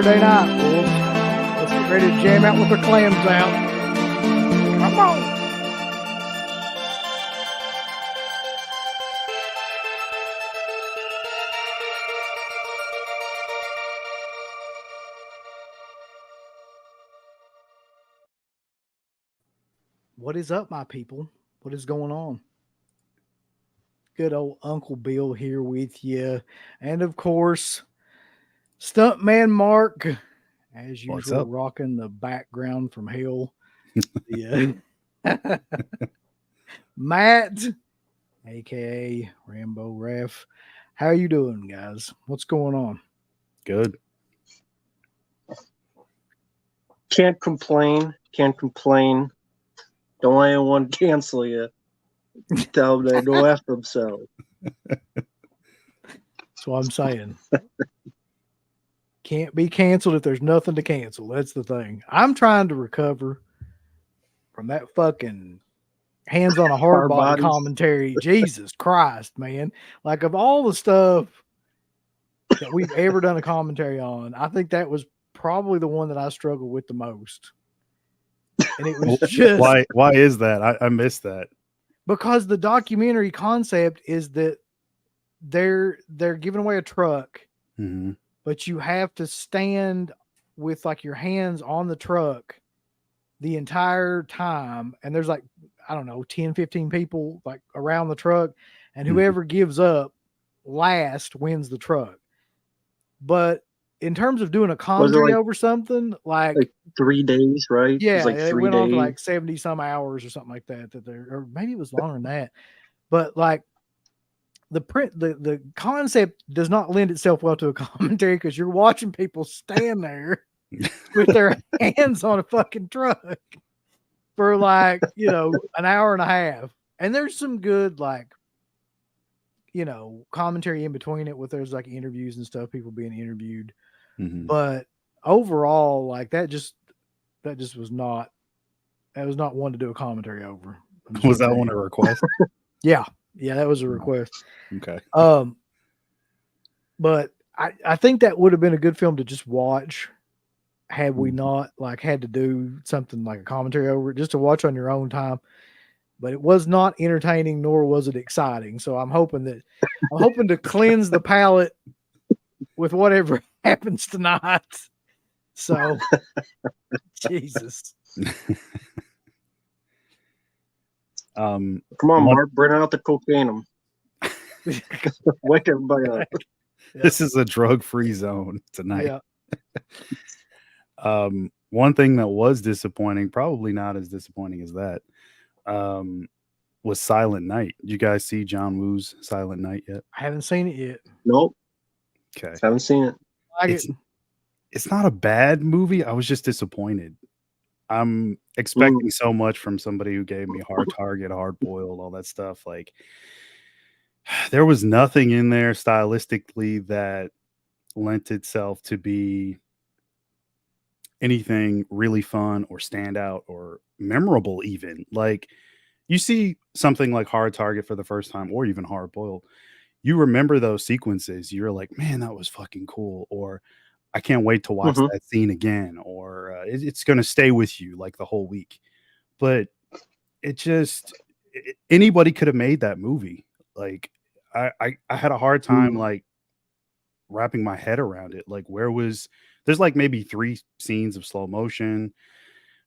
Saturday night, boys. Let's get ready to jam out with the clams out. Come on. What is up, my people? What is going on? Good old Uncle Bill here with you. And of course, Stuntman Marq, as usual, rocking the background from hell. Yeah. Matt, aka RamboRaph. How you doing, guys? What's going on? Good. Can't complain. Don't let anyone cancel you. Tell them they go after themselves. That's what I'm saying. Can't be canceled if there's nothing to cancel. That's the thing. I'm trying to recover from that fucking hands on a hard body commentary. Jesus Christ, man. Like, of all the stuff that we've ever done a commentary on, I think that was probably the one that I struggled with the most. And it was just why is that? I missed that. Because the documentary concept is that they're giving away a truck, but you have to stand with like your hands on the truck the entire time. And there's like, I don't know, 10, 15 people like around the truck, and whoever gives up last wins the truck. But in terms of doing a commentary over something like 3 days, right? Yeah, it went on for like 70 some hours or something like that. Or maybe it was longer than that. But like the concept does not lend itself well to a commentary because you're watching people stand there with their hands on a fucking truck for like, an hour and a half. And there's some good like, commentary in between it with there's like interviews and stuff, people being interviewed. But overall, like that was not one to do a commentary over. Was that one a request? Yeah, that was a request. Okay. But I think that would have been a good film to just watch had we not like had to do something like a commentary over it, just to watch on your own time. But it was not entertaining, nor was it exciting. So I'm hoping to cleanse the palate with whatever happens tonight. So, Jesus. Come on, Mark, bring out the cocaine. Wake everybody up. This is a drug-free zone tonight. Yeah. One thing that was disappointing, probably not as disappointing as that, was Silent Night. Did you guys see John Woo's Silent Night yet? I haven't seen it yet. Nope. Okay. Haven't seen it. It's not a bad movie. I was just disappointed. I'm expecting so much from somebody who gave me Hard Target, Hard Boiled, all that stuff. Like, there was nothing in there stylistically that lent itself to be anything really fun or stand out or memorable even. Like, you see something like Hard Target for the first time, or even Hard Boiled, you remember those sequences. You're like, man, that was fucking cool. Or I can't wait to watch that scene again. Or it's going to stay with you like the whole week. But anybody could have made that movie. Like, I had a hard time like wrapping my head around it. Like, there's like maybe 3 scenes of slow motion,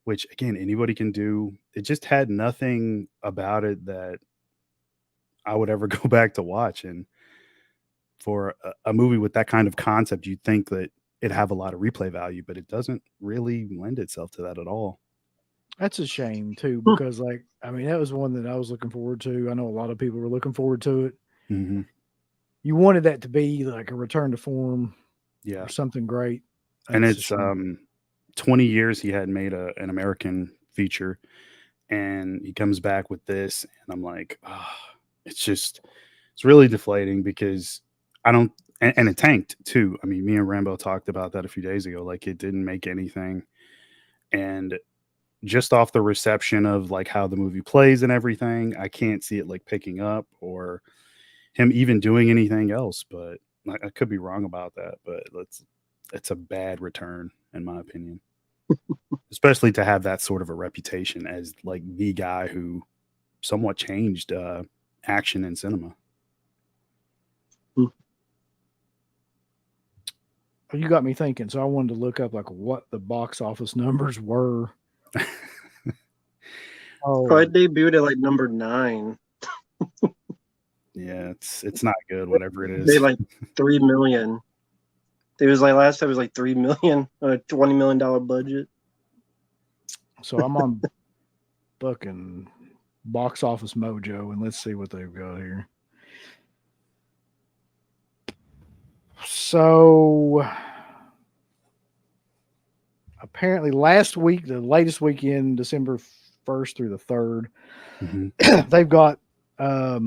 which again, anybody can do. It just had nothing about it that I would ever go back to watch. And for a movie with that kind of concept, you'd think that it'd have a lot of replay value, but it doesn't really lend itself to that at all. That's a shame too, because like, I mean, that was one that I was looking forward to. I know a lot of people were looking forward to it. You wanted that to be like a return to form, or something great. And it's 20 years he hadn't made an American feature, and he comes back with this, and I'm like, it's really deflating because and it tanked too. I mean, me and Rambo talked about that a few days ago. Like, it didn't make anything, and just off the reception of like how the movie plays and everything, I can't see it like picking up or him even doing anything else. But I could be wrong about that. But it's a bad return, in my opinion. Especially to have that sort of a reputation as like the guy who somewhat changed action in cinema. You got me thinking, so I wanted to look up like what the box office numbers were. It debuted at like number 9. Yeah, it's not good, whatever it is. They like 3 million. It was like last time it was like 3 million on a $20 million budget. So I'm on fucking Box Office Mojo, and let's see what they've got here. So apparently last week, the latest weekend, December 1st through the 3rd, they've got are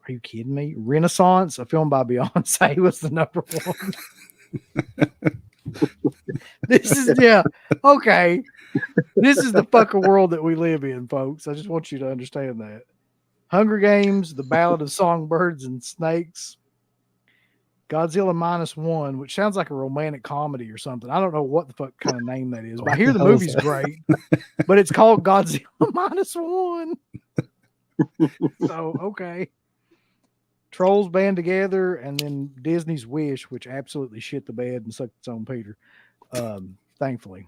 you kidding me? Renaissance, a film by Beyonce, was the number 1. This is okay. This is the fucking world that we live in, folks. I just want you to understand that. Hunger Games, The Ballad of Songbirds and Snakes, Godzilla -1, which sounds like a romantic comedy or something. I don't know what the fuck kind of name that is, but I hear the movie's great. But it's called Godzilla -1. So, okay. Trolls Band Together, and then Disney's Wish, which absolutely shit the bed and sucked its own Peter. Thankfully.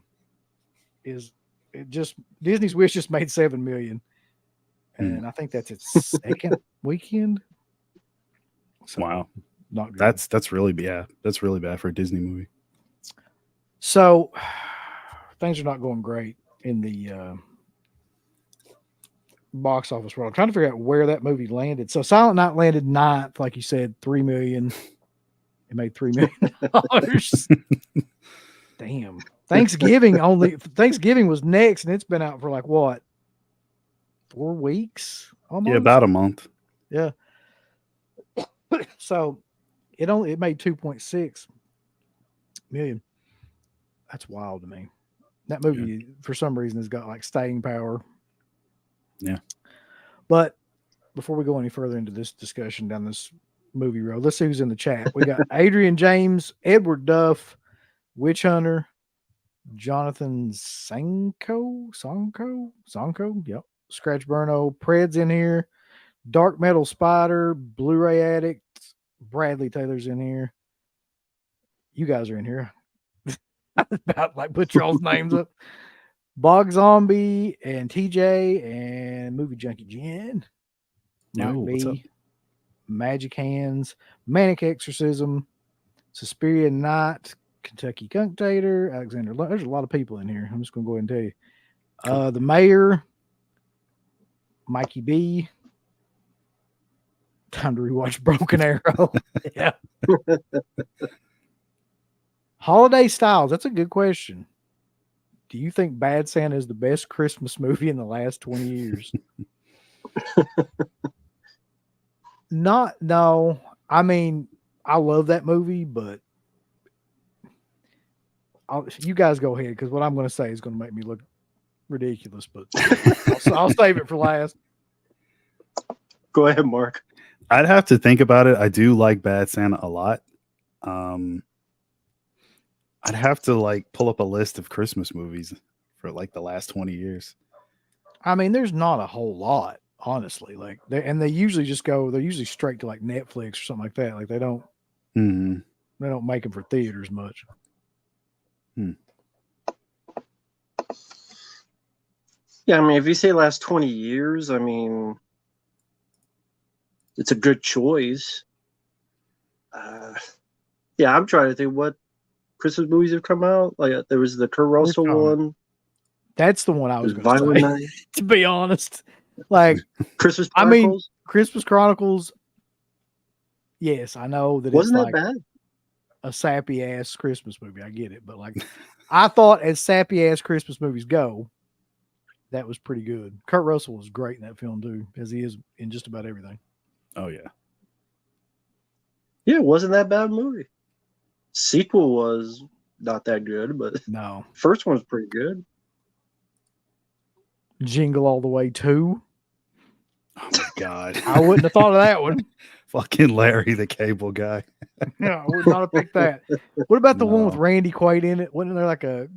Disney's Wish just made $7 million. And I think that's its second weekend. So, wow. Not good. That's really bad for a Disney movie. So things are not going great in the box office world. I'm trying to figure out where that movie landed. So Silent Night landed 9th, like you said, 3 million. It made $3 million. Damn. Thanksgiving was next, and it's been out for like what? 4 weeks? Almost? Yeah, about a month. Yeah. So it made 2.6 million. That's wild to me. That movie, for some reason, has got like staying power. Yeah. But before we go any further into this discussion down this movie road, let's see who's in the chat. We got Adrian James, Edward Duff, Witch Hunter, Jonathan Sanko. Yep. Scratch Burno, Pred's in here. Dark Metal Spider, Blu-ray Addict, Bradley Taylor's in here. You guys are in here. About like put y'all's names up. Bog Zombie and TJ and Movie Junkie Jen. Mike B. Magic Hands, Manic Exorcism, Suspiria Night, Kentucky Cunctator, Alexander. There's a lot of people in here. I'm just going to go ahead and tell you. Cool. The Mayor, Mikey B. Time to rewatch Broken Arrow. Yeah. Holiday Styles. That's a good question. Do you think Bad Santa is the best Christmas movie in the last 20 years? No. I mean, I love that movie, but you guys go ahead, because what I'm going to say is going to make me look ridiculous, but I'll save it for last. Go ahead, Mark. I'd have to think about it. I do like Bad Santa a lot. I'd have to like pull up a list of Christmas movies for like the last 20 years. I mean, there's not a whole lot, honestly. Like they usually they're usually straight to like Netflix or something like that. Like they don't make them for theaters much. Yeah, I mean, if you say last 20 years, I mean, it's a good choice. Yeah, I'm trying to think what Christmas movies have come out. Like there was the Kurt Russell one. That's the one I was going to say. To be honest, like Christmas Chronicles. I mean, Christmas Chronicles. Yes, I know that wasn't it's that like bad. A sappy ass Christmas movie. I get it, but like I thought, as sappy ass Christmas movies go, that was pretty good. Kurt Russell was great in that film too, as he is in just about everything. Oh yeah. Yeah, it wasn't that bad movie. Sequel was not that good, but no, first one was pretty good. Jingle All the Way 2. Oh my god. I wouldn't have thought of that one. Fucking Larry the Cable Guy. Yeah, I would not have picked that. What about the one with Randy Quaid in it? Wasn't there like a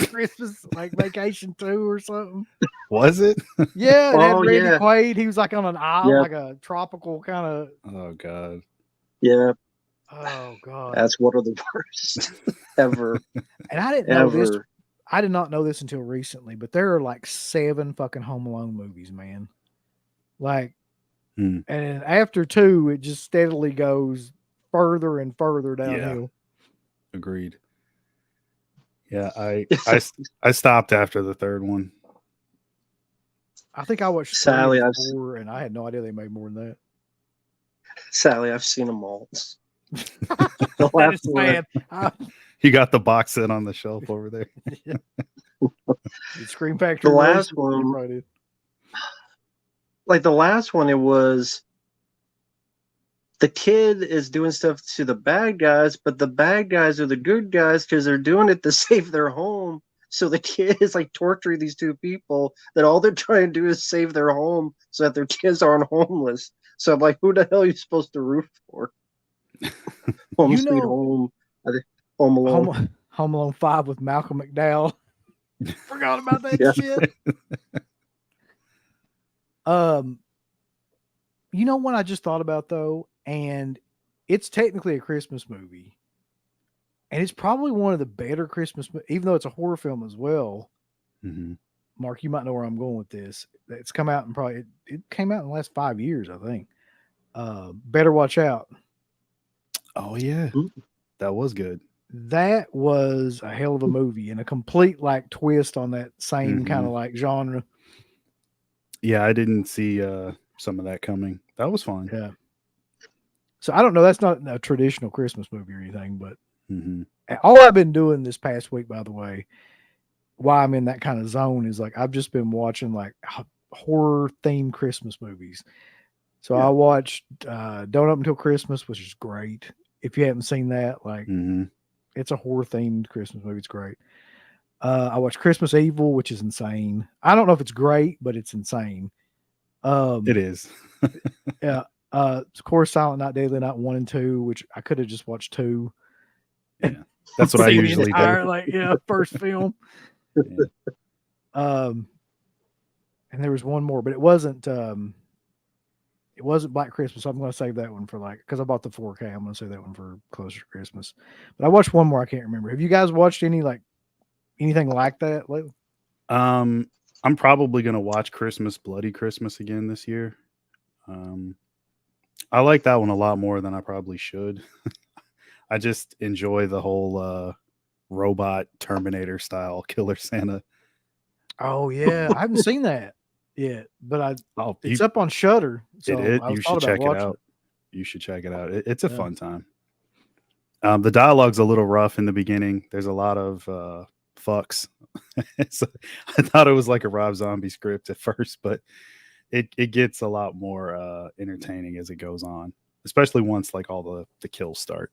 Christmas like vacation too or something? Was it? Yeah, it had Randy Quaid. He was like on an island, like a tropical kind of. Oh God. Yeah. Oh God. That's one of the worst ever. And I didn't know this. I did not know this until recently, but there are like 7 fucking Home Alone movies, man. Like, and after 2, it just steadily goes further and further downhill. Yeah. Agreed. Yeah, I stopped after the 3rd one. I think I watched Sally, 4, and I had no idea they made more than that. Sally, I've seen them all. The last one. You got the box set on the shelf over there. The Scream Factory. The last one, like the last one, it was the kid is doing stuff to the bad guys, but the bad guys are the good guys because they're doing it to save their home. So the kid is like torturing these 2 people that all they're trying to do is save their home so that their kids aren't homeless. So I'm like, who the hell are you supposed to root for? Home Sweet Home. Home Alone. Home Alone 5 with Malcolm McDowell. Forgot about that shit. You know what I just thought about though, and it's technically a Christmas movie, and it's probably one of the better Christmas, even though it's a horror film as well. Mark, you might know where I'm going with this. It's come out and it came out in the last 5 years, I think. Better Watch Out. Oh yeah, that was good. That was a hell of a movie and a complete like twist on that same kind of like genre. Yeah, I didn't see some of that coming. That was fun. Yeah. So I don't know. That's not a traditional Christmas movie or anything, but all I've been doing this past week, by the way, why I'm in that kind of zone is like I've just been watching like horror themed Christmas movies. So I watched Don't Up Until Christmas, which is great. If you haven't seen that, like it's a horror themed Christmas movie. It's great. I watched Christmas Evil, which is insane. I don't know if it's great, but it's insane. It is. Yeah. Of course, Silent Night, Deadly Night 1 and 2, which I could have just watched 2. Yeah, that's what I usually do. Like, first film. And there was one more, but it wasn't Black Christmas. So I'm going to save that one for because I bought the 4K. I'm going to save that one for closer to Christmas. But I watched one more. I can't remember. Have you guys watched anything like that lately? I'm probably going to watch Bloody Christmas again this year. I like that one a lot more than I probably should. I just enjoy the whole robot Terminator style Killer Santa. Oh yeah, I haven't seen that yet, but it's up on Shudder. So you should check it out. You should check it out. It's a fun time. The dialogue's a little rough in the beginning. There's a lot of fucks. So I thought it was like a Rob Zombie script at first, but it gets a lot more entertaining as it goes on, especially once like all the kills start.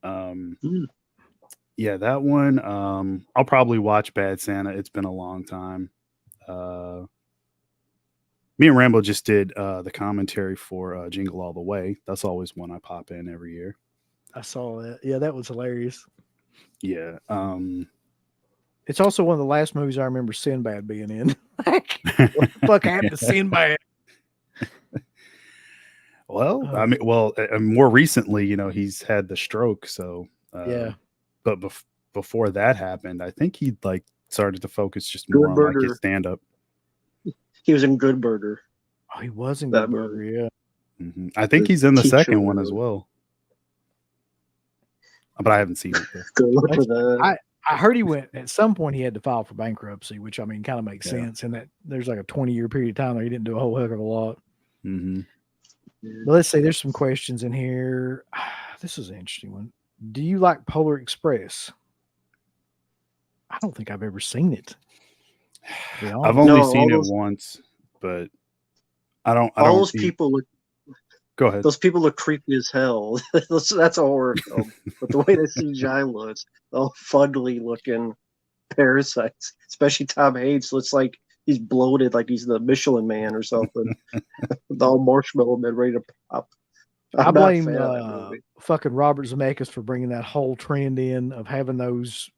Yeah, that one. I'll probably watch Bad Santa. It's been a long time. Me and Rambo just did the commentary for Jingle All the Way. That's always one I pop in every year. I saw that. Yeah, that was hilarious. Yeah. It's also one of the last movies I remember Sinbad being in. What the fuck happened to Sinbad? Well, more recently, he's had the stroke. So, yeah. But before that happened, I think he started to focus just more on his stand up. He was in Good Burger. Oh, he was in Good Burger. Yeah. I think he's in the second one as well. But I haven't seen it. Good look for that. I heard he went at some point. He had to file for bankruptcy, which kind of makes sense. And that there's like a 20-year period of time where he didn't do a whole heck of a lot. Mm-hmm. But let's see. There's some questions in here. This is an interesting one. Do you like Polar Express? I don't think I've ever seen it. I've only seen it once, but I don't. Those people look. Go ahead. Those people look creepy as hell. That's a horror film. But the way the CGI looks, all fugly looking parasites, especially Tom Hanks, looks like he's bloated like he's the Michelin Man or something. With all marshmallow men ready to pop. I blame fucking Robert Zemeckis for bringing that whole trend in of having those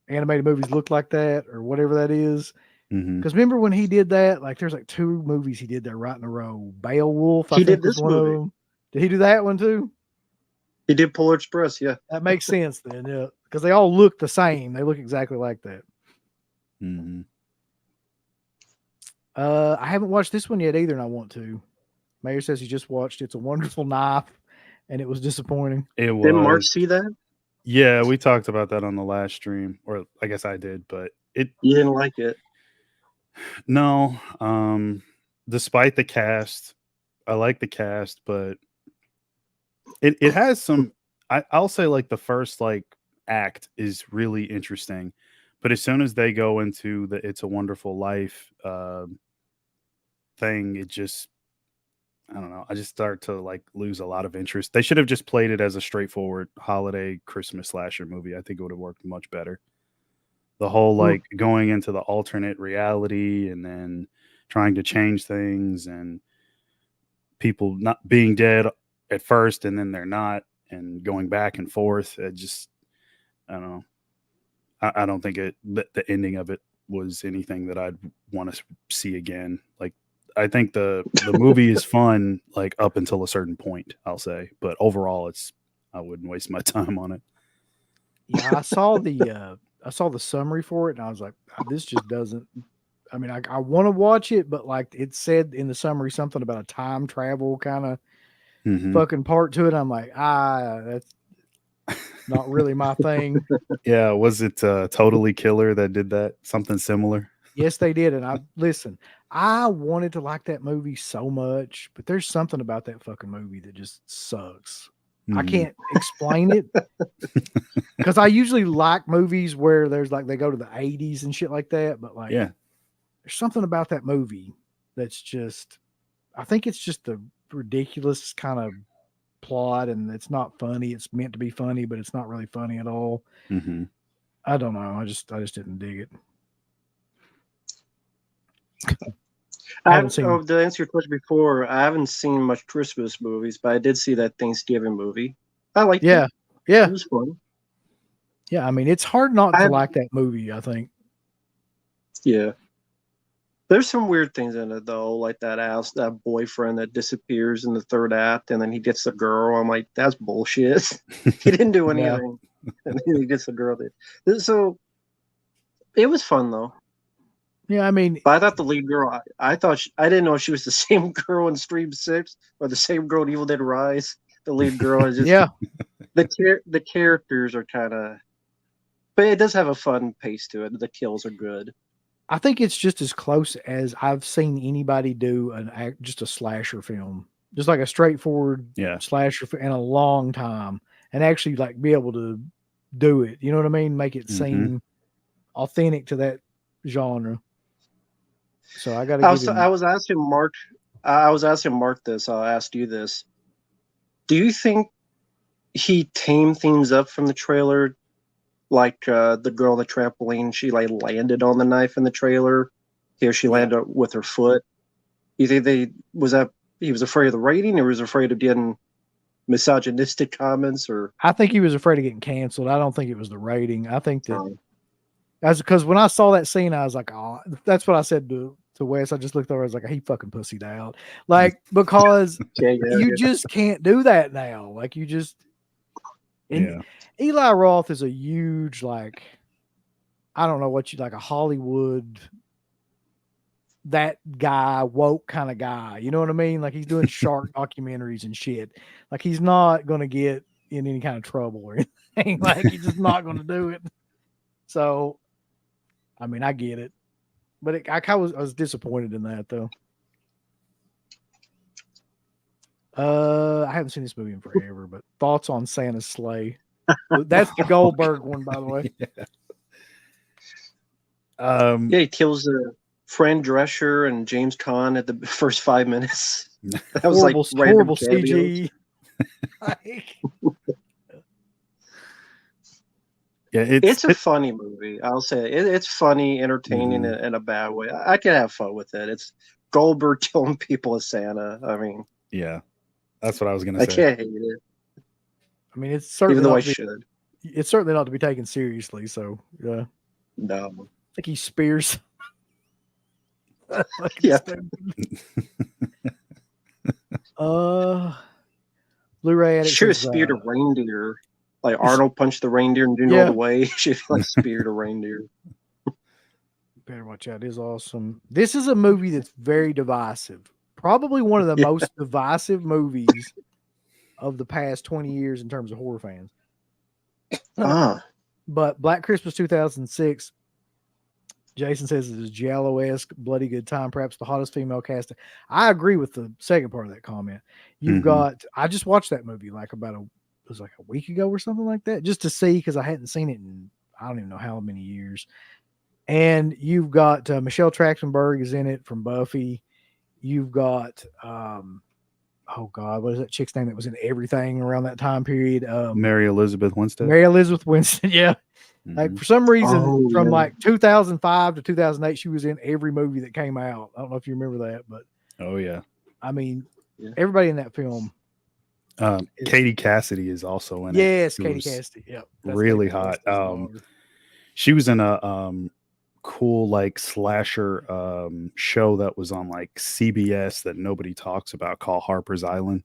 animated movies look like that or whatever that is. Because remember when he did that? Like, there's like 2 movies he did there right in a row. Beowulf, I think, was one of them. Did he do that one too? He did Polar Express, yeah. That makes sense then, yeah. Because they all look the same. They look exactly like that. I haven't watched this one yet either, and I want to. Mayor says he just watched It's a Wonderful Knife, and it was disappointing. It was. Didn't Mark see that? Yeah, we talked about that on the last stream, or I guess I did, but you didn't like it. No, despite the cast, I like the cast, but it has some. I'll say like the first like act is really interesting, but as soon as they go into the It's a Wonderful Life thing, it just, I don't know. I just start to like lose a lot of interest. They should have just played it as a straightforward holiday Christmas slasher movie. I think it would have worked much better. The whole like going into the alternate reality and then trying to change things and people not being dead at first and then they're not and going back and forth. It just, I don't know. I don't think the ending of it was anything that I'd want to see again. Like, I think the movie is fun, like up until a certain point, I'll say, but overall I wouldn't waste my time on it. Yeah, I saw the summary for it and I was like, this just doesn't, I mean, I want to watch it, but like it said in the summary something about a time travel kind of fucking part to it. I'm like, that's not really my thing. Yeah, was it Totally Killer that did that? Something similar? Yes, they did. And I wanted to like that movie so much, but there's something about that fucking movie that just sucks. I can't explain it because I usually like movies where there's like they go to the 80s and shit like that. But like, yeah, there's something about that movie that's just, I think it's just a ridiculous kind of plot and it's not funny. It's meant to be funny, but it's not really funny at all. I don't know. I just didn't dig it. To answer your question before, I haven't seen much Christmas movies, but I did see that Thanksgiving movie. I liked it. Yeah. It was fun. Yeah, I mean, it's hard not to like that movie, I think. Yeah. There's some weird things in it, though, like that boyfriend that disappears in the third act, and then he gets the girl. I'm like, that's bullshit. He didn't do anything. And then he gets the girl. So, it was fun, though. Yeah, I mean, but I thought the lead girl. I didn't know she was the same girl in Stream 6 or the same girl in Evil Dead Rise. The lead girl is just the characters are kind of, but it does have a fun pace to it. The kills are good. I think it's just as close as I've seen anybody do just a slasher film, just like a straightforward slasher in a long time, and actually like be able to do it. You know what I mean? Make it seem authentic to that genre. So I got to. I was asking Mark. This. I'll ask you this. Do you think he tamed things up from the trailer? Like the girl on the trampoline, she like landed on the knife in the trailer. Here she landed with her foot. You think he was afraid of the rating, or was afraid of getting misogynistic comments? Or I think he was afraid of getting canceled. I don't think it was the rating. I think that because when I saw that scene, I was like, oh, that's what I said to Wes. I just looked over. I was like, he fucking pussied out, like because you just can't do that now. Like you just. Eli Roth is a huge, like, I don't know what like a Hollywood, that guy, woke kind of guy. You know what I mean? Like he's doing shark documentaries and shit. Like he's not going to get in any kind of trouble or anything. Like he's just not going to do it. So, I mean, I get it. But I was disappointed in that though. I haven't seen this movie in forever, but thoughts on Santa's Sleigh? That's the Goldberg one, by the way. He kills Fran Drescher and James Caan at the first 5 minutes. That was horrible CG. Yeah, it's a funny movie. I'll say it's funny, entertaining in a bad way. I can have fun with it. It's Goldberg killing people as Santa. I mean, yeah, that's what I was gonna I say. can't hate it. I mean, it's certainly Even though not I to be, should. it's certainly not to be taken seriously. So yeah, No. I think he spears. Yeah. Blu-ray addict Should have says, speared a reindeer. Like Arnold punched the reindeer and didn't know the way. Should have like speared a reindeer. better watch out. It is awesome. This is a movie that's very divisive. Probably one of the most divisive movies of the past 20 years in terms of horror fans. But Black Christmas 2006, Jason says it is giallo-esque, bloody good time, perhaps the hottest female casting. I agree with the second part of that comment. You've got, I just watched that movie like it was like a week ago or something like that, just to see, because I hadn't seen it in I don't even know how many years. And you've got Michelle Trachtenberg is in it from Buffy. You've got oh God, what is that chick's name that was in everything around that time period? Mary Elizabeth Winstead. Mary Elizabeth Winstead, yeah. Like for some reason, from like 2005 to 2008, she was in every movie that came out. I don't know if you remember that, but I mean, everybody in that film. Katie Cassidy is also in it. Yes, Katie Cassidy. Yep, really hot. She was in a cool like slasher show that was on like CBS that nobody talks about called Harper's Island.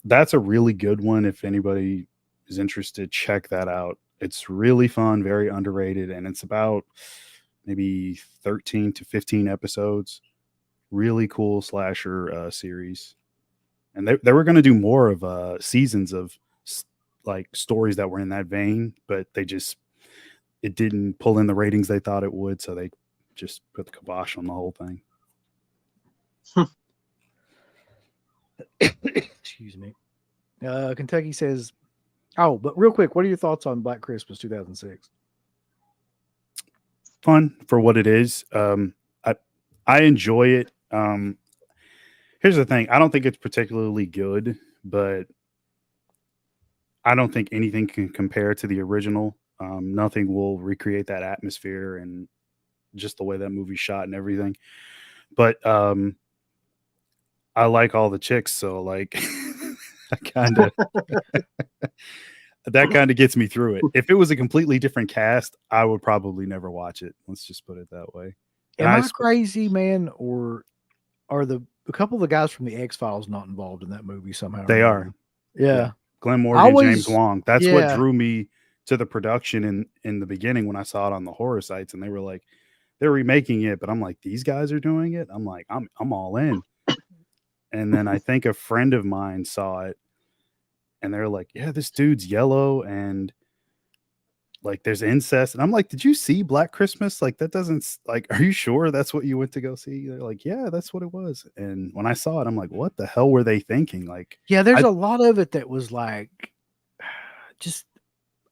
That's a really good one. If anybody is interested, check that out. It's really fun, very underrated, and it's about maybe 13 to 15 episodes. Really cool slasher series. And they were going to do more of seasons of like stories that were in that vein, but it didn't pull in the ratings they thought it would, so they just put the kibosh on the whole thing. Excuse me. Kentucky says, oh, but real quick, what are your thoughts on Black Christmas 2006? Fun for what it is. I enjoy it. Here's the thing. I don't think it's particularly good, but I don't think anything can compare to the original. Nothing will recreate that atmosphere and just the way that movie's shot and everything. But I like all the chicks, so like that kind of gets me through it. If it was a completely different cast, I would probably never watch it. Let's just put it that way. Am I crazy, man, or are a couple of the guys from the X-Files not involved in that movie somehow? They are. Yeah. Glenn Morgan, James Wong. That's what drew me to the production in the beginning when I saw it on the horror sites, and they were like, they're remaking it, but I'm like, these guys are doing it. I'm like, I'm all in. And then I think a friend of mine saw it, and they're like, yeah, this dude's yellow, and like there's incest. And I'm like, did you see Black Christmas? Like that doesn't like, are you sure that's what you went to go see? They're like, yeah, that's what it was. And when I saw it, I'm like, what the hell were they thinking? Like, yeah, there's a lot of it that was like, just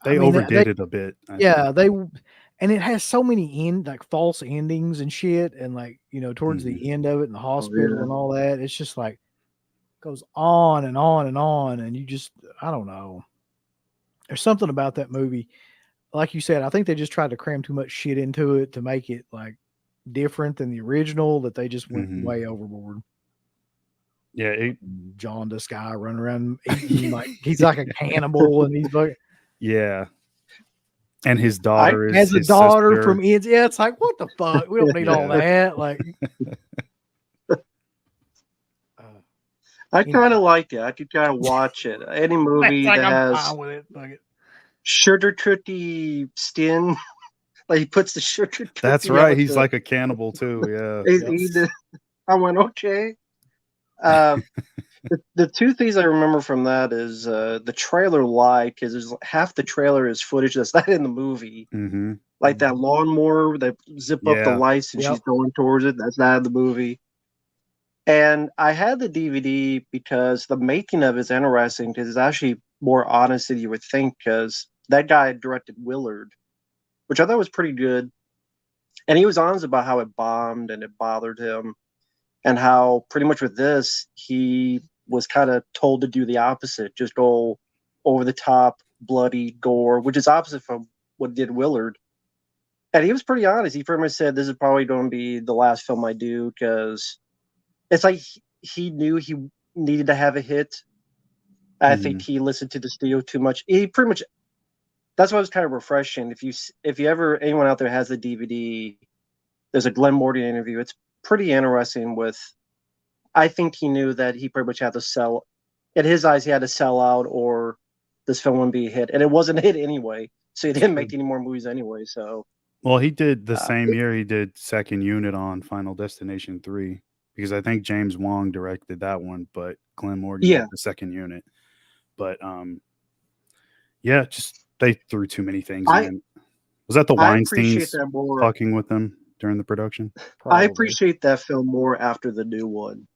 they overdid it a bit. I think. And it has so many like false endings and shit, and like towards the end of it in the hospital and all that, it's just like goes on and on and on, and you just I don't know. There's something about that movie, like you said. I think they just tried to cram too much shit into it to make it like different than the original. That they just went way overboard. Yeah, jaundiced guy running around eating like he's like a cannibal, and he's like and his daughter has a daughter from India. Yeah, it's like, what the fuck? We don't need all that. Like, I kind of like it. I could kind of watch it. Any movie that has sugar cookie skin, like he puts the sugar cookie. That's right. He's like a cannibal too. Yeah. I went, okay. The two things I remember from that is the trailer because there's half the trailer is footage that's not in the movie. Like that lawnmower that zip up the lights and she's going towards it. That's not in the movie. And I had the DVD because the making of it is interesting because it's actually more honest than you would think, because that guy directed Willard, which I thought was pretty good. And he was honest about how it bombed and it bothered him, and how pretty much with this, he was kind of told to do the opposite, just go over the top, bloody gore, which is opposite from what did Willard. And he was pretty honest. He pretty much said, "This is probably going to be the last film I do," because it's like he knew he needed to have a hit. I think he listened to the studio too much. He pretty much. That's why it was kind of refreshing. If you ever, anyone out there has the DVD, there's a Glenn Morgan interview. It's pretty interesting. I think he knew that he pretty much had to sell. In his eyes, he had to sell out, or this film wouldn't be a hit, and it wasn't a hit anyway. So he didn't make any more movies anyway. So. Well, he did the same year he did Second Unit on Final Destination 3, because I think James Wong directed that one, but Glenn Morgan did the Second Unit. But yeah, just they threw too many things in. Was that the Weinsteins fucking with them during the production? Probably. I appreciate that film more after the new one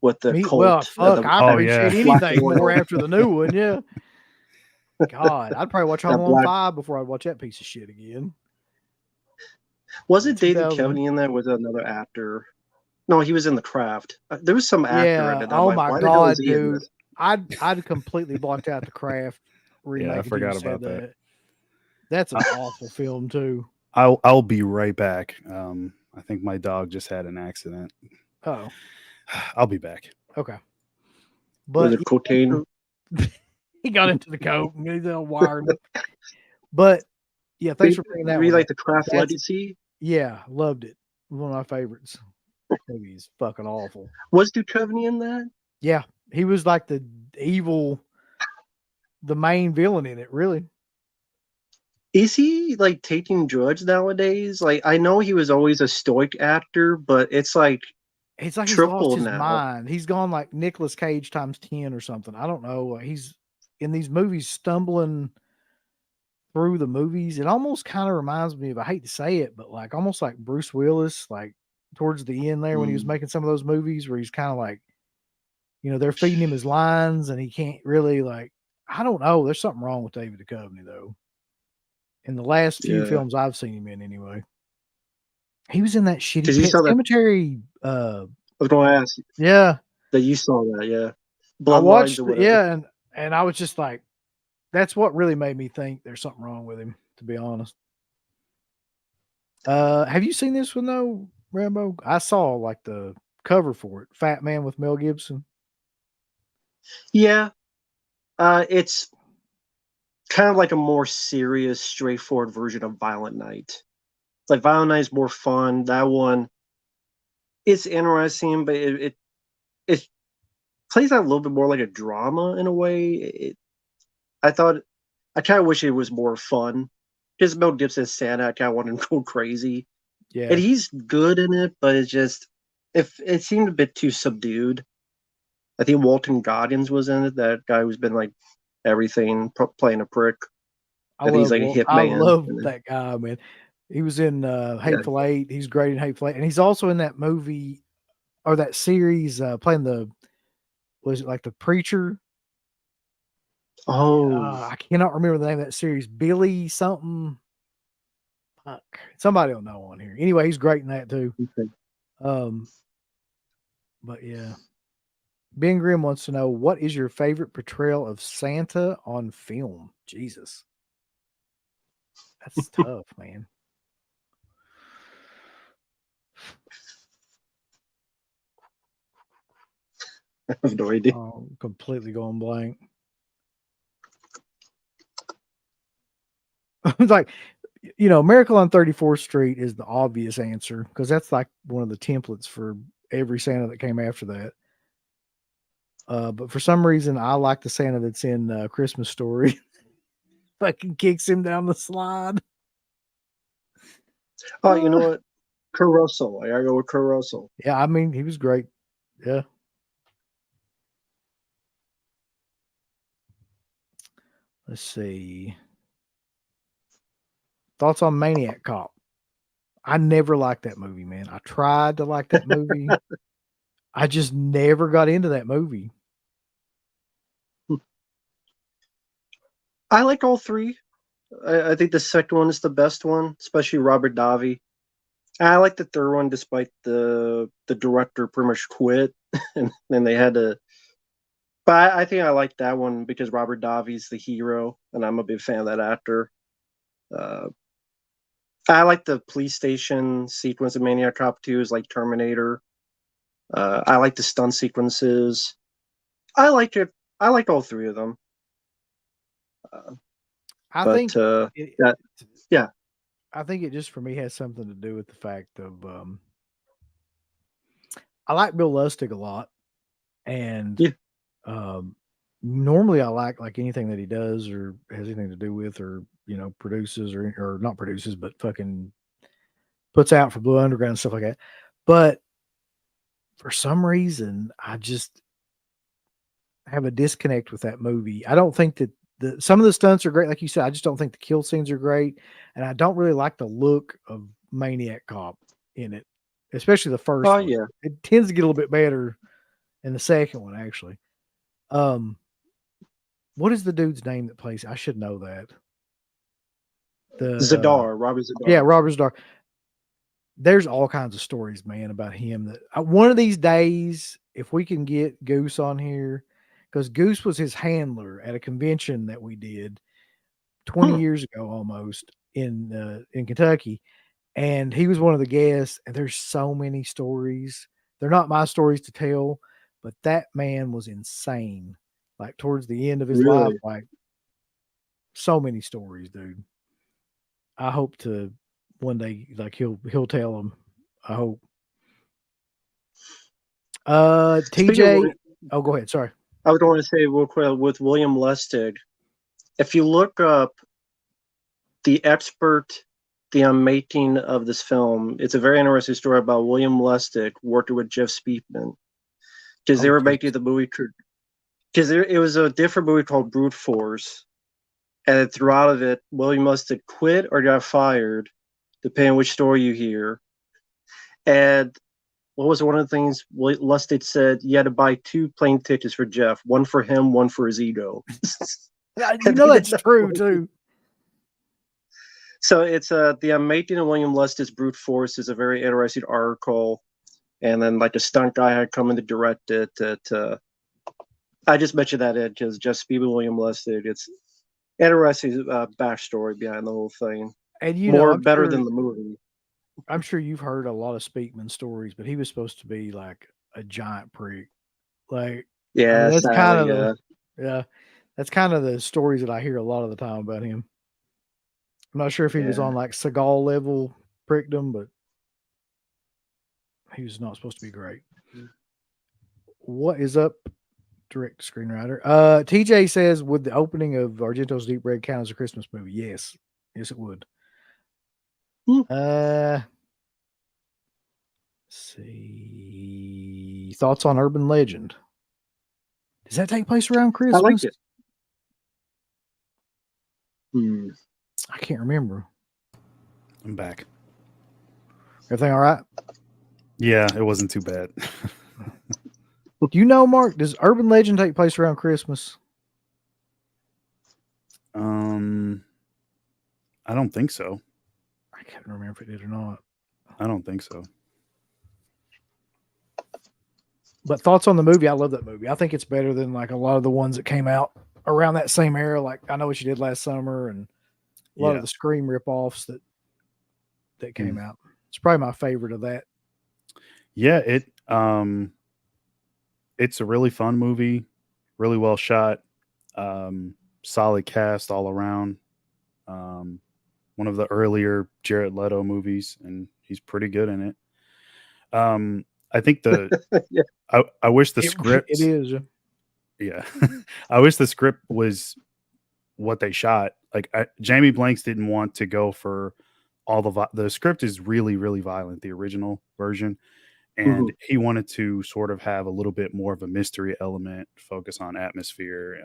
with the cult. Well, fuck, I appreciate anything more after the new one. Yeah. God, I'd probably watch Home Alone 5 before I'd watch that piece of shit again. Was it David Duchovny in that? Was it another actor? No, he was in The Craft. There was some actor in it. Oh my God, dude. I'd completely blocked out The Craft remake. Yeah, I forgot about that. That's an awful film too. I'll be right back. I think my dog just had an accident. Oh. I'll be back. Okay. But was it cocaine? He got into the coat and he's all wired. But yeah, thanks for bringing that. Really like The Craft Legacy? Yeah, loved it. One of my favorites. Movie's fucking awful. Was Duchovny in that? Yeah, he was like the main villain in it. Really? Is he like taking drugs nowadays? Like, I know he was always a stoic actor, but it's like he's lost his mind. He's gone like Nicolas Cage times 10 or something. I don't know. He's in these movies stumbling through the movies. It almost kind of reminds me of, I hate to say it, but like almost like Bruce Willis, like towards the end there when he was making some of those movies where he's kind of like, you know, they're feeding him his lines and he can't really like, I don't know. There's something wrong with David Duchovny though. In the last few films I've seen him in anyway. He was in that shitty Pet Cemetery. I was going to ask. Yeah. That you saw that, yeah. I watched it, and I was just like, that's what really made me think there's something wrong with him, to be honest. Have you seen this one though, Rambo? I saw like the cover for it. Fat Man with Mel Gibson. Yeah. It's kind of like a more serious, straightforward version of Violent Night. It's like Violent Night is more fun. That one, it's interesting, but it plays out a little bit more like a drama in a way. I kind of wish it was more fun. Because Mel Gibson Santa, I kind of wanted to go crazy. Yeah, and he's good in it, but it's just it seemed a bit too subdued. I think Walton Goggins was in it. That guy who's been like everything, playing a prick. He's like a hip man. I love that guy, man. He was in Hateful Eight. He's great in Hateful Eight, and he's also in that movie or that series playing was it like the preacher? Oh, I cannot remember the name of that series. Billy something. Fuck, somebody will know on here. Anyway, he's great in that too. Okay. But yeah. Ben Grimm wants to know, what is your favorite portrayal of Santa on film? Jesus. That's tough, man. I have no idea. Oh, completely going blank. It's like, you know, Miracle on 34th Street is the obvious answer because that's like one of the templates for every Santa that came after that. But for some reason, I like the Santa that's in Christmas Story. Fucking kicks him down the slide. Oh, you know what? Kurt Russell. I gotta go with Kurt Russell. Yeah, I mean, he was great. Yeah. Let's see. Thoughts on Maniac Cop? I never liked that movie, man. I tried to like that movie. I just never got into that movie. I like all three. I think the second one is the best one, especially Robert Davi. I like the third one, despite the director pretty much quit, and then they had to But I think I like that one because Robert Davi's the hero, and I'm a big fan of that actor. I like the police station sequence in Maniac Cop 2 is like Terminator. I like the stunt sequences. I like it. I like all three of them. I But think yeah, I think it just for me has something to do with the fact of I like Bill Lustig a lot, and Yeah. Normally I like anything that he does or has anything to do with, or produces or not produces, but fucking puts out for Blue Underground and stuff like that. But for some reason, I just have a disconnect with that movie. I don't think that some of the stunts are great, like you said. I just don't think the kill scenes are great, and I don't really like the look of Maniac Cop in it, especially the first one. yeah. It tends to get a little bit better in the second one, actually. What is the dude's name that plays? I should know that. Zadar, Robert Zadar. Yeah, Robert Zadar. There's all kinds of stories, man, about him that one of these days, if we can get Goose on here, because Goose was his handler at a convention that we did 20 years ago almost in Kentucky. And he was one of the guests, and there's so many stories. They're not my stories to tell, but that man was insane. Like towards the end of his life, like so many stories, dude. I hope to one day, like he'll tell them. I hope. TJ. Oh, go ahead. Sorry. I would want to say real quick with William Lustig. If you look up the making of this film, it's a very interesting story about William Lustig working with Jeff Speakman because they were making the movie. Because it was a different movie called Brute Force, and throughout it, William Lustig quit or got fired, depending on which story you hear. And what was one of the things Lustig said? You had to buy 2 plane tickets for Jeff, one for him, one for his ego. That's true too. So it's the making of William Lustig's Brute Force is a very interesting article, and then like the stunt guy had come in to direct it. I just mentioned that because Jeff Speakman, William Lustig. It's interesting backstory behind the whole thing, and better than the movie. I'm sure you've heard a lot of Speakman stories, but he was supposed to be like a giant prick. Like, yeah, that's kind of that's kind of the stories that I hear a lot of the time about him. I'm not sure if he was on like Seagal level prickdom, but he was not supposed to be great. What is up, direct screenwriter? TJ says, would the opening of Argento's Deep Red count as a Christmas movie? Yes, it would. Let's see. Thoughts on Urban Legend? Does that take place around Christmas? I like it. I can't remember. I'm back. Everything all right? Yeah, it wasn't too bad. Do you know, Mark, does Urban Legend take place around Christmas? I don't think so. I can't remember if it did or not. I don't think so. But thoughts on the movie? I love that movie. I think it's better than like a lot of the ones that came out around that same era. Like I Know What You Did Last Summer and a lot of the Scream ripoffs that came out. It's probably my favorite of that. Yeah, it's a really fun movie, really well shot, solid cast all around. One of the earlier Jared Leto movies, and he's pretty good in it. I think I wish the script. It is. Yeah, I wish the script was what they shot. Like Jamie Blanks didn't want to go for all the script is really, really violent, the original version. And he wanted to sort of have a little bit more of a mystery element, focus on atmosphere,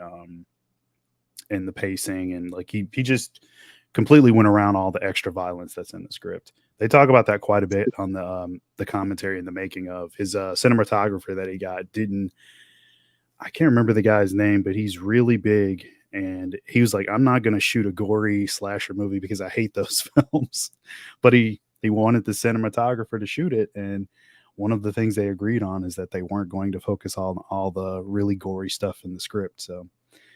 and the pacing. And like, he just completely went around all the extra violence that's in the script. They talk about that quite a bit on the commentary and the making of. His cinematographer that he got I can't remember the guy's name, but he's really big. And he was like, I'm not going to shoot a gory slasher movie because I hate those films. But he wanted the cinematographer to shoot it. And one of the things they agreed on is that they weren't going to focus on all the really gory stuff in the script. So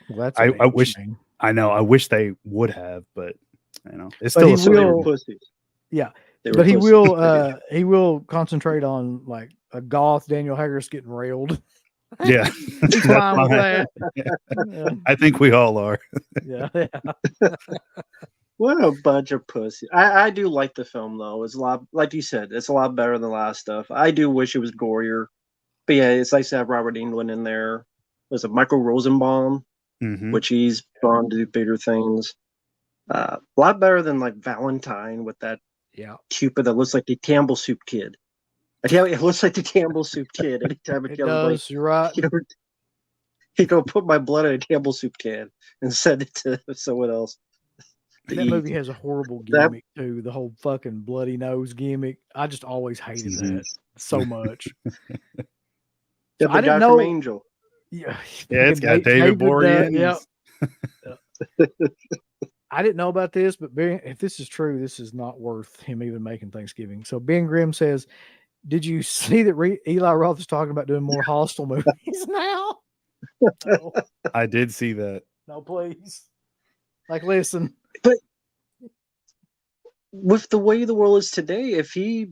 Well, that's I a wish, shame. I know, I wish they would have, but you know, it's But still he a So silly they will- were movie. pussies. Yeah, They were but pussies. he will concentrate on like a goth Daniel Harris getting railed. Yeah, He's That's fine with fine. that. I think we all are. Yeah. What a bunch of pussy. I do like the film though. It's a lot, like you said, it's a lot better than the last stuff. I do wish it was gorier, but yeah, it's nice to have Robert Englund in there. Was it Michael Rosenbaum, Mhm. which he's gone to do bigger things. A lot better than like Valentine with that Yeah. Cupid that looks like the Campbell Soup Kid. It looks like the Campbell Soup Kid. Anytime It it comes, like, does. You're right. you know, put my blood in a Campbell Soup can and send it to someone else. to That eat. movie has a horrible That- gimmick too. The whole fucking bloody nose gimmick. I just always hated that so much. Yeah, So the I guy didn't from know. Angel. Yeah, Yeah, it's got fucking David Boreanaz. Yep. I didn't know about this, but if this is true, this is not worth him even making Thanksgiving. So Ben Grimm says, "Did you see that Eli Roth is talking about doing more Hostel movies now?" No, I did see that. no, please. Like, listen. With the way the world is today, if he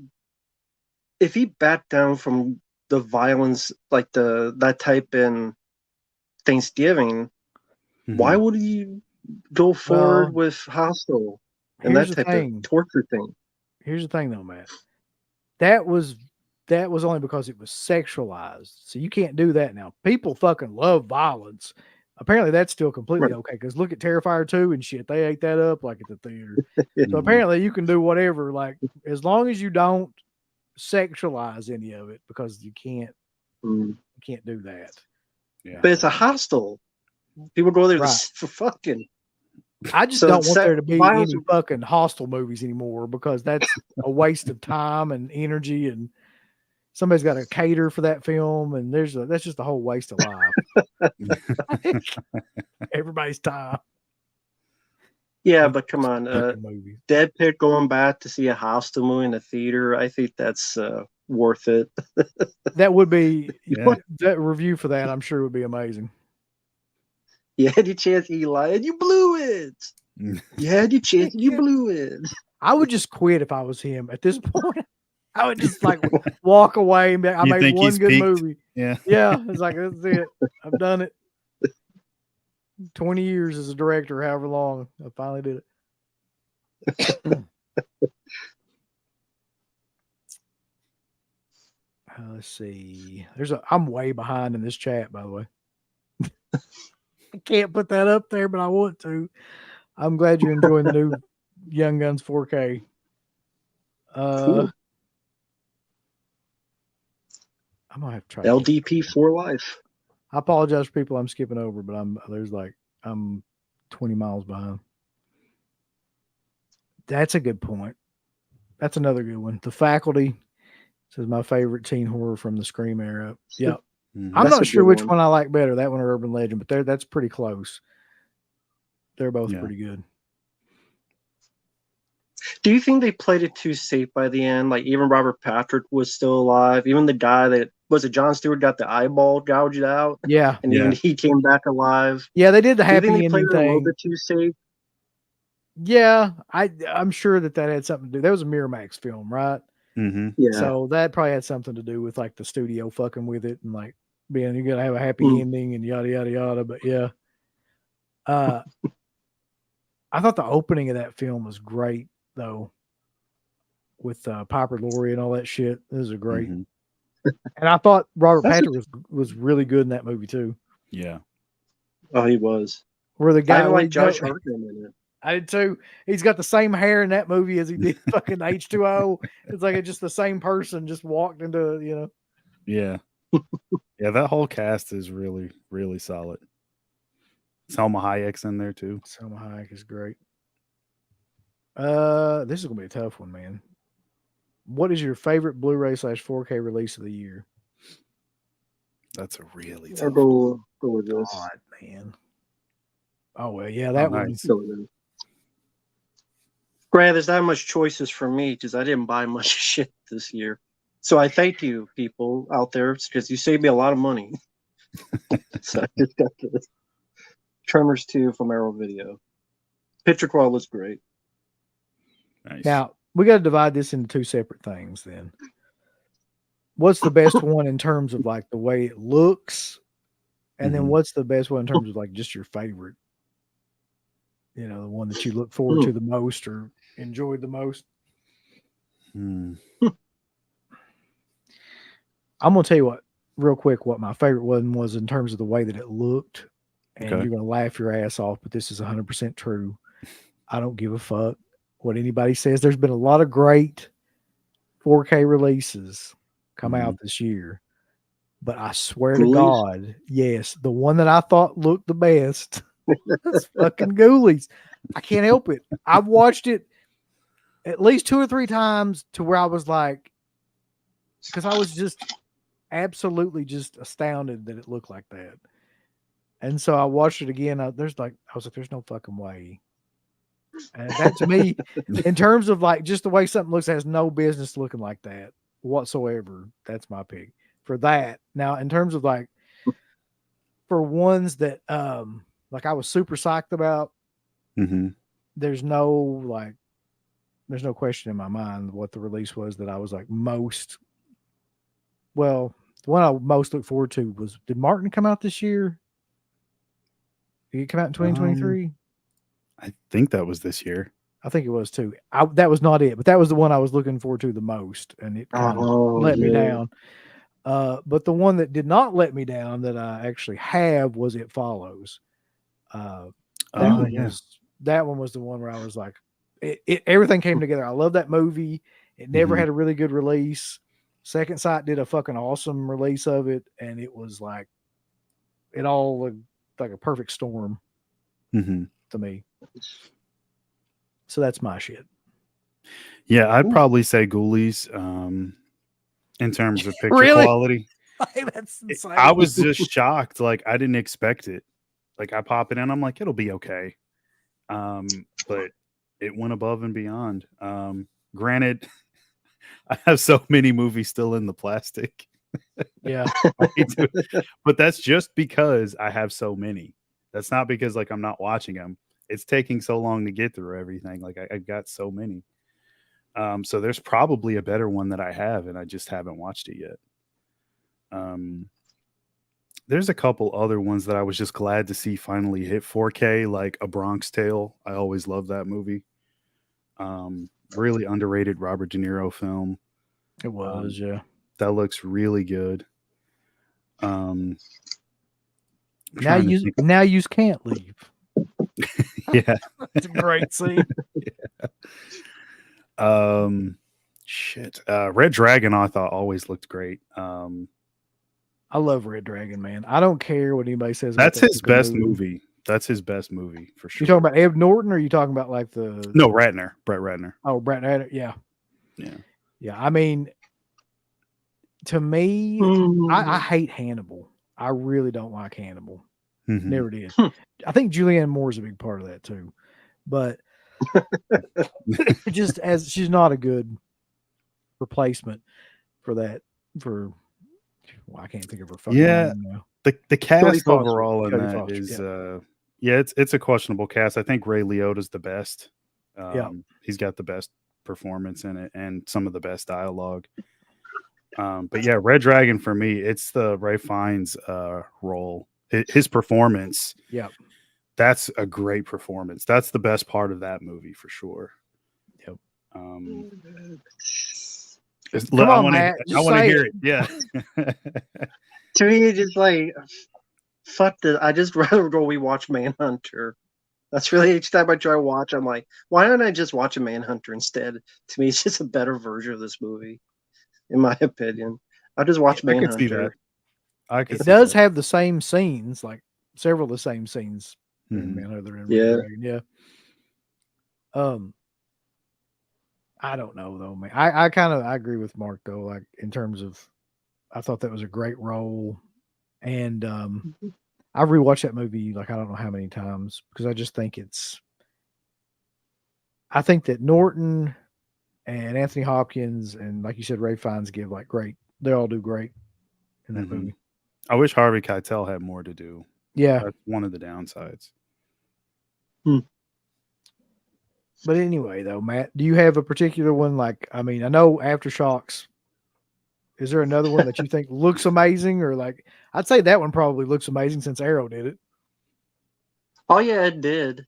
backed down from the violence like that type in Thanksgiving, why Mhm. would he go forward Well, with Hostel and here's that the type thing. of torture thing? Here's the thing, though, Matt. That was only because it was sexualized. So you can't do that now. People fucking love violence. Apparently, that's still completely Right. okay. Because look at Terrifier 2 and shit. They ate that up like at the theater. So Mhm. apparently, you can do whatever. Like, as long as you don't sexualize any of it, because you can't do that. Yeah. But it's a hostel. People go there Right. for fucking. I just So don't want there to be violence- any fucking Hostel movies anymore, because that's a waste of time and energy, and somebody's got to cater for that film, and that's just a whole waste of life. Everybody's time. Yeah, but come on, Fucking movies. Dead Pit going back to see a Hostel movie in the theater. I think that's worth it. That would be Yeah. that review for that. I'm sure would be amazing. You had your chance, Eli, and you blew it. You had your chance, and you blew it. I would just quit if I was him at this point. I would just like walk away and be like, I You made think one he's good peaked? movie. Yeah. Yeah, it's like, that's it. I've done it. 20 years as a director, however long. I finally did it. Let's see. I'm way behind in this chat, by the way. I can't put that up there, but I want to. I'm glad you're enjoying the new Young Guns 4K. Cool. I'm gonna have to try LDP for life. I apologize for people I'm skipping over, but I'm 20 miles behind. That's a good point. That's another good one. The Faculty says my favorite teen horror from the Scream era. Yep. Mhm. I'm That's not a sure good which one. one I like better, that one or Urban Legend, but that's pretty close. They're both Yeah. pretty good. Do you think they played it too safe by the end? Like even Robert Patrick was still alive. Even the guy that was it, Jon Stewart, got the eyeball gouged out, Yeah. and even he came back alive. Yeah, they did the Do you happy think they played ending it a little thing. bit too safe? Yeah, I'm sure that had something to do. That was a Miramax film, right? Mhm. Yeah. So that probably had something to do with like the studio fucking with it and like being you gotta have a happy Mm. ending and yada yada yada. But yeah, I thought the opening of that film was great though, with Piper Laurie and all that shit. This is great, Mhm. and I thought Robert That's Patrick was really good in that movie too. Yeah. Oh, he was. Where the guy I even where like he Josh go- Hartnett in it. I did too. He's got the same hair in that movie as he did fucking H2O. It's like it's just the same person just walked into, Yeah. Yeah, that whole cast is really, really solid. Selma Hayek's in there too. Selma Hayek is great. This is gonna be a tough one, man. What is your favorite Blu-ray / 4K release of the year? That's a really I'll tough. go with this. God, man. Oh well, yeah, that one. nice. Go with this. Granted, there's not much choices for me because I didn't buy much shit this year. So I thank you, people out there, because you saved me a lot of money. So I just got the Tremors 2 from Arrow Video. Picture quality looks great. Nice. Now, we got to divide this into two separate things then. What's the best one in terms of like the way it looks? And then what's the best one in terms of like just your favorite? You know, the one that you look forward to the most or enjoyed the most? I'm going to tell you what, real quick, what my favorite one was in terms of the way that it looked. And you're going to laugh your ass off, but this is 100% true. I don't give a fuck what anybody says. There's been a lot of great 4K releases come out this year, but I swear to God, yes, the one that I thought looked the best was fucking Ghoulies. I can't help it. I've watched it at least 2 or 3 times to where I was like, because I was just absolutely just astounded that it looked like that. And so I watched it again. I was like, there's no fucking way. And that to me, in terms of like just the way something looks, has no business looking like that whatsoever. That's my pick for that. Now, in terms of like for ones that like I was super psyched about, there's no question in my mind what the release was that I was like most. Well, the one I most look forward to was, did Martin come out this year? Did it come out in 2023? I think that was this year. I think it was too. That was not it, but that was the one I was looking forward to the most, and it kind of let me down. But the one that did not let me down that I actually have was It Follows. That one was the one where I was like, everything came together. I love that movie. It never had a really good release. Second Sight did a fucking awesome release of it, and it was like, it all looked like a perfect storm to me. So that's my shit. Yeah, I'd probably say Ghoulies in terms of picture quality. That's insane. I was just shocked. Like, I didn't expect it. Like, I pop it in, I'm like, it'll be okay. But it went above and beyond. Granted, I have so many movies still in the plastic. Yeah. But that's just because I have so many. That's not because like I'm not watching them. It's taking so long to get through everything. Like I got so many. So there's probably a better one that I have, and I just haven't watched it yet. There's a couple other ones that I was just glad to see finally hit 4K, like A Bronx Tale. I always loved that movie. Really underrated Robert De Niro film. It was, yeah. That looks really good. Now you can't leave. Yeah. It's a great scene. Yeah. Shit. Red Dragon I thought always looked great. I love Red Dragon, man. I don't care what anybody says. That's his best movie. That's his best movie for sure. You talking about Ed Norton, or are you talking about like the Brett Ratner? Oh, Brett Ratner. Yeah. Yeah. Yeah. I mean, to me, I hate Hannibal. I really don't like Hannibal. Never did. I think Julianne Moore's a big part of that too, but just as she's not a good replacement for that. I can't think of her fucking name now. The cast overall in that is it's a questionable cast. I think Ray Liotta's the best. He's got the best performance in it and some of the best dialogue. But yeah, Red Dragon for me, it's the Ray Fiennes role. His performance. Yeah. That's a great performance. That's the best part of that movie for sure. Yep. I want to hear it. Yeah. To me, it's just like, fuck this. I just rather go rewatch Manhunter. That's really each time I try to watch, I'm like, why don't I just watch a Manhunter instead? To me, it's just a better version of this movie, in my opinion. I'll just watch Manhunter. I can see that. It does have the same scenes, like several of the same scenes in Manhunter and Red Dragon. Yeah. I don't know though, man. I agree with Mark though, like in terms of, I thought that was a great role, and I've rewatched that movie like I don't know how many times because I just think I think that Norton and Anthony Hopkins and, like you said, Ray Fiennes give like great. They all do great in that movie. I wish Harvey Keitel had more to do. Yeah, That's one of the downsides. But anyway, though, Matt, do you have a particular one? Like, I mean, I know Aftershocks. Is there another one that you think looks amazing, or like? I'd say that one probably looks amazing since Arrow did it. Oh yeah, it did.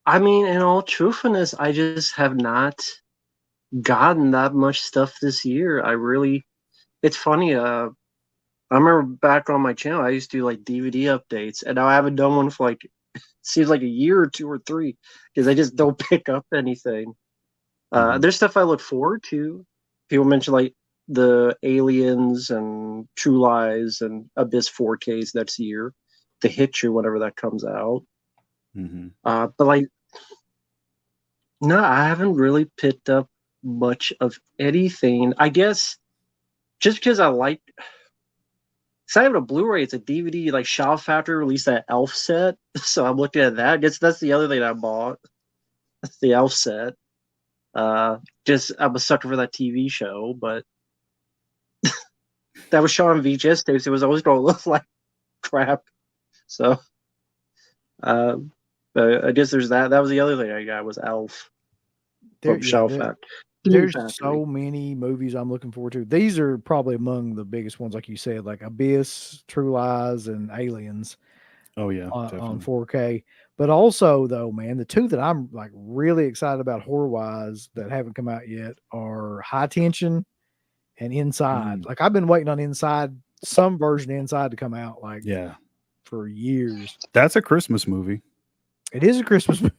I mean, in all truthfulness, I just have not gotten that much stuff this year. It's funny. I remember back on my channel, I used to do like DVD updates, and now I haven't done one for like seems like a year or 2 or 3 because I just don't pick up anything. There's stuff I look forward to. People mention like the Aliens and True Lies and Abyss 4Ks next year, the Hitcher whenever that comes out. But like, no, I haven't really picked up much of anything. I guess just because I like. So I have a Blu-ray, it's a DVD, like Shout Factory released that Elf set. So I'm looking at that. I guess that's the other thing I bought. That's the Elf set. Just I'm a sucker for that TV show, but that was shown on VHS tapes. It was always gonna look like crap. So but I guess there's that. That was the other thing I got was Elf. Shout Factory. There's so many movies I'm looking forward to. These are probably among the biggest ones, like you said, like Abyss, True Lies, and Aliens. Oh yeah, on 4K. But also, though, man, the two that I'm like really excited about horror wise that haven't come out yet are High Tension and Inside. Like I've been waiting on Inside, some version of Inside to come out. Like for years. That's a Christmas movie. It is a Christmas movie.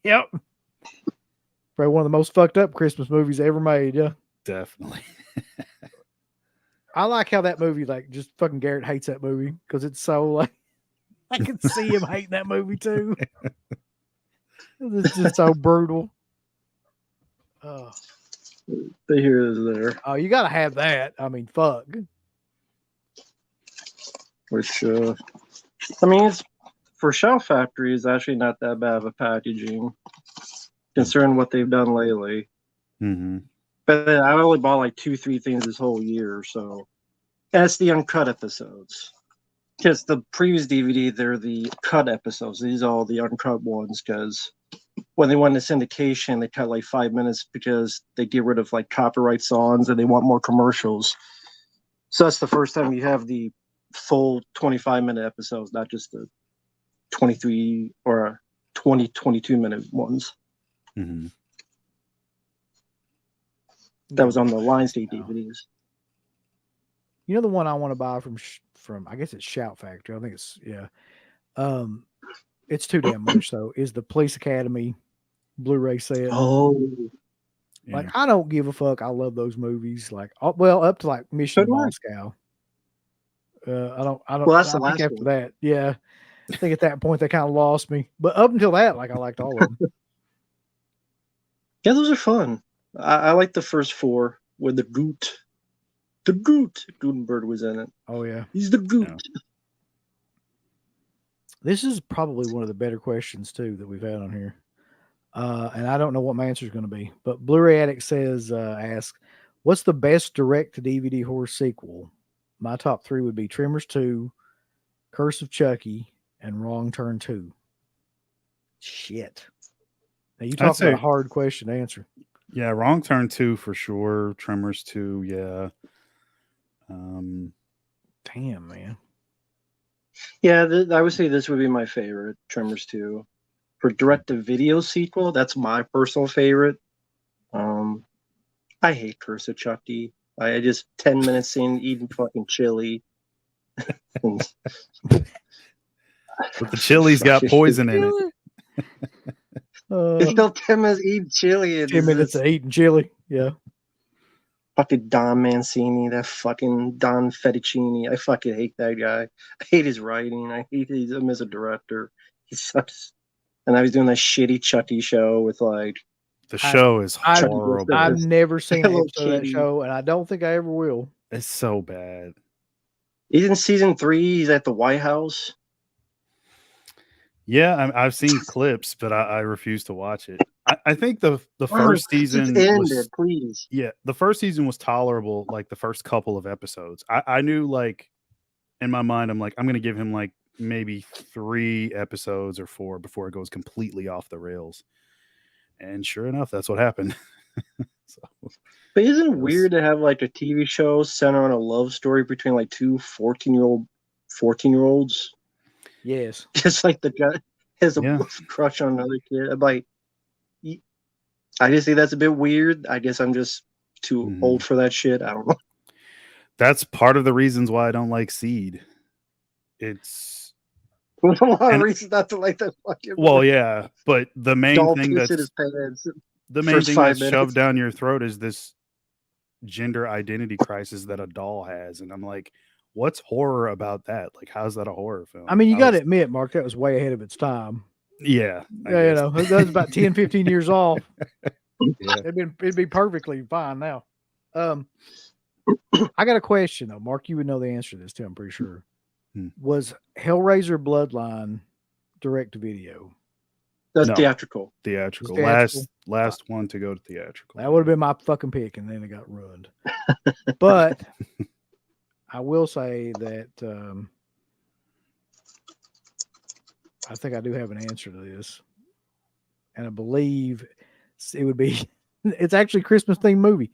Yep. Probably one of the most fucked up Christmas movies ever made. Yeah, definitely. I like how that movie, like, just fucking Garrett hates that movie because it's so like I can see him hating that movie too. It's just so brutal. The heroes there. Oh, you gotta have that. I mean, fuck. Which, I mean, it's for Shout Factory is actually not that bad of a packaging, considering what they've done lately. But I only bought like 2-3 things this whole year, so that's the uncut episodes. Because the previous DVD, they're the cut episodes. These are all the uncut ones. Because when they went into syndication, they cut like 5 minutes because they get rid of like copyright songs and they want more commercials. So that's the first time you have the full 25-minute episodes, not just the 23 or 22-minute ones. That was on the Lionsgate DVDs. You know the one I want to buy from I guess it's Shout Factory. I think it's it's too damn much though. Is the Police Academy Blu-ray set? Oh, like I don't give a fuck. I love those movies. Like well, up to like Mission Moscow. I don't. Well, that's the last after one. that. Yeah, I think at that point they kind of lost me. But up until that, like I liked all of them. Yeah, those are fun. I like the first 4 with the Goot. The Goot. Gutenberg was in it. Oh yeah, he's the Goot. Yeah. This is probably one of the better questions too that we've had on here, and I don't know what my answer is going to be. But Blu-ray Addict says, "Ask, what's the best direct-to-DVD horror sequel?" My top 3 would be Tremors 2, Curse of Chucky, and Wrong Turn 2. Shit. Now you talk about a hard question to answer. Yeah, Wrong Turn 2 for sure. Tremors 2, yeah. Damn, man. Yeah, I would say this would be my favorite, Tremors 2. For direct-to-video sequel, that's my personal favorite. I hate Curse of Chucky. I just 10 minutes in eating fucking chili. But the chili's got poison in it. It's still 10 minutes eating chili. 10 minutes of eating chili. Yeah. Fucking Don Mancini, that fucking Don Fettuccine. I fucking hate that guy. I hate his writing. I hate him as a director. He sucks. And I was doing that shitty Chucky show with like. The show is horrible. I've never seen an episode of that show, and I don't think I ever will. It's so bad. He's in season 3. He's at the White House. Yeah, I've seen clips, but I refuse to watch it. I think the first season ended, please. Yeah, the first season was tolerable, like the first couple of episodes. I knew, like, in my mind, I'm like, I'm gonna give him like maybe 3 episodes or 4 before it goes completely off the rails. And sure enough, that's what happened. So, but isn't it weird to have like a TV show centered on a love story between like two 14-year-olds? Yes. Just like the guy has a crush on another kid. I'm like, I just think that's a bit weird. I guess I'm just too old for that shit. I don't know. That's part of the reasons why I don't like Seed. It's there's a lot of reasons not to like that fucking movie. Well, yeah, but the main thing that's shoved down your throat is this gender identity crisis that a doll has, and I'm like, what's horror about that? Like, how's that a horror film? I mean, you got to admit, Mark, that was way ahead of its time. Yeah, you know, that was about 10, 15 years off. Yeah. It'd be perfectly fine now. I got a question though, Mark. You would know the answer to this too, I'm pretty sure. Was Hellraiser Bloodline direct to video? That's theatrical. Theatrical. Last one to go to theatrical. That would have been my fucking pick, and then it got ruined. But I will say that I think I do have an answer to this, and I believe it would be. It's actually a Christmas themed movie,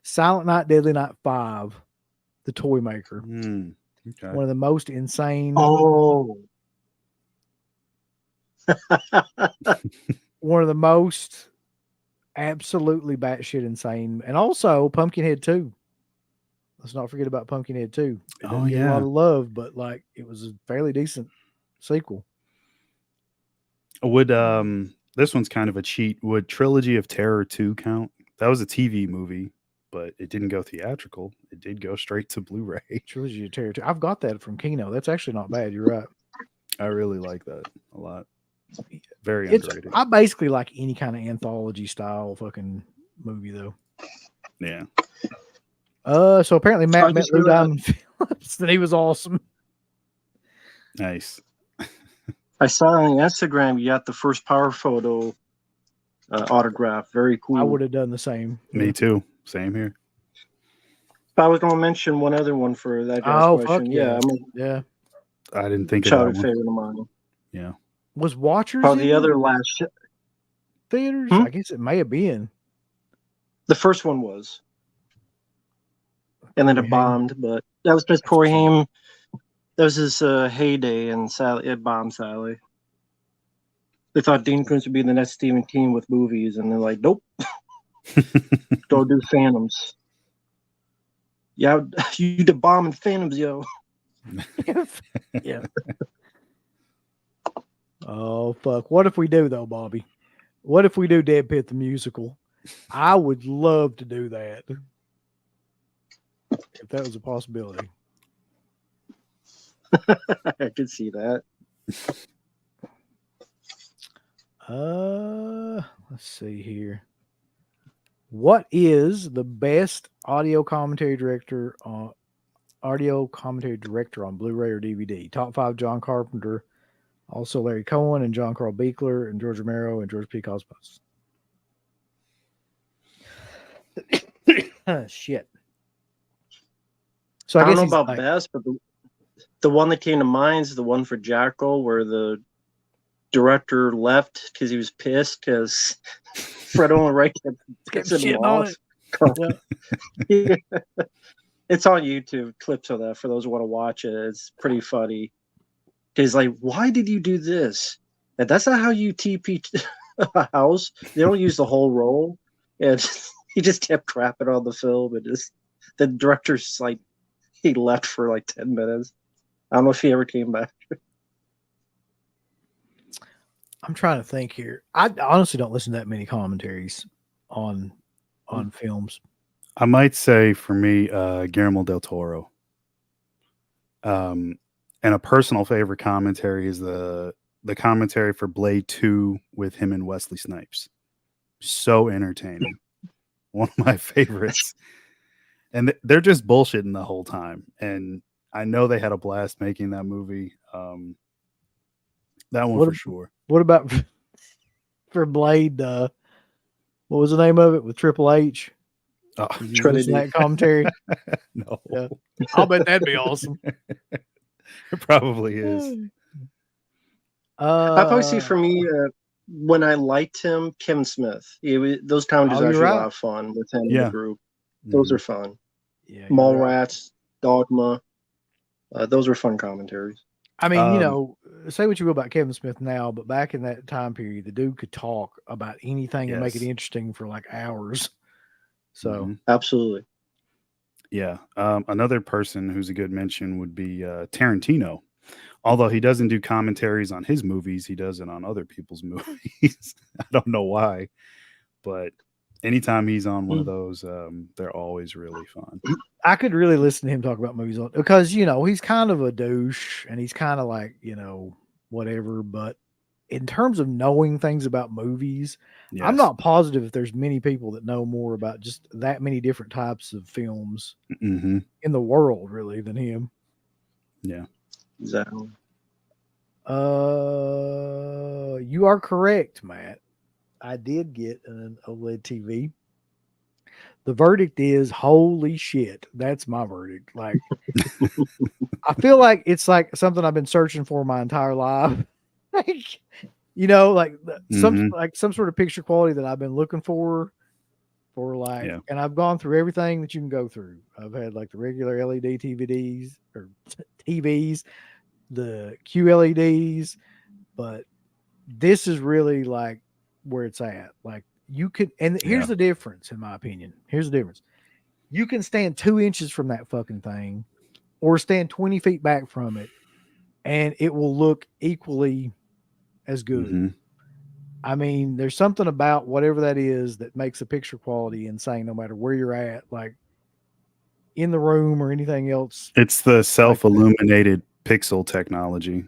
Silent Night, Deadly Night 5, The Toy Maker. Okay. One of the most insane. Oh. One of the most absolutely batshit insane, and also Pumpkinhead 2. Let's not forget about Pumpkinhead 2. It doesn't get a lot of love, but like it was a fairly decent sequel. Would this one's kind of a cheat. Would Trilogy of Terror 2 count? That was a TV movie, but it didn't go theatrical. It did go straight to Blu-ray. Trilogy of Terror 2. I've got that from Kino. That's actually not bad. You're right. I really like that a lot. Very underrated. I basically like any kind of anthology style fucking movie though. Yeah. So apparently Matt met Lou Diamond Phillips, and he was awesome. Nice. I saw on Instagram you got the first Power Photo autograph. Very cool. I would have done the same. Me too. Same here. I was going to mention one other one for that guy's question. Fuck yeah. Yeah. I didn't think of that childhood one. favorite of mine. Yeah. Was Watchers the other last theaters? I guess it may have been. The first one was. And then it bombed, but that was because Corey Haim, that was his heyday, and it bombed sadly. They thought Dean Koontz would be the next Stephen King with movies, and they're like, nope. Go do Phantoms. Yeah, you did bombing Phantoms, yo. Yeah. Oh, fuck. What if we do, though, Bobby? What if we do Dead Pit the musical? I would love to do that. If that was a possibility. I could see that. Let's see here. What is the best audio commentary director on Blu-ray or DVD? Top 5: John Carpenter, also Larry Cohen and John Carl Buechler and George Romero and George P. Cosmos. Shit. So I don't know about best, but the one that came to mind is the one for Jackal, where the director left because he was pissed because Fred Olen Wright kept him off. Yeah. It's on YouTube, clips of that for those who want to watch it. It's pretty funny. Because, like, why did you do this? And that's not how you TP a house. They don't use the whole roll. And he just kept crapping on the film. And the director's like, he left for like 10 minutes. I don't know if he ever came back. I'm trying to think here. I honestly don't listen to that many commentaries on films. I might say for me, Guillermo del Toro. And a personal favorite commentary is the commentary for Blade 2 with him and Wesley Snipes. So entertaining. One of my favorites. And they're just bullshitting the whole time. And I know they had a blast making that movie. That one for sure. What about for Blade What was the name of it with Triple H? Oh, Trinity. That commentary. No, Yeah. I'll bet that'd be awesome. It probably is. I probably see for me when I liked him, Kevin Smith. Those challenges are actually a lot of fun with him in the group. Those are fun. Yeah, Mallrats, Dogma. Those were fun commentaries. I mean, you know, say what you will about Kevin Smith now, but back in that time period, the dude could talk about anything and make it interesting for like hours. So absolutely. Yeah. Another person who's a good mention would be Tarantino. Although he doesn't do commentaries on his movies, he does it on other people's movies. I don't know why, but anytime he's on one of those, they're always really fun. I could really listen to him talk about movies because, you know, he's kind of a douche and he's kind of like, you know, whatever. But in terms of knowing things about movies, I'm not positive if there's many people that know more about just that many different types of films in the world, really, than him. Yeah. Exactly. You are correct, Matt. I did get an OLED TV. The verdict is holy shit. That's my verdict. Like, I feel like it's like something I've been searching for my entire life. Like, you know, like some sort of picture quality that I've been looking for like, and I've gone through everything that you can go through. I've had like the regular LED TVs or TVs, the QLEDs, but this is really like where it's at. Like you could, and here's the difference, in my opinion. Here's the difference. You can stand 2 inches from that fucking thing or stand 20 feet back from it, and it will look equally as good. I mean, there's something about whatever that is that makes the picture quality insane, no matter where you're at, like in the room or anything else. It's the self-illuminated pixel technology.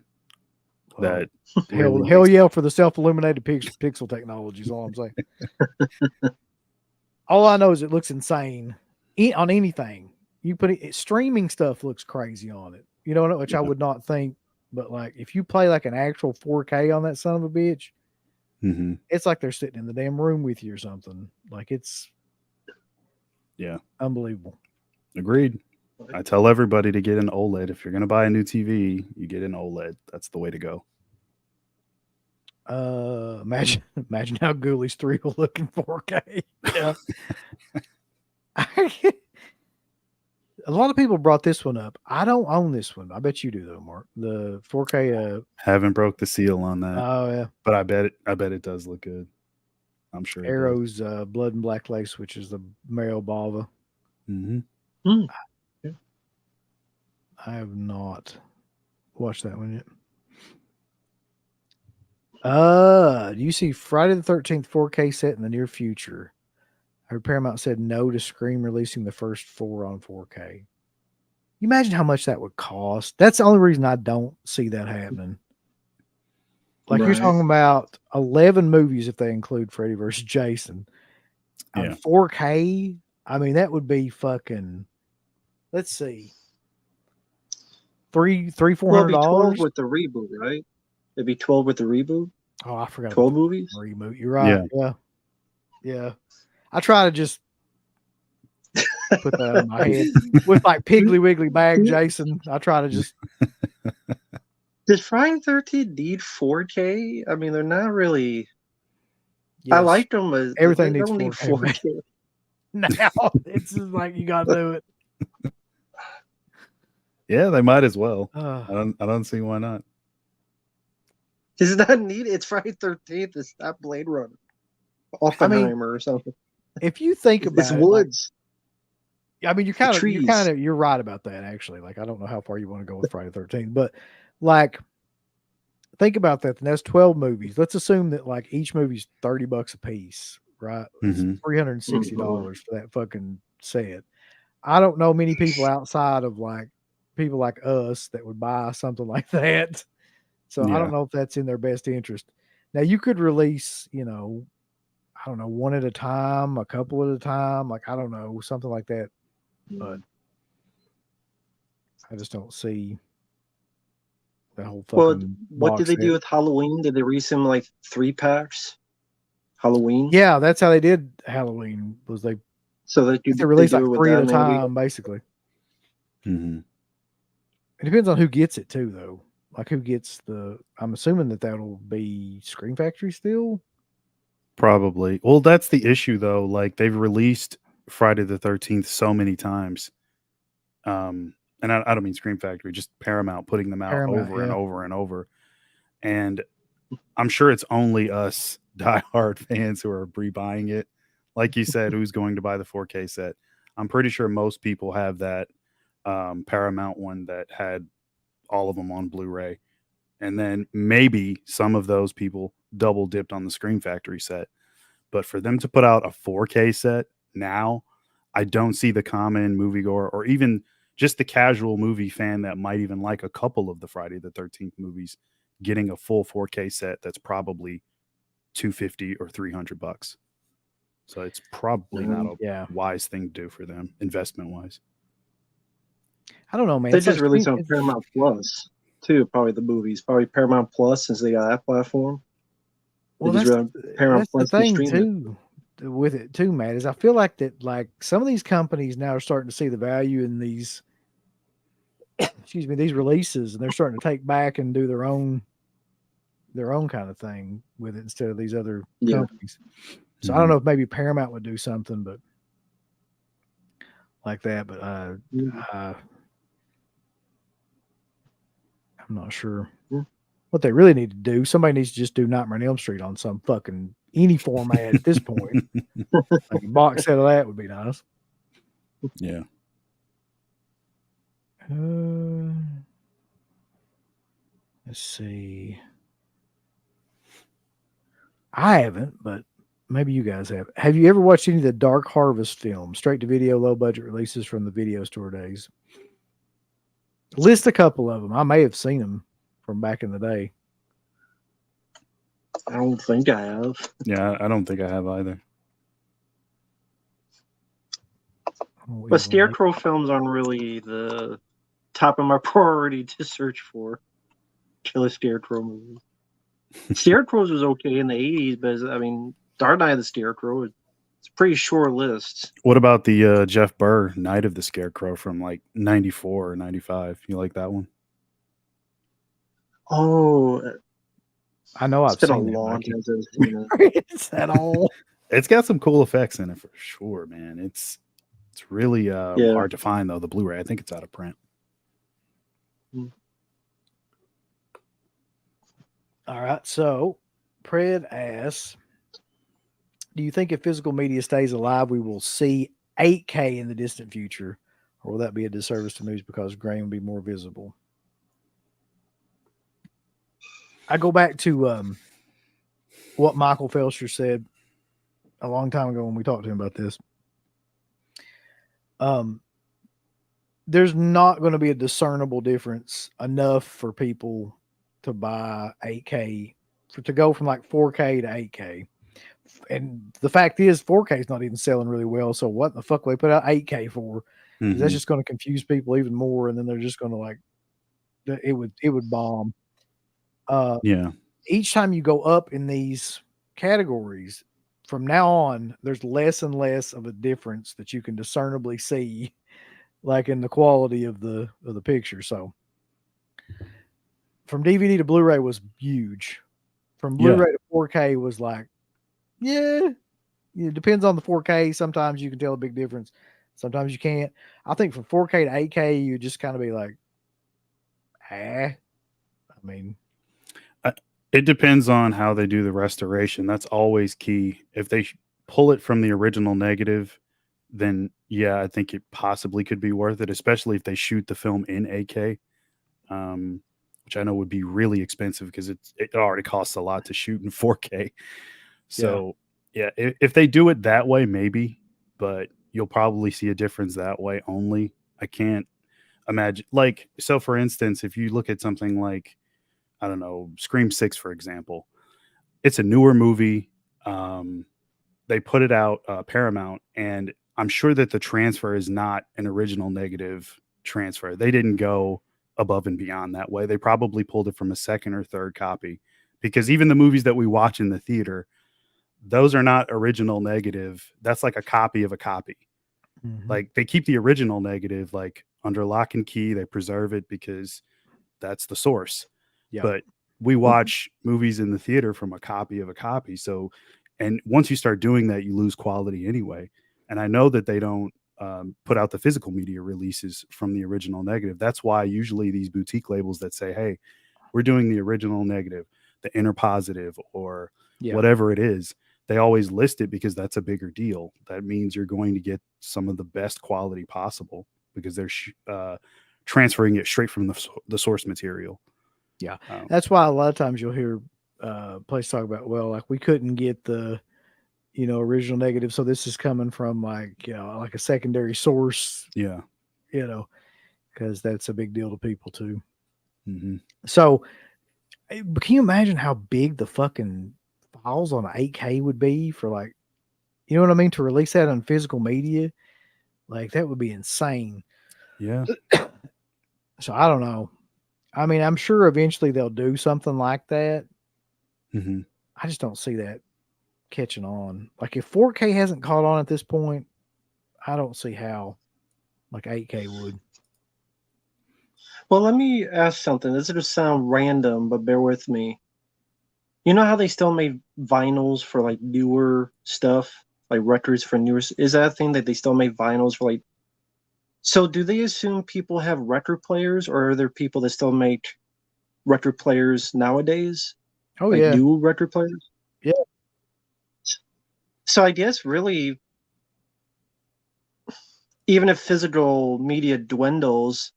That hell yeah for the self-illuminated pixel technology is all I'm saying. All I know is it looks insane on anything. You put it, streaming stuff looks crazy on it. You know, which I would not think, but like if you play like an actual 4K on that son of a bitch, it's like they're sitting in the damn room with you or something. Like it's unbelievable. Agreed. I tell everybody to get an OLED. If you're going to buy a new TV, you get an OLED. That's the way to go. Imagine how Ghoulies 3 will look in 4K. Yeah. A lot of people brought this one up. I don't own this one. I bet you do though, Mark. The 4K. Haven't broke the seal on that. Oh yeah. But I bet it does look good. I'm sure. Arrow's Blood and Black Lace, which is the Mario Bava. I have not watched that one yet. Do you see Friday the 13th 4K set in the near future? I heard Paramount said no to Scream releasing the first 4 on 4K. You imagine how much that would cost? That's the only reason I don't see that happening. Like you're talking about 11 movies if they include Freddy vs. Jason. On 4K, I mean that would be fucking. Let's see, $400 with the reboot, right? It'd be 12 with the reboot. Oh, I forgot. 12 movies. Reboot. You're right. Yeah. I try to just put that in my head with like Piggly Wiggly Bag Jason. I try to just. Does Friday the 13th need 4K? I mean, they're not really. Yes. I liked them, but everything they needs don't need 4K. Now it's just like you got to do it. Yeah, they might as well. I don't see why not. It's not needed. It's Friday 13th. It's not Blade Runner, Oppenheimer or something. If you think about it's woods. Like, I mean, you're right about that. Actually, like I don't know how far you want to go with Friday 13th, but like think about that. And that's 12 movies. Let's assume that like each movie's $30 a piece, right? It's $360 for that fucking set. I don't know many people outside of like people like us that would buy something like that. So I don't know if that's in their best interest. Now you could release, you know, I don't know, one at a time, a couple at a time, like I don't know, something like that. But I just don't see that whole fucking. Well, what did they do with Halloween? Did they release them like 3 packs? Halloween. Yeah, that's how they did Halloween. Was they released like 3 at a time, basically. Mm-hmm. It depends on who gets it too, though. Like who gets the. I'm assuming that'll be Scream Factory still. Probably. Well, that's the issue though. Like they've released Friday the 13th so many times. And I don't mean Scream Factory, just Paramount putting them out over and over and over. And I'm sure it's only us diehard fans who are rebuying it. Like you said, who's going to buy the 4K set? I'm pretty sure most people have that Paramount one that had all of them on Blu-ray. And then maybe some of those people double dipped on the Scream Factory set. But for them to put out a 4K set now, I don't see the common moviegoer or even just the casual movie fan that might even like a couple of the Friday the 13th movies getting a full 4K set that's probably $250 or $300. So it's probably not a wise thing to do for them, investment wise. I don't know, man. They just released on Paramount Plus too. Probably the movies, probably Paramount Plus, since they got that platform. Well, that's the thing too with it too, Matt. Is I feel like that, like some of these companies now are starting to see the value in these, these releases, and they're starting to take back and do their own kind of thing with it instead of these other companies. So I don't know if maybe Paramount would do something, but like that. But I'm not sure what they really need to do. Somebody needs to just do Nightmare on Elm Street on some fucking any format at this point. Like a box set of that would be nice. Yeah. Let's see. I haven't, but maybe you guys have. Have you ever watched any of the Dark Harvest films, straight to video, low budget releases from the video store days? List a couple of them. I may have seen them from back in the day. I don't think I have. Yeah, I don't think I have either. But Scarecrow films aren't really the top of my priority to search for. Killer Scarecrow movies. Scarecrows was okay in the 80s, but I mean, Dark Knight of the Scarecrow, it's a pretty short list. What about the Jeff Burr Night of the Scarecrow from like 94 or 95? You like that one? Oh, I know I've seen it. Long time since it's at all. It's got some cool effects in it for sure, man. It's really hard to find though. The Blu-ray, I think it's out of print. All right, so Pred asks, do you think if physical media stays alive, we will see 8K in the distant future, or will that be a disservice to movies because grain will be more visible? I go back to what Michael Felsher said a long time ago when we talked to him about this. There's not going to be a discernible difference enough for people to buy 8K to go from like 4K to 8K. And the fact is 4K is not even selling really well. So what the fuck will they put out 8K for? Mm-hmm. That's just going to confuse people even more. And then they're just going to like, it would bomb. Each time you go up in these categories from now on, there's less and less of a difference that you can discernibly see, like in the quality of the picture. So from DVD to Blu-ray was huge. From Blu-ray to 4K was like, it depends on the 4K. Sometimes you can tell a big difference. Sometimes you can't. I think from 4K to 8K, you just kind of be like, I mean, it depends on how they do the restoration. That's always key. If they pull it from the original negative, then I think it possibly could be worth it, especially if they shoot the film in 8K, which I know would be really expensive because it already costs a lot to shoot in 4K. So if they do it that way, maybe, but you'll probably see a difference that way only. I can't imagine, like, so for instance, if you look at something like, I don't know, Scream 6, for example, it's a newer movie. They put it out, Paramount, and I'm sure that the transfer is not an original negative transfer. They didn't go above and beyond that way. They probably pulled it from a second or third copy, because even the movies that we watch in the theater, those are not original negative. That's like a copy of a copy. Like they keep the original negative like under lock and key. They preserve it because that's the source. Yeah. But we watch movies in the theater from a copy of a copy. So, and once you start doing that, you lose quality anyway. And I know that they don't put out the physical media releases from the original negative. That's why usually these boutique labels that say, hey, we're doing the original negative, the inner positive, or whatever it is, they always list it because that's a bigger deal. That means you're going to get some of the best quality possible because they're transferring it straight from the source material. Yeah. That's why a lot of times you'll hear places talk about, well, like we couldn't get the, original negative. So this is coming from like a secondary source. Yeah. Because that's a big deal to people too. Mm-hmm. So can you imagine how big the fucking files on 8K would be for like, you know what I mean? To release that on physical media, like that would be insane. Yeah. So I don't know. I mean, I'm sure eventually they'll do something like that. Mm-hmm. I just don't see that catching on. Like if 4K hasn't caught on at this point, I don't see how like 8K would. Well, let me ask something. This is going to sound random, but bear with me. You know how they still made vinyls for like newer stuff, like records for newer? Is that a thing that they still make vinyls for like? So do they assume people have record players, or are there people that still make record players nowadays? Oh, like yeah. new record players? Yeah. So I guess really, even if physical media dwindles,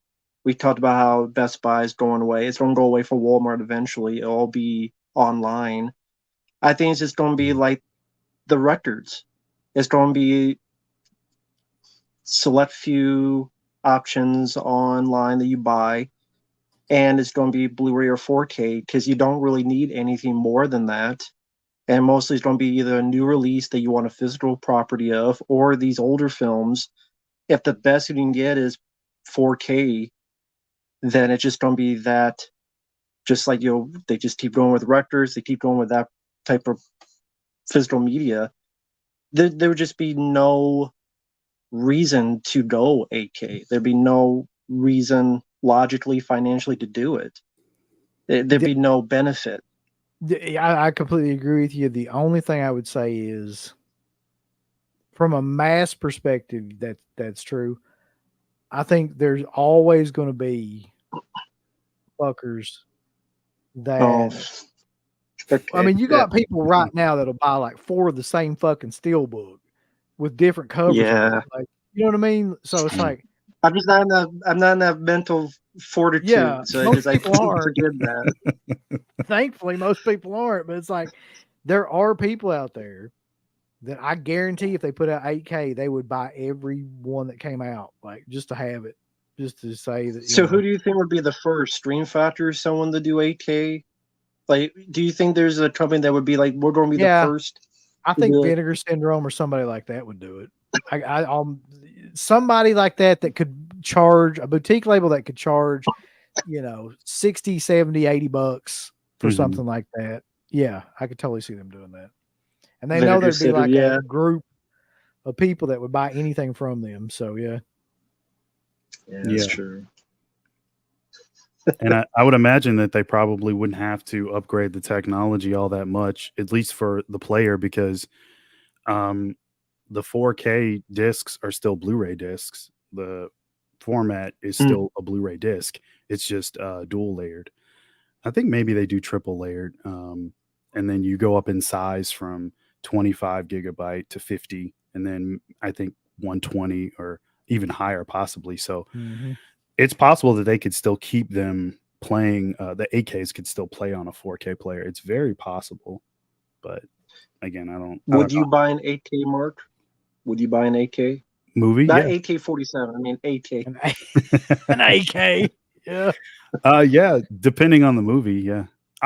we talked about how Best Buy is going away. It's going to go away for Walmart eventually. It'll all be online. I think it's just going to be like the records. It's going to be select few options online that you buy, and it's going to be Blu-ray or 4K because you don't really need anything more than that. And mostly it's going to be either a new release that you want a physical property of, or these older films. If the best you can get is 4K, then it's just going to be that. Just like they just keep going with records, they keep going with that type of physical media. There would just be no reason to go 8K. There'd be no reason logically, financially to do it. There'd be no benefit. I completely agree with you. The only thing I would say is, from a mass perspective, that's true. I think there's always going to be fuckers that. Okay. I mean, you got people right now that'll buy like 4 of the same fucking steelbook with different covers. Yeah. Like, you know what I mean? So it's like, I'm not in that mental fortitude. Yeah, so most I people aren't. forget that. Thankfully, most people aren't. But it's like there are people out there that I guarantee if they put out 8K, they would buy every one that came out, like just to have it, just to say that. So who do you think would be the first? Stream Factor, someone to do 8K? Like, do you think there's a company that would be like, we're going to be the first? I think Vinegar Syndrome or somebody like that would do it. Somebody like that could charge, a boutique label that could charge, 60, 70, $80 for something like that. Yeah, I could totally see them doing that. And they know there'd be like a group of people that would buy anything from them. So yeah. Yeah, that's true. And I would imagine that they probably wouldn't have to upgrade the technology all that much, at least for the player, because the 4K discs are still Blu-ray discs. The format is still a Blu-ray disc. It's just dual layered. I think maybe they do triple layered. And then you go up in size from 25 gigabyte to 50, and then I think 120 or even higher possibly. So it's possible that they could still keep them playing. The 8Ks could still play on a 4K player. It's very possible, but again, I don't. Would you buy an 8K, Mark? Would you buy an 8K movie? Not 8K47. I mean 8K. An 8K. Yeah. Yeah. Depending on the movie. Yeah.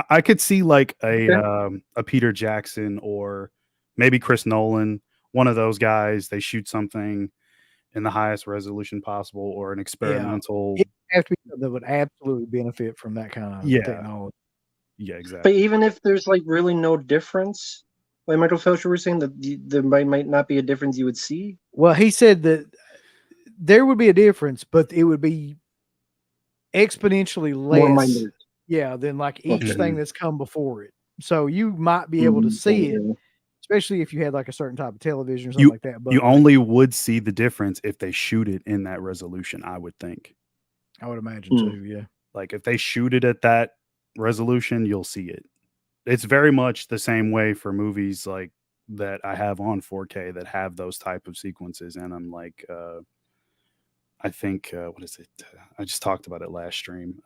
I could see like a Peter Jackson or maybe Chris Nolan, one of those guys. They shoot something in the highest resolution possible, or an experimental. It would have to be something that would absolutely benefit from that kind of technology. Yeah, exactly. But even if there's like really no difference, Like Michael Felcher was saying that there might not be a difference you would see. Well, he said that there would be a difference, but it would be exponentially More less. minute. Yeah, than like each Okay. thing that's come before it. So you might be able to see it, especially if you had like a certain type of television or something like that. But you only would see the difference if they shoot it in that resolution, I would think. I would imagine too, yeah. Like if they shoot it at that resolution, you'll see it. It's very much the same way for movies like that I have on 4K that have those type of sequences in them. Like I think what is it? I just talked about it last stream.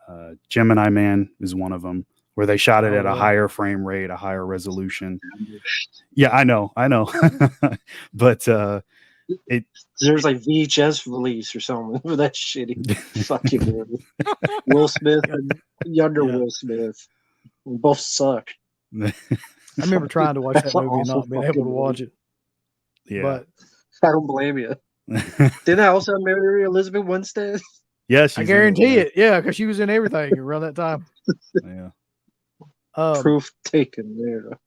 Gemini Man is one of them, where they shot it at a higher frame rate, a higher resolution. Yeah, I know, but there's like VHS release or something for that shitty fucking movie. Will Smith and younger Will Smith both suck. I remember trying to watch that movie and not being able to watch it. Yeah, but I don't blame you. Didn't I also marry Elizabeth Winstead? Yes, I guarantee it. Yeah, because she was in everything around that time. Yeah. Proof taken there.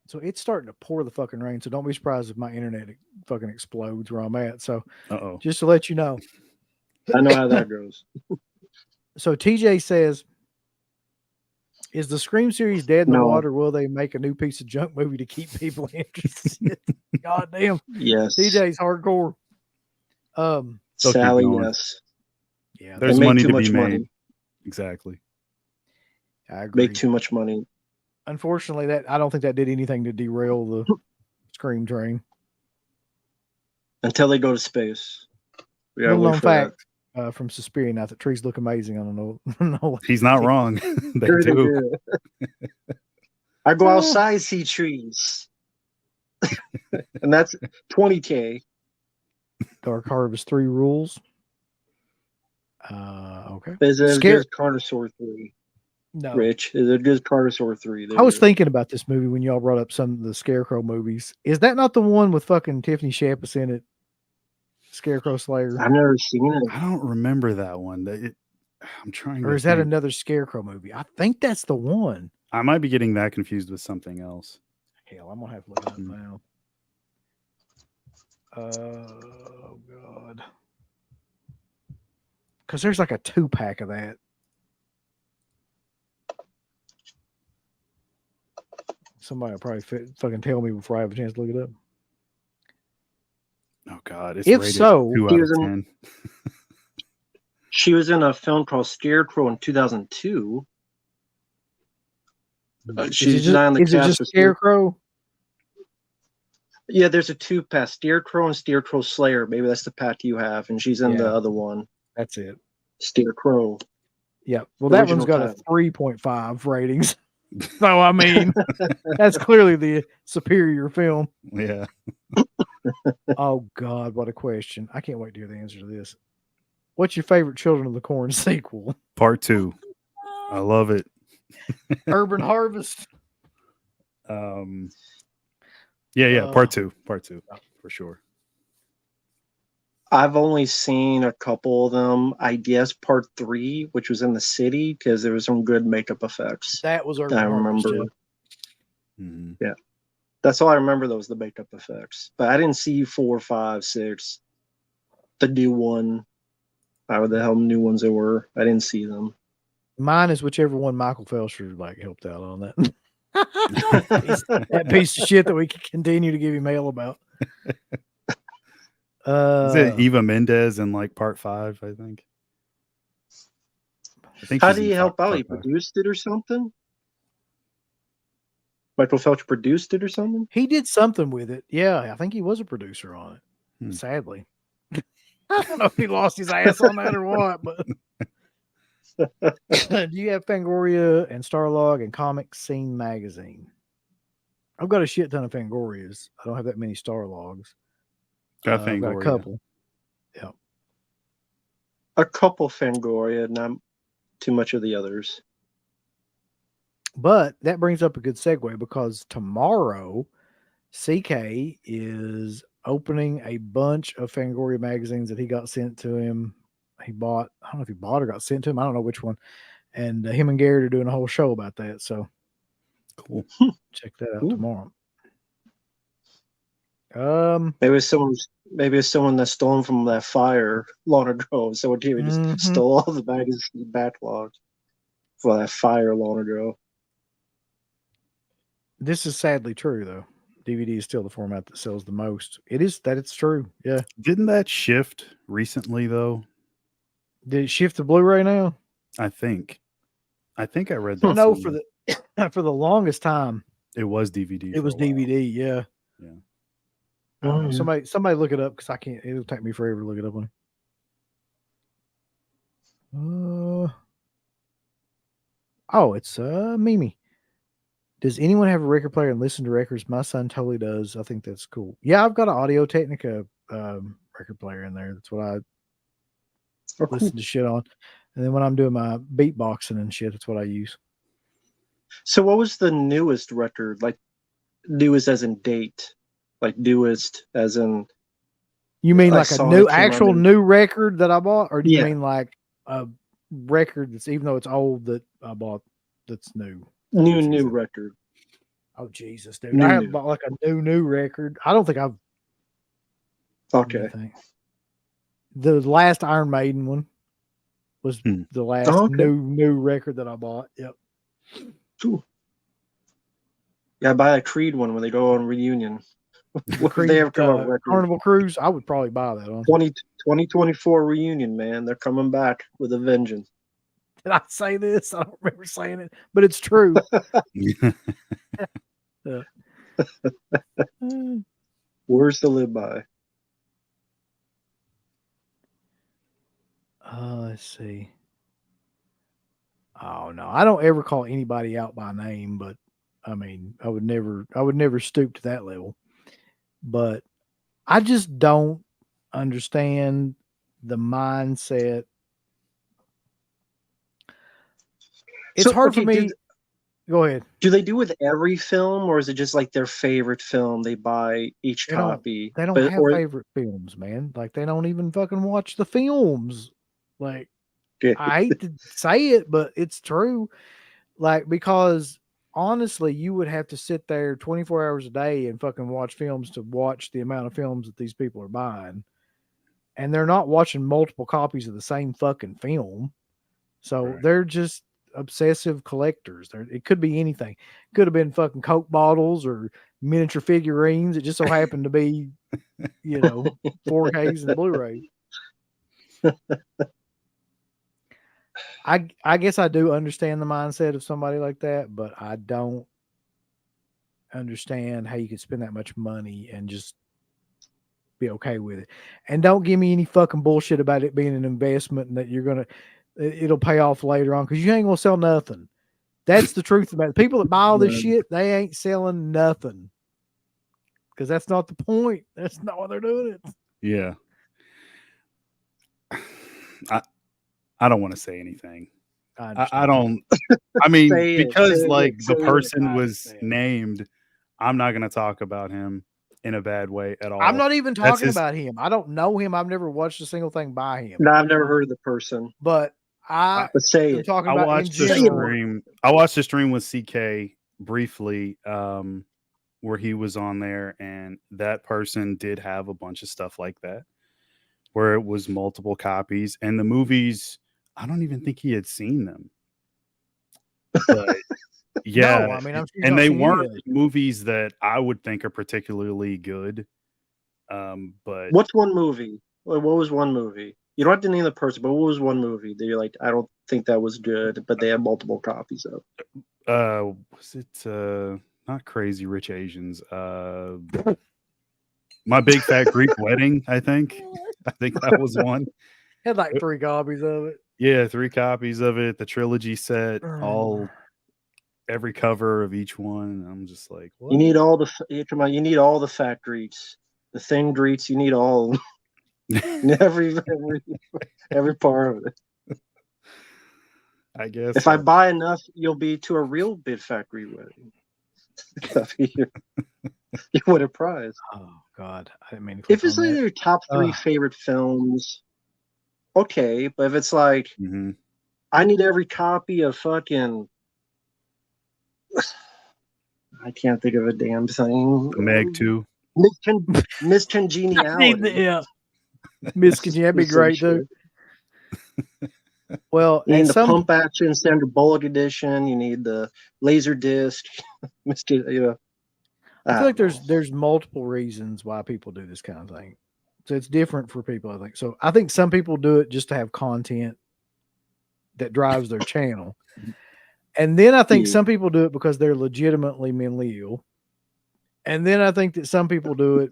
So it's starting to pour the fucking rain. So don't be surprised if my internet fucking explodes where I'm at. So just to let you know. I know how that goes. So TJ says, is the Scream series dead in the water? Will they make a new piece of junk movie to keep people interested? God damn. Yes. TJ's hardcore. Sally, yes. Yeah. There's money to be made. Exactly. I agree. Make too much money. Unfortunately, I don't think that did anything to derail the Scream train. Until they go to space. Little known fact from Suspiria, not that trees look amazing. I don't know. He's not wrong. They do. I go outside, see trees. And that's 20K. Dark Harvest 3 rules. Okay. Is it as good as Carnosaur 3? No. Rich, is it as good as Carnosaur 3? I was thinking about this movie when y'all brought up some of the Scarecrow movies. Is that not the one with fucking Tiffany Shepis in it? Scarecrow Slayer. I've never seen it. I don't remember that one. I'm trying. Or is that another Scarecrow movie? I think that's the one. I might be getting that confused with something else. Hell, I'm gonna have to look it up now. Oh God. Because there's like a 2-pack of that. Somebody will probably fucking tell me before I have a chance to look it up. Oh God! It's if so, 2 out of 10. She was in a film called Scarecrow in 2002. She's not on the cast. Is it just Scarecrow? Yeah, there's a 2-pack: Scarecrow and Scarecrow Slayer. Maybe that's the pack you have, and she's in the other one. That's it. Scarecrow. Yeah. Well, that one's got a 3.5 ratings. So I mean, that's clearly the superior film. Yeah. Oh God, what a question! I can't wait to hear the answer to this. What's your favorite Children of the Corn sequel? Part 2. I love it. Urban Harvest. Yeah. Part 2 for sure. I've only seen a couple of them. I guess Part 3, which was in the city, because there was some good makeup effects. That was Urban Harvest. I remember. Mm-hmm. Yeah. That's all I remember, those the makeup effects. But I didn't see 4, 5, 6. The new one. However the hell new ones they were. I didn't see them. Mine is whichever one Michael Felcher helped out on that. That piece of shit that we can continue to give you mail about. Is it Eva Mendes in Part 5, I think? How did he help out? He produced it or something? Michael Felcher produced it or something? He did something with it. Yeah, I think he was a producer on it. Sadly. I don't know if he lost his ass on that or what, but do you have Fangoria and Starlog and Comic Scene Magazine? I've got a shit ton of Fangorias. I don't have that many Starlogs. Got I've got a couple. Yeah. A couple Fangoria, not too much of the others. But that brings up a good segue, because tomorrow CK is opening a bunch of Fangoria magazines that he got sent to him. He bought, I don't know if he bought or got sent to him. I don't know which one. And him and Garrett are doing a whole show about that. So cool. Check that out tomorrow. Maybe it's someone that stole from that fire long ago. Someone came and just stole all the magazine backlogs for that fire long ago. This is sadly true, though. DVD is still the format that sells the most. It's true. Yeah. Didn't that shift recently though? Did it shift to Blu-ray now? I think I read that. I know for the longest time it was DVD. It was DVD. Yeah. Yeah. Somebody look it up because I can't. It'll take me forever to look it up on it. It's Mimi. Does anyone have a record player and listen to records? My son totally does. I think that's cool. Yeah, I've got an Audio Technica record player in there. That's what I listen to shit on. And then when I'm doing my beatboxing and shit, that's what I use. So what was the newest record? Like newest as in date? Like newest as in... You mean like a new record that I bought? Or do you mean like a record that's, even though it's old, that I bought that's new? New record. Oh Jesus, dude! I haven't bought like a new record. I don't think I've. Okay. The last Iron Maiden one was the last new record that I bought. Yep. Cool. Yeah, I buy a Creed one when they go on reunion. Creed, they ever come on record. Carnival Cruise. I would probably buy that one. 2024 reunion, man. They're coming back with a vengeance. Did I say this? I don't remember saying it, but it's true. Words to live by. Let's see. Oh no, I don't ever call anybody out by name, but I mean, I would never stoop to that level. But I just don't understand the mindset. It's hard for me. Go ahead. Do they do with every film, or is it just like their favorite film? They buy each copy. They don't have favorite films, man. Like they don't even fucking watch the films. Like I hate to say it, but it's true. Like because honestly, you would have to sit there 24 hours a day and fucking watch films to watch the amount of films that these people are buying, and they're not watching multiple copies of the same fucking film. So they're just obsessive collectors. It could be anything. Could have been fucking Coke bottles or miniature figurines. It just so happened to be, 4Ks and Blu-ray. I guess I do understand the mindset of somebody like that, but I don't understand how you could spend that much money and just be okay with it. And don't give me any fucking bullshit about it being an investment and that it'll pay off later on, because you ain't gonna sell nothing. That's the truth about it. People that buy all this shit, they ain't selling nothing, because that's not the point. That's not why they're doing it. Yeah. I don't want to say anything. I don't. I mean, because the person was named, I'm not going to talk about him in a bad way at all. I'm not even talking about him. I don't know him. I've never watched a single thing by him. No, I've never heard of the person. But I watched the stream with CK briefly, where he was on there, and that person did have a bunch of stuff like that, where it was multiple copies, and the movies, I don't even think he had seen them. But yeah, no, I mean, and they weren't movies that I would think are particularly good. But what's one movie? What was one movie? You don't have to name the person, but what was one movie that you're like, I don't think that was good, but they have multiple copies of? Was it not Crazy Rich Asians? My Big Fat Greek Wedding, I think that was one. Had like 3 copies of it. Yeah, 3 copies of it. The trilogy set, every cover of each one. I'm just like, what? You need all the you need all the fat greets, the thin greets. You need all every part of it. I guess if I buy enough, you'll be to a real big fat Greek wedding. You win a prize. Oh God! I mean, if it's like your top 3 favorite films, okay. But if it's like, I need every copy of fucking, I can't think of a damn thing. Meg 2. Miscongeniality. Yeah, miscongeniality. That'd be great too. Well, you need the pump action standard bullet edition. You need the laser disc. I feel like there's multiple reasons why people do this kind of thing. So it's different for people, I think. So I think some people do it just to have content that drives their channel. And then I think some people do it because they're legitimately mentally ill. And then I think that some people do it.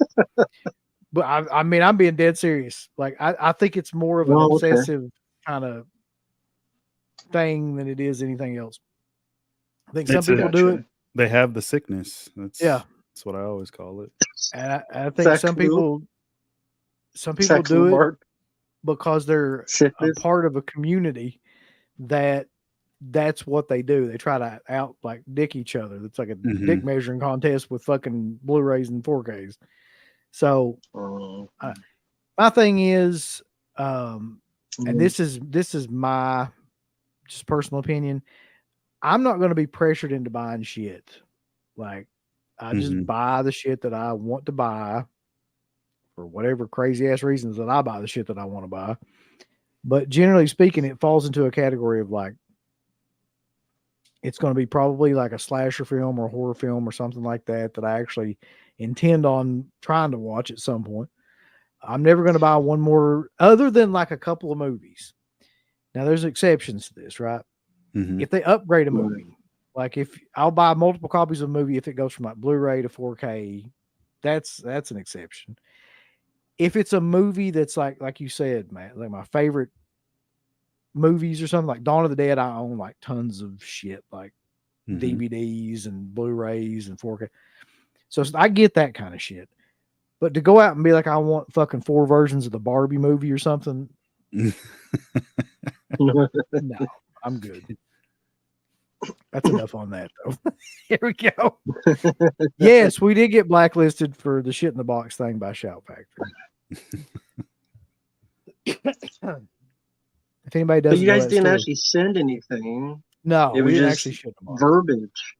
But I mean, I'm being dead serious. Like, I think it's more of an obsessive kind of thing than it is anything else. I think some people do it. They have the sickness. That's what I always call it. And I think some people do it because they're a part of a community that's what they do. They try to dick each other. It's like a dick measuring contest with fucking Blu-rays and 4Ks. So my thing is, and this is my just personal opinion. I'm not going to be pressured into buying shit. Like, I just buy the shit that I want to buy for whatever crazy ass reasons that I buy the shit that I want to buy. But generally speaking, it falls into a category of like, it's going to be probably like a slasher film or a horror film or something like that I actually intend on trying to watch at some point. I'm never going to buy one more other than like a couple of movies. Now there's exceptions to this, right? If they upgrade a movie, like if I'll buy multiple copies of a movie, if it goes from like Blu-ray to 4K, that's an exception. If it's a movie that's like you said, Matt, like my favorite movies or something like Dawn of the Dead, I own like tons of shit, like DVDs and Blu-rays and 4K. So I get that kind of shit. But to go out and be like, I want fucking 4 versions of the Barbie movie or something. No, I'm good. That's enough on that, though. Here we go. Yes, we did get blacklisted for the shit in the box thing by Shout Factory. If anybody doesn't, but you guys didn't actually send anything. No, it was we didn't just actually shit in the box. Verbiage.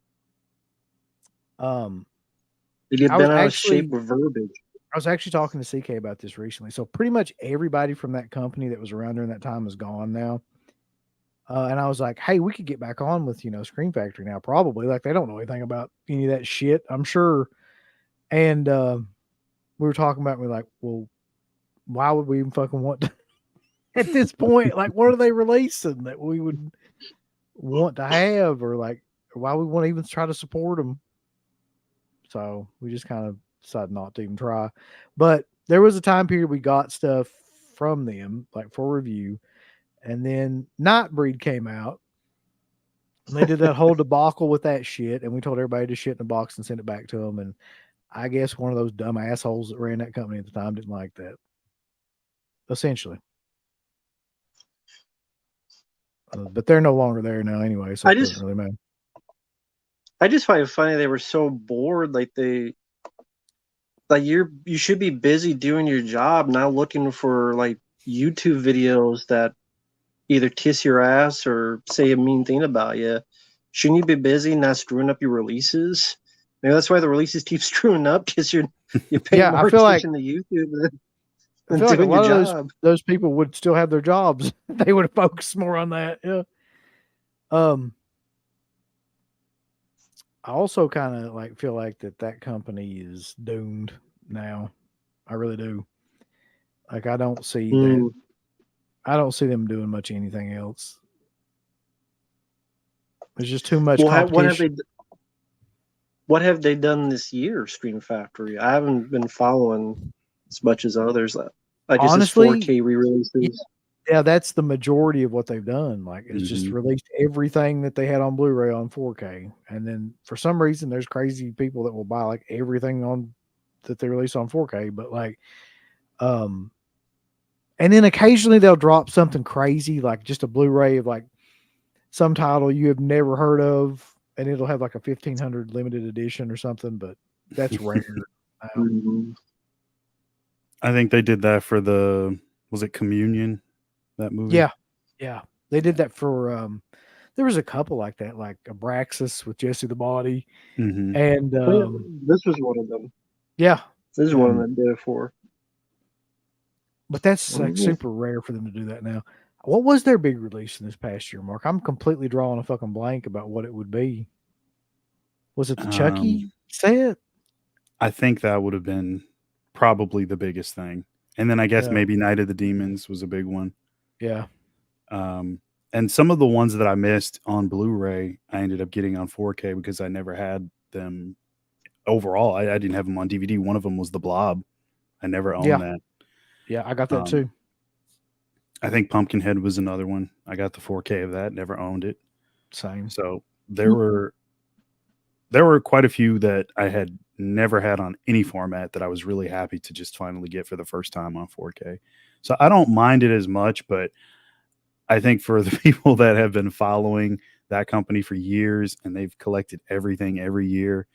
You get bent out of shape with verbiage. I was actually talking to CK about this recently. So pretty much everybody from that company that was around during that time is gone now. And I was like, hey, we could get back on with, Screen Factory now, probably. Like, they don't know anything about any of that shit, I'm sure. And we were talking about, we're like, well, why would we even fucking want to, at this point, like, what are they releasing that we would want to have, or like, why we want to even try to support them? So we just kind of decided not to even try. But there was a time period we got stuff from them, like for review. And then Nightbreed came out. And they did that whole debacle with that shit. And we told everybody to shit in a box and send it back to them. And I guess one of those dumb assholes that ran that company at the time didn't like that. Essentially. But they're no longer there now anyway. So it doesn't really matter. I just find it funny they were so bored. Like you should be busy doing your job, not looking for like YouTube videos that either kiss your ass or say a mean thing about you. Shouldn't you be busy, not screwing up your releases? Maybe that's why the releases keep screwing up, because you're paying more attention to YouTube than doing your job. Those people would still have their jobs. They would have focused more on that. Yeah. I also kind of like feel like that company is doomed now. I really do. Like, I don't see that. I don't see them doing much anything else. There's just too much competition. What have they done this year, Screen Factory? I haven't been following as much as others. I guess honestly, it's 4K re-releases. Yeah, that's the majority of what they've done. Like, it's just released everything that they had on Blu-ray on 4K. And then for some reason, there's crazy people that will buy like everything that they release on 4K. But like, and then occasionally they'll drop something crazy, like just a Blu-ray of like some title you have never heard of, and it'll have like a 1500 limited edition or something, but that's rare. I think they did that for was it Communion, that movie? Yeah. Yeah. They did that for, there was a couple like that, like Abraxas with Jesse the Body. And this was one of them. Yeah. This is one that did it for. But that's like super rare for them to do that now. What was their big release in this past year, Mark? I'm completely drawing a fucking blank about what it would be. Was it the Chucky set? I think that would have been probably the biggest thing. And then I guess maybe Night of the Demons was a big one. Yeah. And some of the ones that I missed on Blu-ray, I ended up getting on 4K because I never had them overall. I didn't have them on DVD. One of them was The Blob. I never owned that. Yeah, I got that too. I think Pumpkinhead was another one. I got the 4K of that. Never owned it. Same. So there were quite a few that I had never had on any format that I was really happy to just finally get for the first time on 4K. So I don't mind it as much, but I think for the people that have been following that company for years and they've collected everything every year,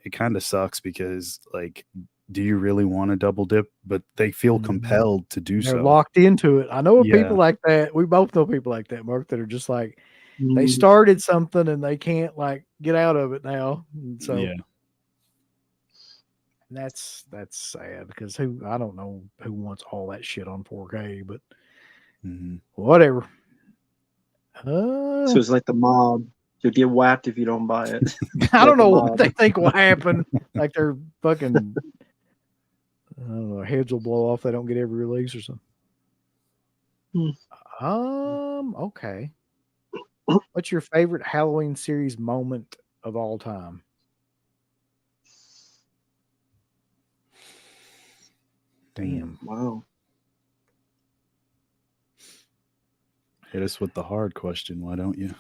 it kind of sucks because, like, do you really want to double dip? But they feel compelled to do so. They're locked into it. I know people like that. We both know people like that, Mark, that are just like, they started something and they can't like get out of it now. And so that's sad because I don't know who wants all that shit on 4K, but whatever. So it's like the mob. You'll get whacked if you don't buy it. I don't know what they think will happen. Like they're fucking, I don't know, heads will blow off. They don't get every release or something. Okay. What's your favorite Halloween series moment of all time? Damn. Wow. Hit us with the hard question. Why don't you?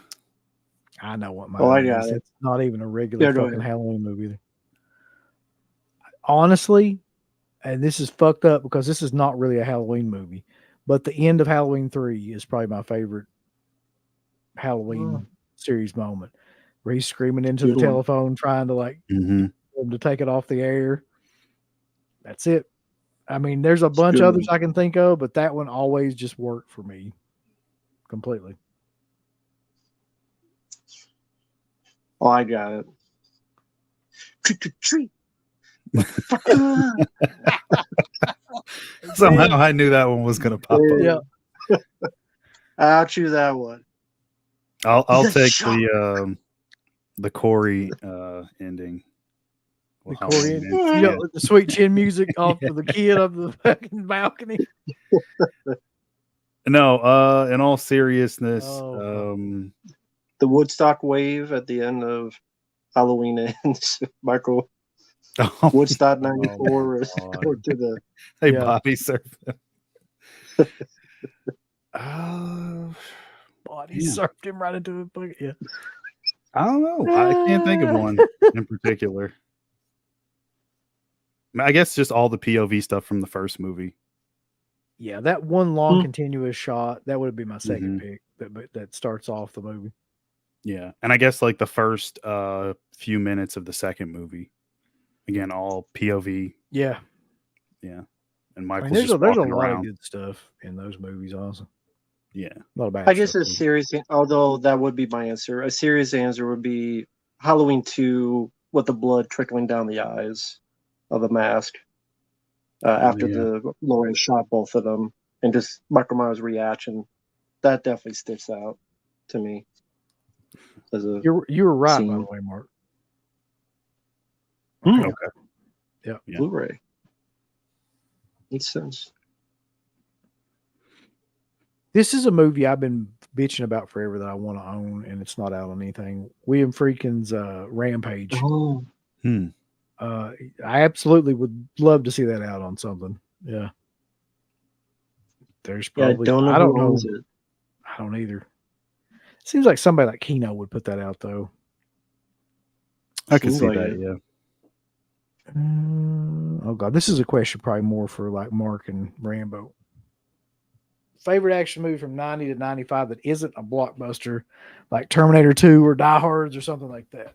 I know what mine is. It's not even a regular fucking Halloween movie either. Honestly, and this is fucked up because this is not really a Halloween movie, but the end of Halloween 3 is probably my favorite Halloween series moment, where he's screaming into the telephone trying to like him to take it off the air. That's it. I mean, there's a bunch of others I can think of, but that one always just worked for me completely. Oh, I got it. Trick or treat. Somehow I knew that one was going to pop up. Yeah. I'll choose that one. I'll take the Corey ending. The Corey ending. You know, the sweet chin music off of the kid of the fucking balcony. No, in all seriousness, the Woodstock wave at the end of Halloween ends. Michael Woodstock 94 to the body surfing. Body surfed him right into the bucket. Yeah. I don't know. I can't think of one in particular. I guess just all the POV stuff from the first movie. Yeah, that one long continuous shot, that would be my second pick that starts off the movie. Yeah. And I guess like the first few minutes of the second movie. Again, all POV. Yeah. Yeah. And Michael's there's a lot of good stuff in those movies also. Yeah. Not a bad I guess a serious, although that would be my answer. A serious answer would be Halloween 2 with the blood trickling down the eyes of the mask after the Lauren shot both of them, and just Michael Myers' reaction. That definitely sticks out to me. You were right, by the way, Mark. Okay. Yeah. Blu-ray. Makes sense. This is a movie I've been bitching about forever that I want to own, and it's not out on anything. William Friedkin's Rampage. Oh. I absolutely would love to see that out on something. Yeah. There's probably I don't know. I don't either. Seems like somebody like Kino would put that out though. I can see that, yeah. Oh god, this is a question probably more for like Mark and Rambo. Favorite action movie from 90 to 95 that isn't a blockbuster like Terminator 2 or Die Hards or something like that.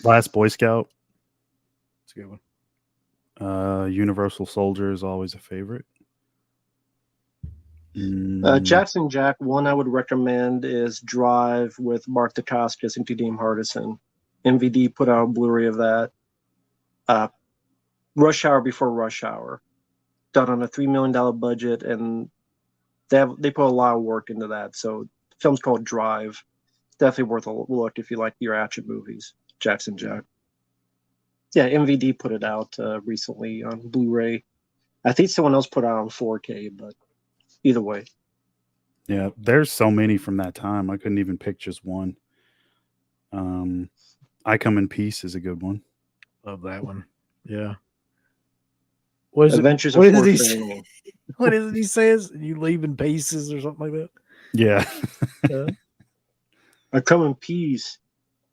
Last Boy Scout. That's a good one. Universal Soldier is always a favorite. Jackson Jack, one I would recommend is Drive with Mark Dacascos and Kadeem Hardison. MVD put out a Blu-ray of that. Rush Hour Before Rush Hour, done on a $3 million budget, and they put a lot of work into that. So the film's called Drive. Definitely worth a look if you like your action movies. Jackson Jack. Yeah, MVD put it out recently on Blu-ray. I think someone else put it out on 4K, but either way. Yeah, there's so many from that time. I couldn't even pick just one. I Come in Peace is a good one. Love that one. Yeah. What is Adventures it? What of is Fort it? Fanning. What is it? He says you leave in pieces or something like that. Yeah. I come in peace,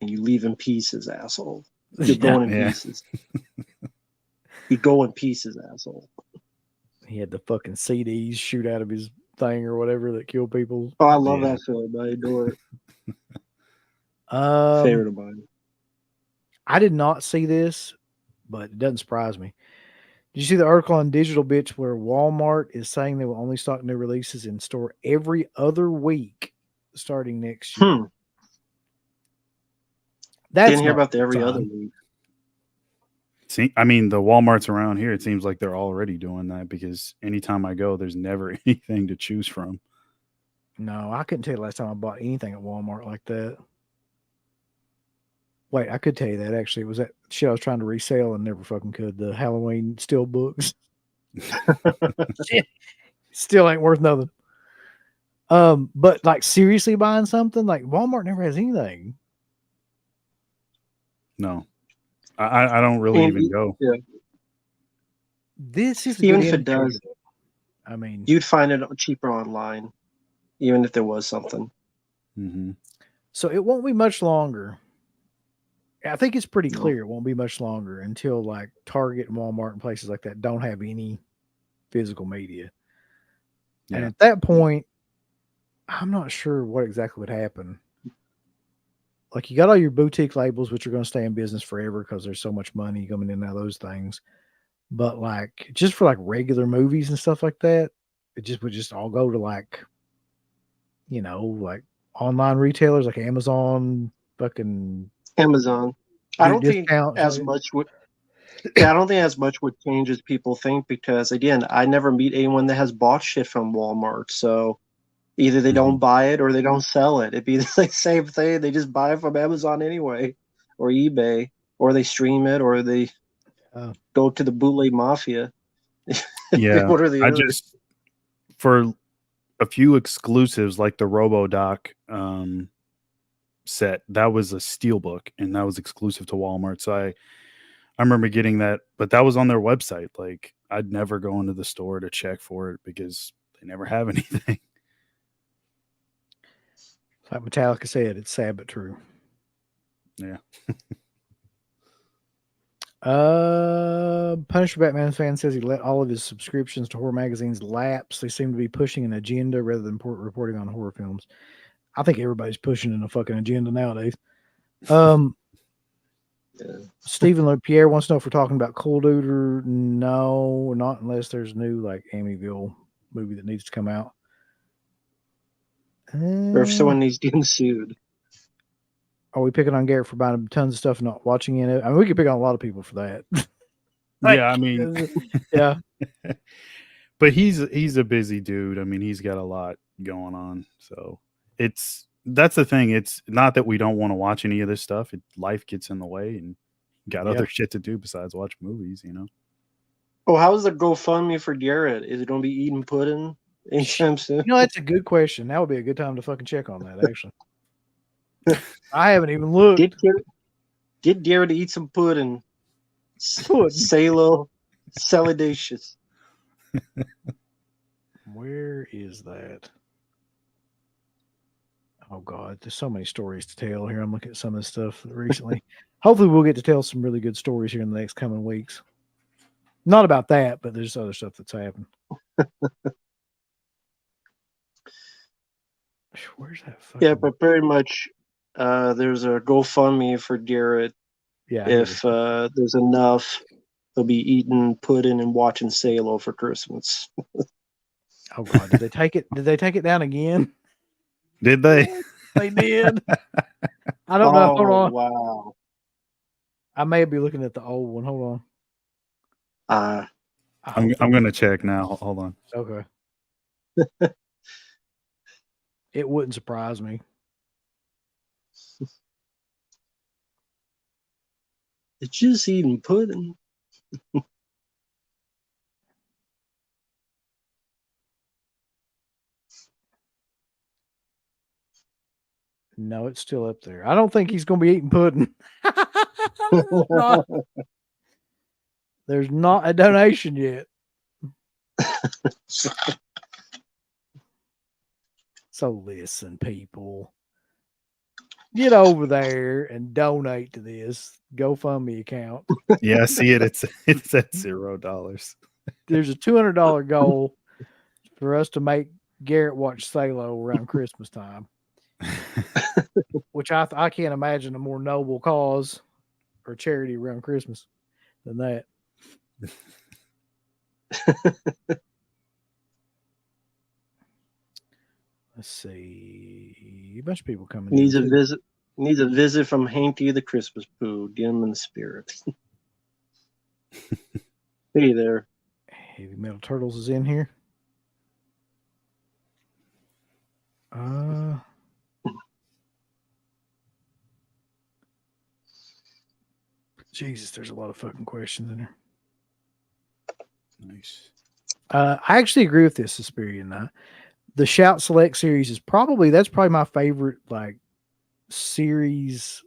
and you leave in pieces, asshole. You're going in pieces. You go in pieces, asshole. He had the fucking CDs shoot out of his thing or whatever that kill people. Oh, I love that film. I adore it. Favorite of mine. I did not see this, but it doesn't surprise me. Did you see the article on Digital Bitch where Walmart is saying they will only stock new releases in store every other week starting next year? Didn't hear about the every other week. See, I mean, the Walmarts around here, it seems like they're already doing that because anytime I go, there's never anything to choose from. No, I couldn't tell you the last time I bought anything at Walmart like that. Wait, I could tell you that actually. It was that shit I was trying to resell and never fucking could. The Halloween steel books. Still ain't worth nothing. But like seriously buying something, like Walmart never has anything. No. I don't really even go. Yeah. This is even if it does. I mean, you'd find it cheaper online, even if there was something. Mm-hmm. So it won't be much longer. I think it's pretty clear it won't be much longer until like Target and Walmart and places like that don't have any physical media. Yeah. And at that point, I'm not sure what exactly would happen. Like you got all your boutique labels, which are going to stay in business forever because there's so much money coming in out of those things. But like just for like regular movies and stuff like that, it would just all go to like, you know, like online retailers like Amazon, fucking Amazon. I don't think as much would. Yeah, I don't think as much would change as people think because again, I never meet anyone that has bought shit from Walmart. So either they don't buy it or they don't sell it. It'd be the same thing. They just buy it from Amazon anyway, or eBay, or they stream it, or they go to the bootleg mafia. Yeah, what are the other? Just for a few exclusives like the RoboDoc set, that was a steelbook and that was exclusive to Walmart. So I remember getting that, but that was on their website. Like I'd never go into the store to check for it because they never have anything. Like Metallica said, it's sad but true. Yeah. Punisher Batman fan says he let all of his subscriptions to horror magazines lapse. They seem to be pushing an agenda rather than reporting on horror films. I think everybody's pushing in a fucking agenda nowadays. Stephen LePierre wants to know if we're talking about Cool Dude or no, not unless there's a new like Amityville movie that needs to come out. Or if someone needs getting sued. Are we picking on Garrett for buying tons of stuff and not watching it? I mean, we could pick on a lot of people for that. Like, yeah, I mean, yeah. But he's a busy dude. I mean, he's got a lot going on. So that's the thing. It's not that we don't want to watch any of this stuff. Life gets in the way and got other shit to do besides watch movies, you know? Oh, how's the GoFundMe for Garrett? Is it going to be eating pudding anytime soon? You know, that's a good question. That would be a good time to fucking check on that, actually. I haven't even looked. Get Garrett to eat some pudding. Say a little salacious. Where is that? Oh God, there's so many stories to tell here. I'm looking at some of this stuff recently. Hopefully we'll get to tell some really good stories here in the next coming weeks. Not about that, but there's other stuff that's happened. Where's that? Yeah, but very much there's a GoFundMe for Garrett. Yeah. If there's enough, he'll be eating pudding and watching Salo for Christmas. Oh God, did they take it? Did they take it down again? Did they? They did. I don't know. Hold on. Wow. I may be looking at the old one. Hold on. I'm gonna check now. Hold on. Okay. It wouldn't surprise me. It's just eating pudding. No, it's still up there. I don't think he's going to be eating pudding. There's not a donation yet. So listen, people. Get over there and donate to this GoFundMe account. Yeah, I see it. It's at $0. There's a $200 goal for us to make Garrett watch Salo around Christmas time. Which I can't imagine a more noble cause or charity around Christmas than that. Let's see. A bunch of people coming. Needs a visit from Hanky the Christmas Poo. Get him in the spirit. Hey there. Heavy Metal Turtles is in here. Jesus, there's a lot of fucking questions in here. Nice. I actually agree with this, Suspiria. The Shout Select series is probably my favorite like series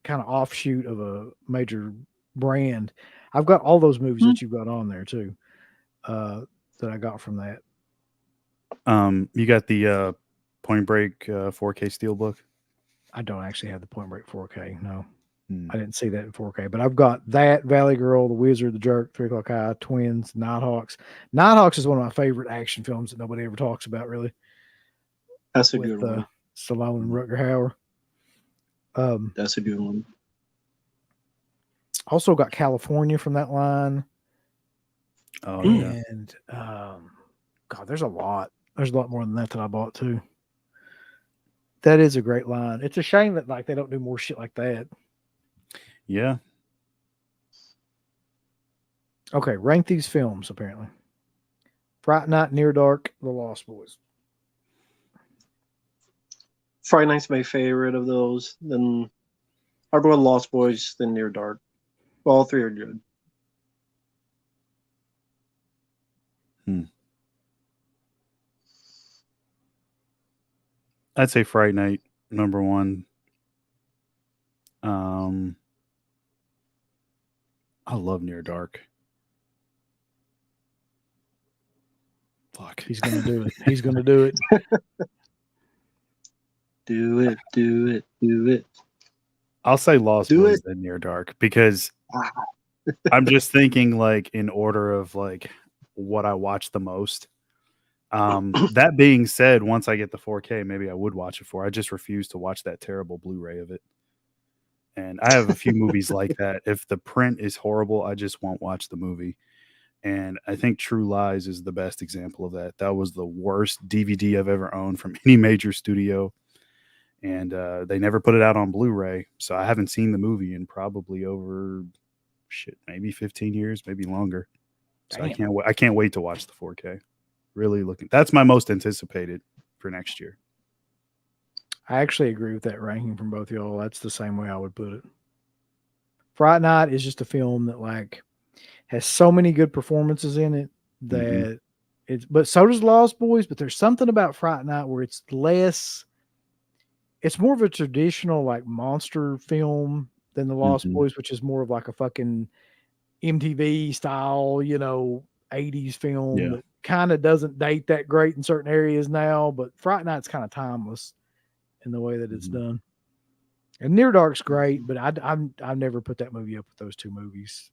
kind of offshoot of a major brand. I've got all those movies that you've got on there too. That I got from that. You got the Point Break 4K Steelbook? I don't actually have the Point Break 4K. No. I didn't see that in 4K, but I've got that, Valley Girl, The Wizard, The Jerk, 3 O'Clock High, Twins, Nighthawks. Nighthawks is one of my favorite action films that nobody ever talks about, really. That's a good one. Stallone and Rutger Hauer. That's a good one. Also got California from that line. Oh, yeah. And, God, there's a lot. There's a lot more than that I bought, too. That is a great line. It's a shame that like they don't do more shit like that. Yeah. Okay, rank these films, apparently. Fright Night, Near Dark, The Lost Boys. Friday Night's my favorite of those. Then I'll go with Lost Boys, then Near Dark. All three are good. I'd say Friday Night, number one. I love Near Dark. Fuck. He's going to do it. He's going to do it. Do it, do it, do it. I'll say Lost Boys than Near Dark because I'm just thinking like in order of like what I watch the most. That being said, once I get the 4K, maybe I would watch it for. I just refuse to watch that terrible Blu-ray of it. And I have a few movies like that. If the print is horrible, I just won't watch the movie. And I think True Lies is the best example of that. That was the worst DVD I've ever owned from any major studio. And they never put it out on Blu-ray. So I haven't seen the movie in probably over maybe 15 years, maybe longer. So I can't wait to watch the 4K. Really looking. That's my most anticipated for next year. I actually agree with that ranking from both of y'all. That's the same way I would put it. Fright Night is just a film that like has so many good performances in it that but so does Lost Boys, but there's something about Fright Night where it's more of a traditional like monster film than the Lost Boys, which is more of like a fucking MTV style, 80s film that kind of doesn't date that great in certain areas now, but Fright Night's kind of timeless in the way that it's done. And Near Dark's great, but I've never put that movie up with those two movies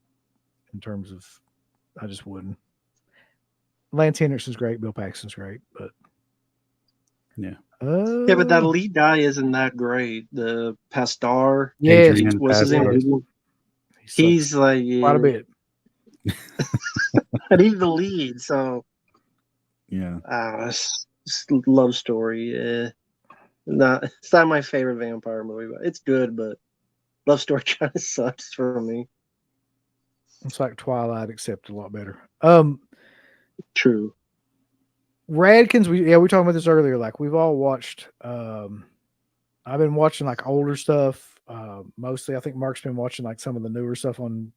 in terms of, I just wouldn't. Lance Henriksen's great, Bill Paxton's great, but yeah, but that lead guy isn't that great. The Pastar, what's his name? He's like quite a bit. And he's the lead, so Yeah. It's love story. It's not my favorite vampire movie, but it's good. But love story kind of sucks for me. It's like Twilight, except a lot better. True. Radkins, we were talking about this earlier. Like we've all watched. I've been watching like older stuff. Mostly, I think Mark's been watching like some of the newer stuff on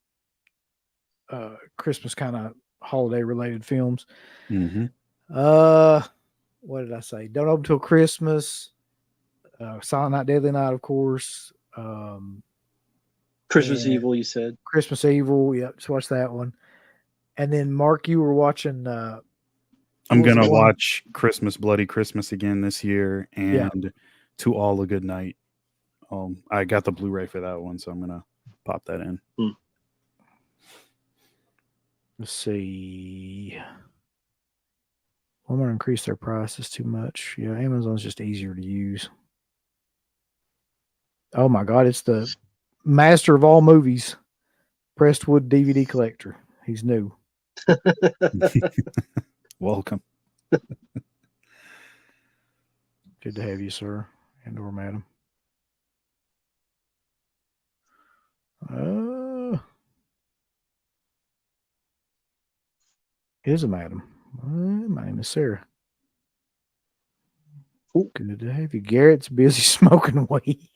Christmas kind of holiday related films. Mm-hmm. What did I say? Don't Open Till Christmas. Silent Night, Deadly Night, of course. Christmas Evil, you said. Christmas Evil. Yep, just watch that one. And then Mark, you were watching. I'm gonna watch Christmas, Bloody Christmas again this year, and Yeah. To All a Good Night. I got the Blu-ray for that one, so I'm gonna pop that in. Let's see. Walmart increased their prices too much. Yeah, Amazon's just easier to use. Oh my God, it's the master of all movies, Prestwood DVD collector. He's new. Welcome. Good to have you, sir, and or madam. Is a madam. My name is Sarah. Ooh. Good to have you. Garrett's busy smoking weed.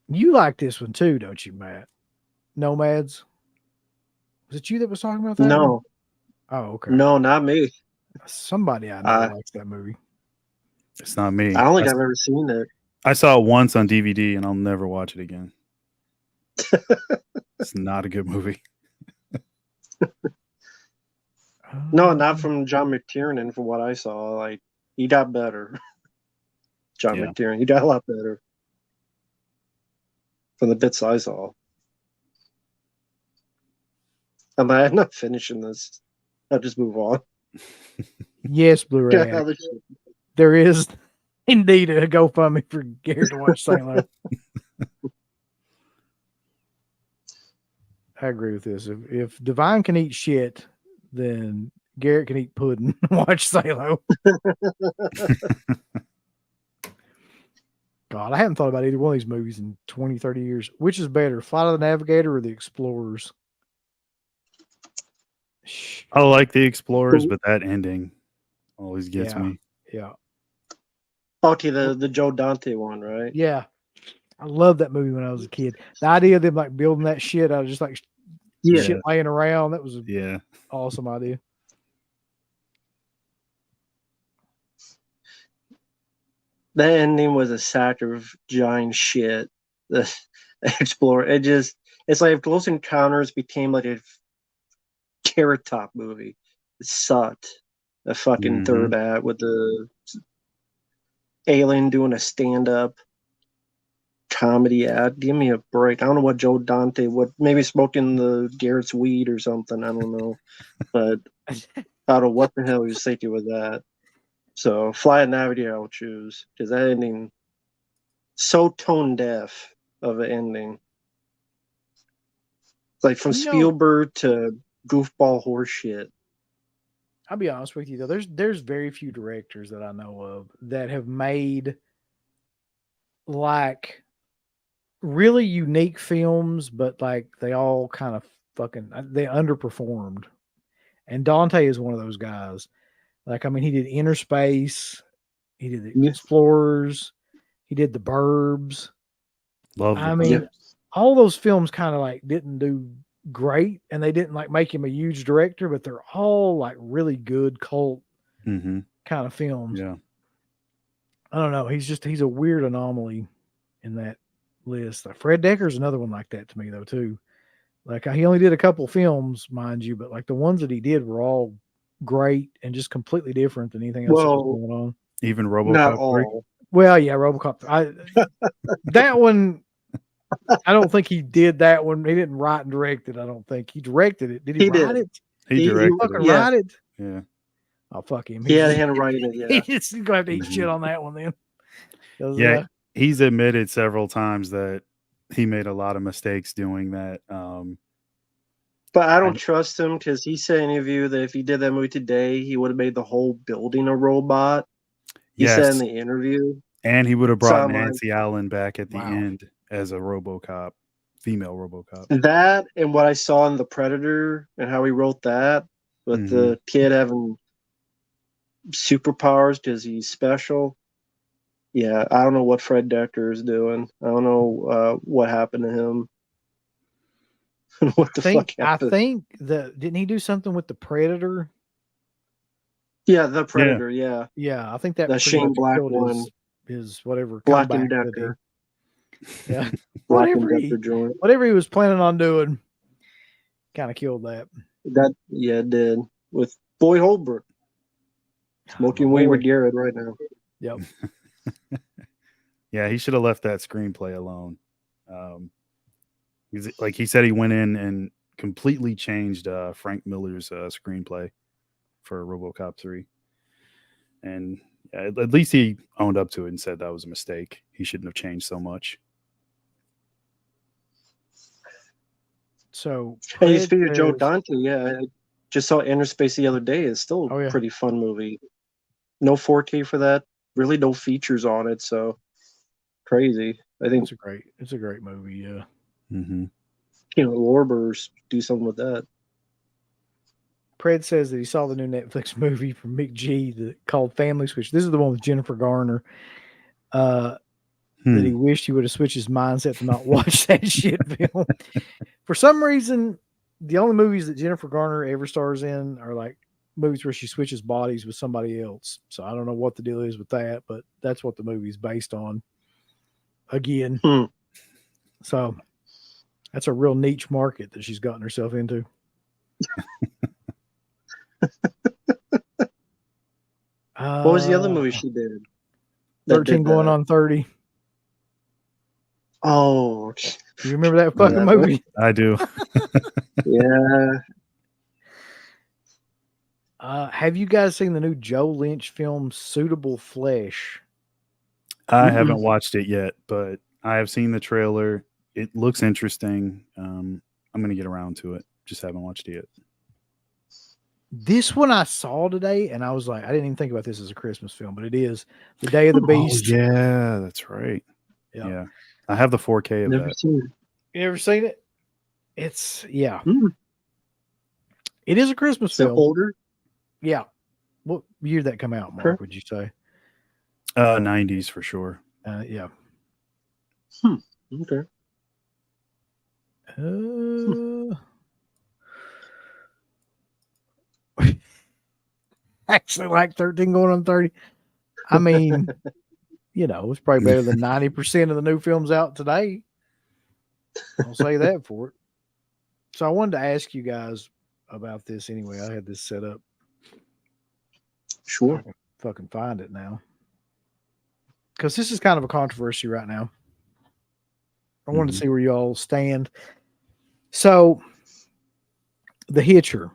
You like this one too, don't you, Matt? Nomads. Was it you that was talking about that? No. One? Oh, okay. No, not me. Somebody I know likes that movie. It's not me. I don't think I've ever seen it. I saw it once on DVD, and I'll never watch it again. It's not a good movie. No, not from John McTiernan. From what I saw, like he got better. John McTiernan, he got a lot better from the bits I saw. I'm not finishing this. I'll just move on. Yes, Blu-ray. There is indeed a GoFundMe for Garrett to watch St. Louis. I agree with this. If Divine can eat shit, then Garrett can eat pudding. Watch Salo. God, I haven't thought about either one of these movies in 20, 30 years. Which is better, Flight of the Navigator or The Explorers? I like The Explorers, but that ending always gets me. Yeah. Okay, the Joe Dante one, right? Yeah. I loved that movie when I was a kid. The idea of them like building that shit out of just like shit laying around, that was an awesome idea. That ending was a sack of giant shit. The Explorer, it's like if Close Encounters became like a Carrot Top movie. It sucked. The fucking third act with the alien doing a stand-up comedy act. Give me a break. I don't know what Joe Dante maybe smoking the Garrett's weed or something. I don't know. But I don't know what the hell he was thinking with that. So Fly and Navigator I'll choose, because that ending so tone deaf of an ending. It's like from Spielberg to goofball horse shit. I'll be honest with you though, there's very few directors that I know of that have made like really unique films, but like they all kind of they underperformed. And Dante is one of those guys. Like, I mean, he did Inner Space, he did The Explorers, he did The Burbs. All those films kind of like didn't do great, and they didn't like make him a huge director, but they're all like really good cult kind of films. Yeah. I don't know. He's a weird anomaly in that list. Like Fred Decker's another one like that to me though too. Like he only did a couple films, mind you, but like the ones that he did were all great and just completely different than anything else that was going on. Even RoboCop. Not all. Well, yeah, RoboCop. That one, I don't think he did that one. He didn't write and direct it. I don't think he directed it. Did he write it? He directed it. Write it. Yeah. Oh, fuck him. Yeah, they had to write it. Yeah. He's gonna have to eat shit on that one then. Yeah, he's admitted several times that he made a lot of mistakes doing that. But I don't trust him because he said in an interview that if he did that movie today, he would have made the whole building a robot. He said in the interview. And he would have brought So Nancy Allen back at the end as a RoboCop, female RoboCop. That and what I saw in The Predator and how he wrote that, with the kid having superpowers because he's special. Yeah, I don't know what Fred Decker is doing. I don't know what happened to him. What the fuck happened? I think didn't he do something with The Predator? Yeah, The Predator. Yeah. I think that the Shane Black one. His whatever Black and Decker. Yeah, whatever he was planning on doing, kind of killed that. It did with Boyd Holbrook smoking weed with Garrett right now. Yep. Yeah, he should have left that screenplay alone. Like he said, he went in and completely changed Frank Miller's screenplay for RoboCop 3, and at least he owned up to it and said that was a mistake. He shouldn't have changed so much. So, hey, speaking of Joe Dante, I just saw Interspace the other day. It's still a pretty fun movie. No 4K for that. Really, no features on it. So crazy. I think it's a great movie. Yeah. Mm-hmm. Lorber's do something with that. Pred says that he saw the new Netflix movie from Mick G called Family Switch. This is the one with Jennifer Garner. That he wished he would have switched his mindset to not watch that shit film. For some reason, the only movies that Jennifer Garner ever stars in are like movies where she switches bodies with somebody else. So I don't know what the deal is with that, but that's what the movie is based on. Again. So that's a real niche market that she's gotten herself into. What was the other movie she did? 13 going on 30. Oh, you remember that fucking movie? I do. Yeah. Have you guys seen the new Joe Lynch film Suitable Flesh? I haven't watched it yet, but I have seen the trailer. It looks interesting. I'm going to get around to it. Just haven't watched it yet. This one I saw today, and I was like, I didn't even think about this as a Christmas film, but it is The Day of the Beast. Oh, yeah, that's right. Yeah. I have the 4K of Never that. seen it. You ever seen it? It's, It is a Christmas film. Older? Yeah. What year did that come out, Mark, would you say? 90s for sure. Yeah. Okay. Actually, like 13 going on 30. I mean, it's probably better than 90% of the new films out today. I'll say that for it. So I wanted to ask you guys about this anyway. I had this set up. Sure. I can fucking find it now. Because this is kind of a controversy right now. I wanted to see where you all stand. So, The Hitcher.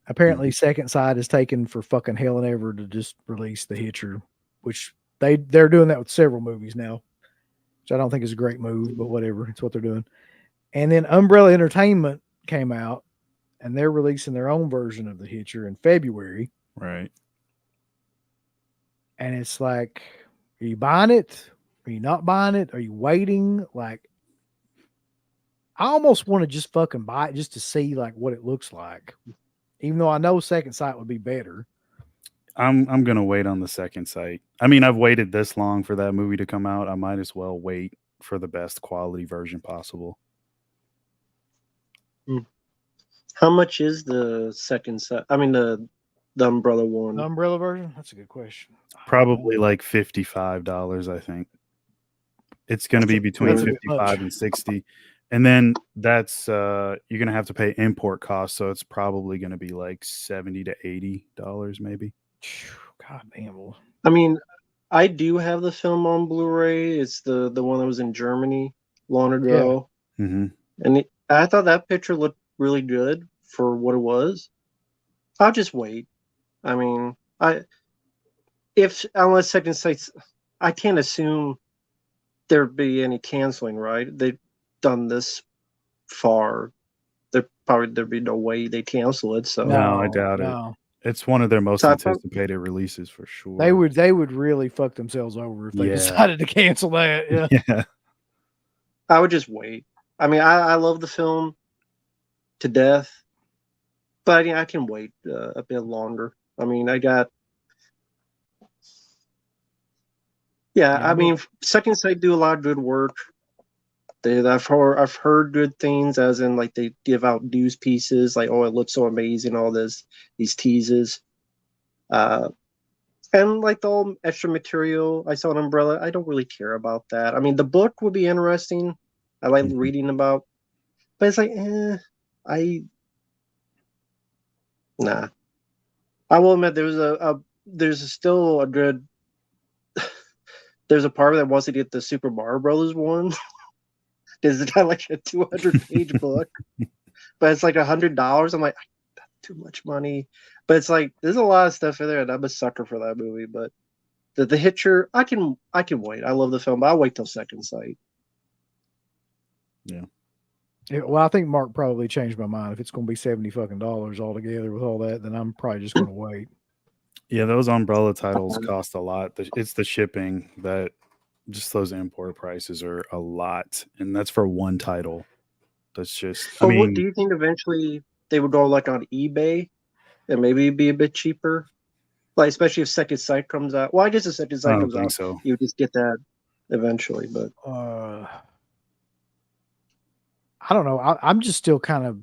Apparently, Second Sight is taken for fucking hell and ever to just release The Hitcher, which they're doing that with several movies now, which I don't think is a great move, but whatever. It's what they're doing. And then Umbrella Entertainment came out, and they're releasing their own version of The Hitcher in February. Right. And it's like, are you buying it? Are you not buying it? Are you waiting? Like, I almost want to just fucking buy it just to see like what it looks like. Even though I know Second Sight would be better. I'm gonna wait on the Second Sight. I mean, I've waited this long for that movie to come out. I might as well wait for the best quality version possible. How much is the Second Sight? I mean, the Umbrella one. The Umbrella version? That's a good question. Probably like $55, I think. It's going to be between 55 and 60. And then that's you're going to have to pay import costs, so it's probably going to be like $70 to $80 maybe. God damn. I mean, I do have the film on Blu-ray. It's the one that was in Germany long ago. Yeah. Mm-hmm. And I thought that picture looked really good for what it was. I'll just wait. I mean, unless Second Sight, I can't assume there'd be any canceling, right? They've done this far. There'd be no way they cancel it. So no, I doubt it. It's one of their most anticipated releases for sure. They would really fuck themselves over if they decided to cancel that. Yeah. Yeah. I would just wait. I mean, I love the film to death, but I can wait a bit longer. I mean, I mean, Second Sight do a lot of good work. I've heard good things, as in like they give out news pieces, like, oh, it looks so amazing, all these teases, and like the whole extra material. I saw an Umbrella. I don't really care about that. I mean, the book would be interesting. I like reading about, but it's like, nah. I will admit there's still a good. There's a part that wants to get the Super Mario Brothers one. Is it like a 200-page book? But it's like $100. I'm like, that's too much money. But it's like there's a lot of stuff in there, and I'm a sucker for that movie. But the Hitcher, I can wait. I love the film, but I'll wait till Second Sight. Yeah. Well, I think Mark probably changed my mind. If it's going to be $70 altogether with all that, then I'm probably just going to wait. Yeah, those Umbrella titles cost a lot. It's the shipping that just those import prices are a lot, and that's for one title. That's just. So, what do you think eventually they would go like on eBay and maybe be a bit cheaper? Like, especially if Second Sight comes out. Well, I guess if Second Sight comes out, so. You just get that eventually. But I don't know. I'm just still kind of.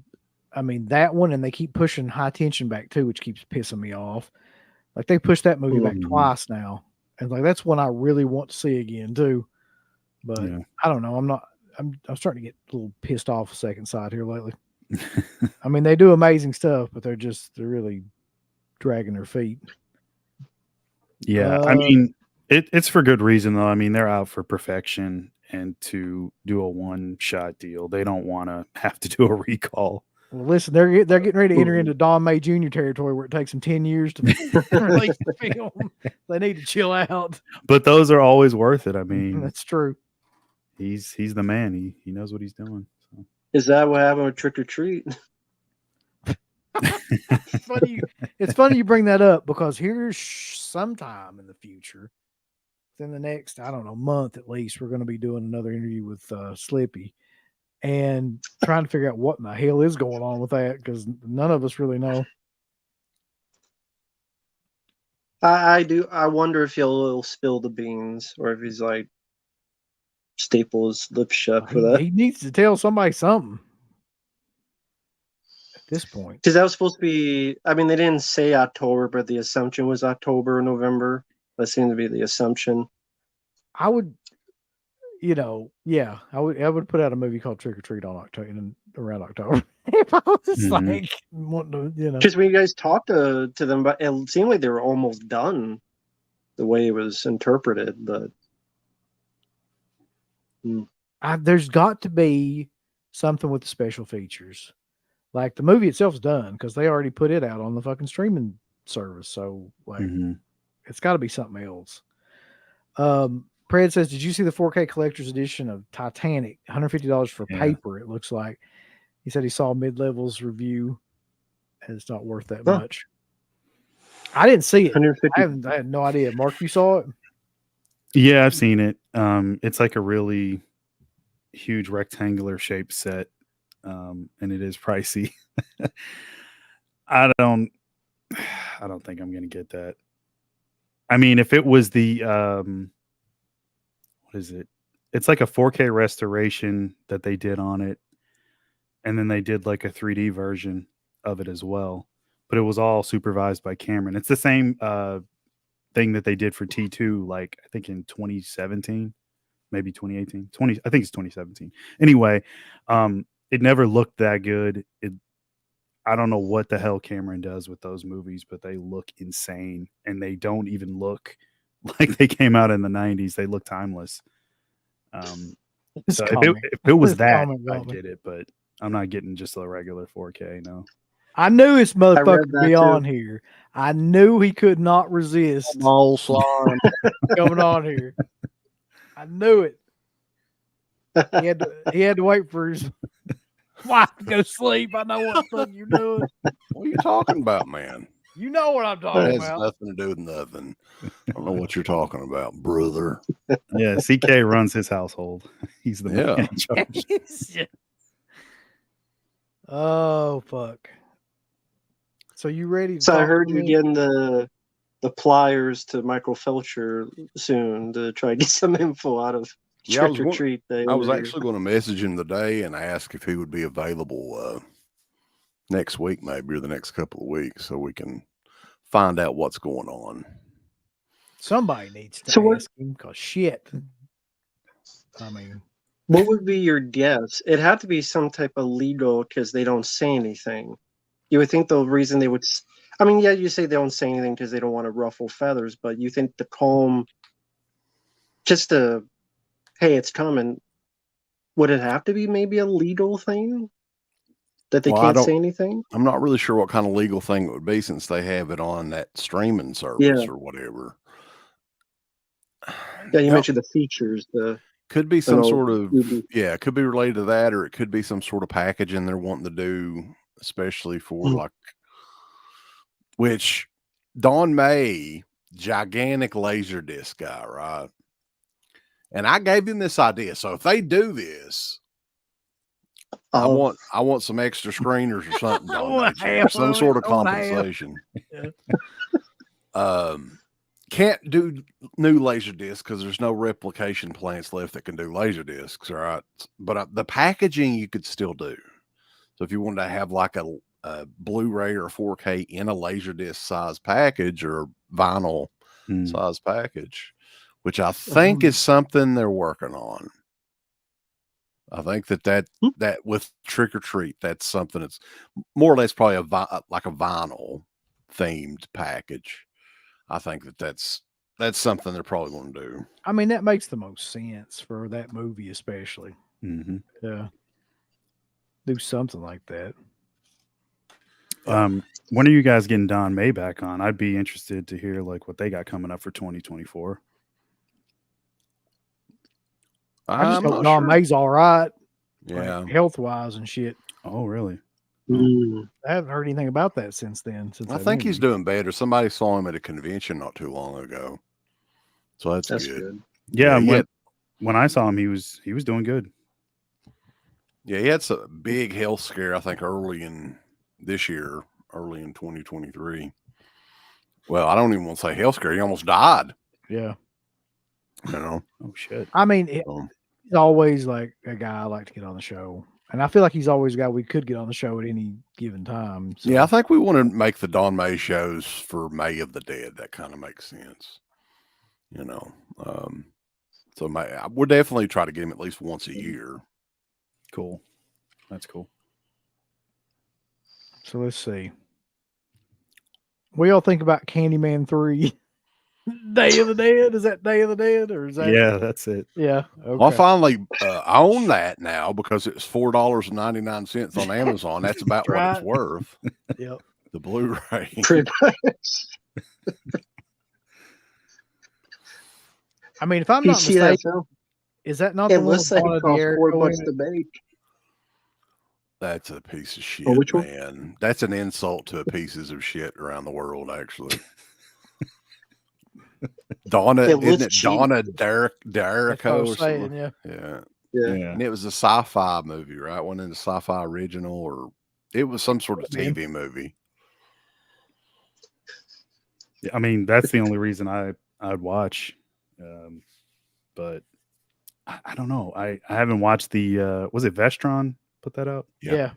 I mean, that one, and they keep pushing High Tension back too, which keeps pissing me off. Like they pushed that movie back twice now, and like that's one I really want to see again too. But I don't know. I'm starting to get a little pissed off with Second Sight here lately. I mean, they do amazing stuff, but they're really dragging their feet. Yeah, I mean, it's for good reason though. I mean, they're out for perfection and to do a one-shot deal. They don't want to have to do a recall. Well, listen, they're getting ready to enter into Don May Jr. territory where it takes them 10 years to release the film. They need to chill out. But those are always worth it. I mean, that's true. He's the man. He knows what he's doing. So. Is that what happened with Trick or Treat? It's funny you bring that up, because here's sometime in the future, within the next, I don't know, month at least, we're going to be doing another interview with Slippy and trying to figure out what in the hell is going on with that, because none of us really know. I do. I wonder if he'll spill the beans, or if he's like staple his lips shut for that. He needs to tell somebody something at this point, because that was supposed to be. I mean, they didn't say October, but the assumption was October or November. That seemed to be the assumption. I would, I would put out a movie called Trick or Treat on October, around October. If I was like wanting to, because when you guys talked to them, about it seemed like they were almost done, the way it was interpreted. But there's got to be something with the special features. Like the movie itself's done because they already put it out on the fucking streaming service. So like, it's got to be something else. Pred says, did you see the 4K collector's edition of Titanic? $150 for paper, it looks like. He said he saw Mid-Level's review, and it's not worth that much. I didn't see it. I had no idea. Mark, you saw it? Yeah, I've seen it. It's like a really huge rectangular shaped set, and it is pricey. I don't think I'm gonna get that. I mean, if it was the what is it? It's like a 4K restoration that they did on it, and then they did like a 3D version of it as well. But it was all supervised by Cameron. It's the same thing that they did for T2, like I think in 2017, maybe 2018. I think it's 2017. Anyway, it never looked that good. I don't know what the hell Cameron does with those movies, but they look insane, and they don't even look like they came out in the 90s. They look timeless. So if it was that, I'd get it, but I'm not getting just a regular 4K. No. I knew this motherfucker would be on here. I knew he could not resist small slime coming on here. I knew it. He had to wait for his wife to go sleep. I know what the fuck you're doing. What are you talking about, man? You know what I'm That talking has about. nothing to do with nothing. I don't know what you're talking about, brother. Yeah, CK runs his household. He's the man in charge. Oh fuck. So you ready to So I talk heard to you're me? getting the pliers to Michael Felcher soon to try to get some info out of Yeah, Trick or Treat. I was actually going to message him today and ask if he would be available next week, maybe, or the next couple of weeks, so we can find out what's going on. Somebody needs to ask him, because shit. I mean, what would be your guess? It had to be some type of legal because they don't say anything. You would think the reason they would, I mean, yeah, you say they don't say anything because they don't want to ruffle feathers, but you think the calm, just to, hey, it's coming, would it have to be maybe a legal thing that they can't say anything? I'm not really sure what kind of legal thing it would be since they have it on that streaming service or whatever. Yeah, you mentioned the features. Could be some sort of, it could be related to that, or it could be some sort of packaging they're wanting to do, especially for like, which Don May, gigantic laser disc guy, right? And I gave him this idea. So if they do this, I want some extra screeners or something, Don May, or some sort of compensation. Can't do new laser discs because there's no replication plants left that can do laser discs, right? But the packaging you could still do. So if you wanted to have like a Blu-ray or 4K in a laser disc size package or vinyl size package, which I think is something they're working on. I think that with Trick or Treat, that's something that's more or less probably like a vinyl themed package. I think that's something they're probably going to do. I mean, that makes the most sense for that movie, especially. Yeah, do something like that. When are you guys getting Don May back on? I'd be interested to hear like what they got coming up for 2024. I just hope Don May's all right. Yeah, like, health wise and shit. Oh, really? I haven't heard anything about that since then. I think he's doing better. Somebody saw him at a convention not too long ago, so that's good. Yeah, when I saw him, he was doing good. Yeah, he had a big health scare, I think, early in 2023. Well, I don't even want to say health scare. He almost died. Yeah. You know? Oh, shit. I mean, he's always like a guy I like to get on the show. And I feel like he's always a guy we could get on the show at any given time. So. Yeah, I think we want to make the Don May shows for May of the Dead. That kind of makes sense. You know? So we'll definitely try to get him at least once a year. Cool. That's cool. So let's see. What y'all think about Candyman 3? Day of the Dead? Is that Day of the Dead? Or is that? Yeah, that's it. Yeah. Okay. Well, I finally own that now because it's $4.99 on Amazon. That's about what it's worth. Yep. The Blu-ray. I mean, if I'm not mistaken, is that not the one with $4 to make? That's a piece of shit, man. That's an insult to pieces of shit around the world, actually. Donna, isn't it Donna D'Errico or something? Yeah. And it was a sci-fi movie, right? Wasn't it a sci-fi original, or it was some sort of TV movie? I mean, that's the only reason I'd watch. But I don't know. I haven't watched the was it Vestron put that out? Yeah.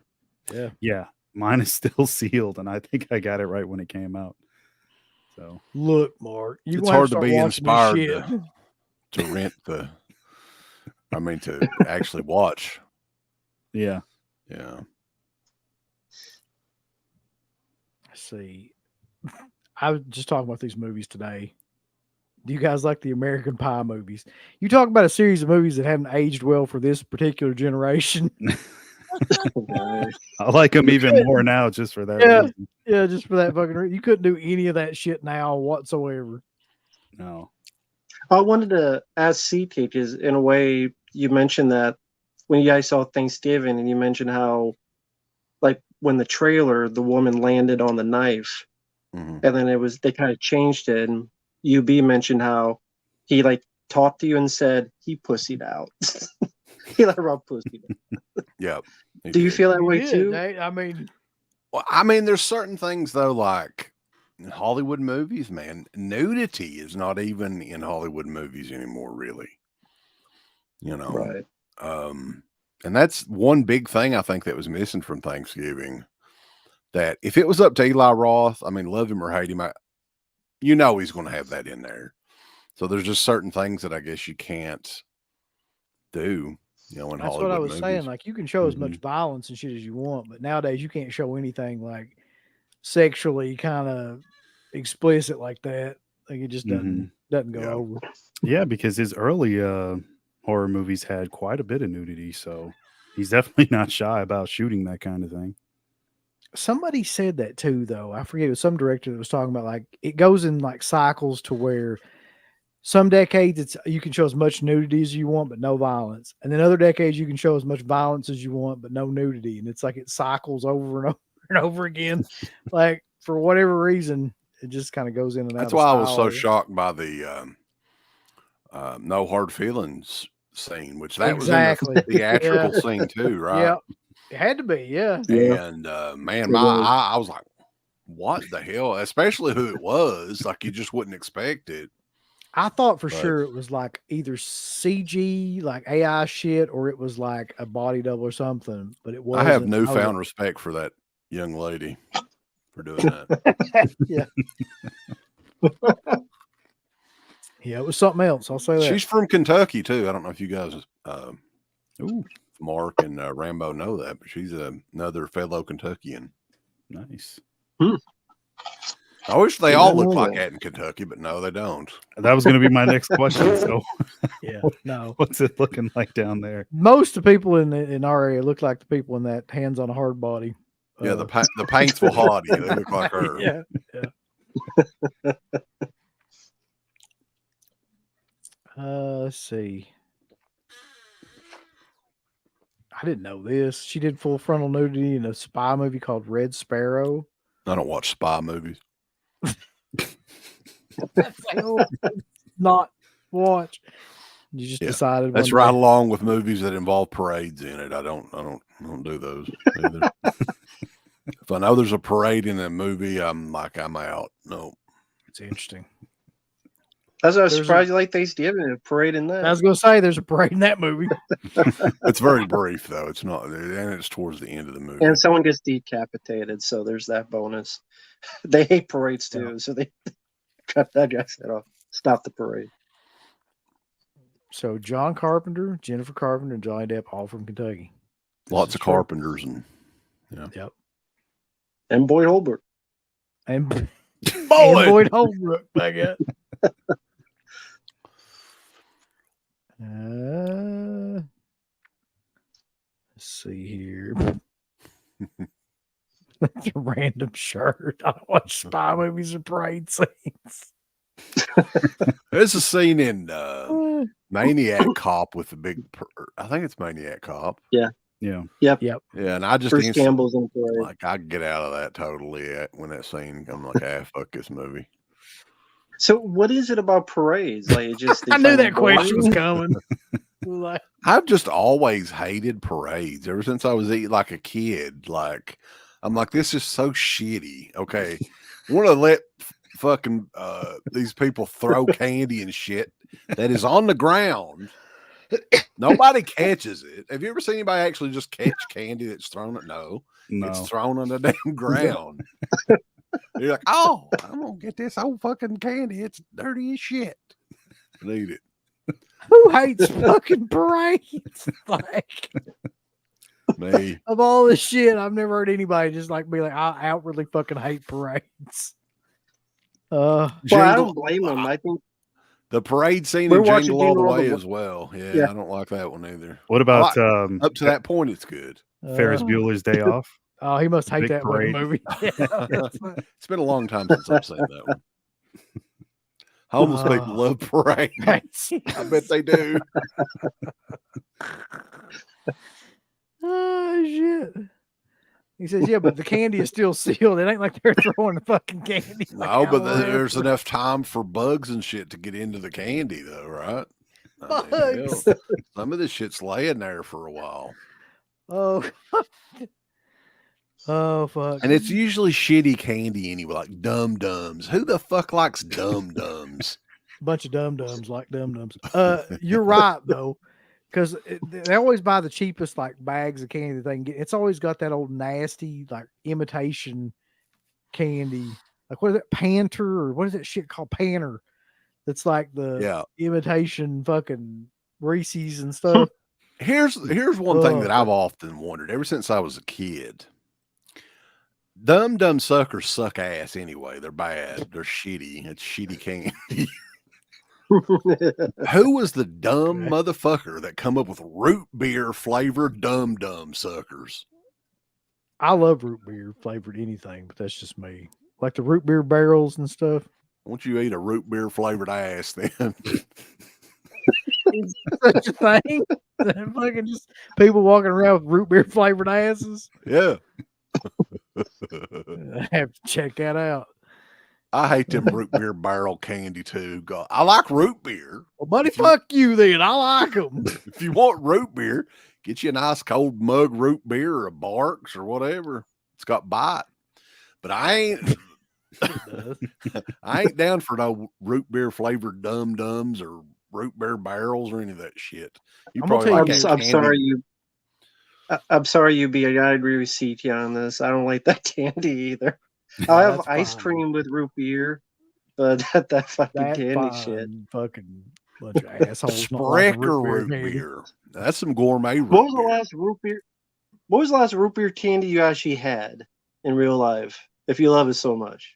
Mine is still sealed, and I think I got it right when it came out. So look, Mark, it's hard to be inspired to rent to actually watch. Yeah. Let's see. I was just talking about these movies today. Do you guys like the American Pie movies? You talk about a series of movies that haven't aged well for this particular generation. I like them even more now just for that reason. Yeah, just for that fucking reason. You couldn't do any of that shit now whatsoever. No. I wanted to ask CK, because in a way you mentioned that when you guys saw Thanksgiving and you mentioned how, like, when the trailer, the woman landed on the knife, and then they kind of changed it, and UB mentioned how he like talked to you and said he pussied out. He let Rob pussied out. Yeah. Do you feel that way did, too? Well, I mean, there's certain things though, like in Hollywood movies, man, nudity is not even in Hollywood movies anymore, really. You know, Right. And that's one big thing I think that was missing from Thanksgiving. That if it was up to Eli Roth, I mean, love him or hate him, you know he's going to have that in there. So there's just certain things that I guess you can't do, you know, in that's Hollywood what I was movies. saying. Like, you can show as much violence and shit as you want, but nowadays you can't show anything like sexually kind of explicit like that. Like, it just doesn't go over. Yeah, because his early horror movies had quite a bit of nudity, so he's definitely not shy about shooting that kind of thing. Somebody said that too, though. I forget, it was some director that was talking about, like, it goes in like cycles to where some decades you can show as much nudity as you want, but no violence. And then other decades you can show as much violence as you want, but no nudity. And it's like it cycles over and over and over again. Like, for whatever reason, it just kind of goes in and out. That's why I was so shocked by the No Hard Feelings scene, which that was in the theatrical scene too, right? Yeah, it had to be, yeah. And man, I was like, what the hell? Especially who it was. Like, you just wouldn't expect it. I thought for sure it was like either CG, like AI shit, or it was like a body double or something. But it wasn't. I have newfound respect for that young lady for doing that. Yeah. Yeah, it was something else. I'll say that. She's from Kentucky too. I don't know if you guys, Mark and Rambo know that, but she's another fellow Kentuckian. Nice. I wish they all looked like that in Kentucky, but no, they don't. That was going to be my next question. So, yeah, no. What's it looking like down there? Most of the people in our area look like the people in that Hands on a Hard Body. Yeah, the painful hottie. They look like her. Yeah. Let's see. I didn't know this. She did full frontal nudity in a spy movie called Red Sparrow. I don't watch spy movies. Not watch. You just decided that's right along with movies that involve parades in it. I don't do those either. If I know there's a parade in a movie, I'm out. No. It's interesting. That's why I was surprised you like Thanksgiving, a parade in that. I was gonna say there's a parade in that movie. It's very brief though. It's not, and it's towards the end of the movie. And someone gets decapitated, so there's that bonus. They hate parades too, so they cut that guy's head off. Stop the parade. So John Carpenter, Jennifer Carpenter, and Johnny Depp, all from Kentucky. Lots of Carpenters and Yep. And Boyd Holbrook. And Boyd Holbrook, I got. Let's see here. That's a random shirt. I don't watch spy movies or parade scenes. There's a scene in Maniac Cop with the big. I think it's Maniac Cop. Yeah. Yep. Yeah, and I just Bruce Campbell's in parade. Like, I get out of that totally when that scene. I'm like, fuck this movie. So what is it about parades? Like, it just I knew that question was coming. I've just always hated parades ever since I was like a kid. Like, I'm like, this is so shitty. Okay, want to let fucking these people throw candy and shit that is on the ground. Nobody catches it. Have you ever seen anybody actually just catch candy that's thrown at? No. It's thrown on the damn ground. You're like, oh, I'm gonna get this old fucking candy. It's dirty as shit. I need it. Who hates fucking parades? Like, me. Of all this shit, I've never heard anybody just like be like, I outwardly fucking hate parades. Well, I don't blame them. I think the parade scene in Jingle All the Way as well. Yeah, I don't like that one either. What about up to that point? It's good. Ferris Bueller's Day Off. Oh, he must hate that movie. It's been a long time since I've seen that one. Homeless people love parades. I bet they do. Oh shit. He says, yeah, but the candy is still sealed. It ain't like they're throwing the fucking candy. No, but there's enough time for bugs and shit to get into the candy, though, right? I mean, hell, Bugs. some of this shit's laying there for a while. Oh. Oh fuck. And it's usually shitty candy anyway, like Dum Dums. Who the fuck likes Dum Dums? Bunch of dum-dums like dum-dums. You're right though, because they always buy the cheapest like bags of candy they can get. It's always got that old nasty like imitation candy. Like what is it, Panter, or what is that shit called, Panter? That's like the imitation fucking Reese's and stuff. Here's one thing that I've often wondered ever since I was a kid. Dum Dum suckers suck ass anyway. They're bad. They're shitty. It's shitty candy. Who was the dumb motherfucker that come up with root beer flavored Dum Dum suckers? I love root beer flavored anything, but that's just me. Like the root beer barrels and stuff. Won't you eat a root beer flavored ass then? Such a thing? Fucking just people walking around with root beer flavored asses. Yeah. I have to check that out. I hate them root beer barrel candy too. God, I like root beer. Well, buddy, fuck you then. I like them. If you want root beer, get you a nice cold mug root beer or a Barks or whatever. It's got bite. But I ain't down for no root beer flavored Dum Dums or root beer barrels or any of that shit. You probably like I'm sorry you. I'm sorry, UB. I gotta agree with CT on this. I don't like that candy either. I have ice cream with root beer, but that fucking candy shit. Fucking bunch of assholes. Sprecher root beer. That's some gourmet root beer. What was the last root beer? What was the last root beer candy you actually had in real life? If you love it so much.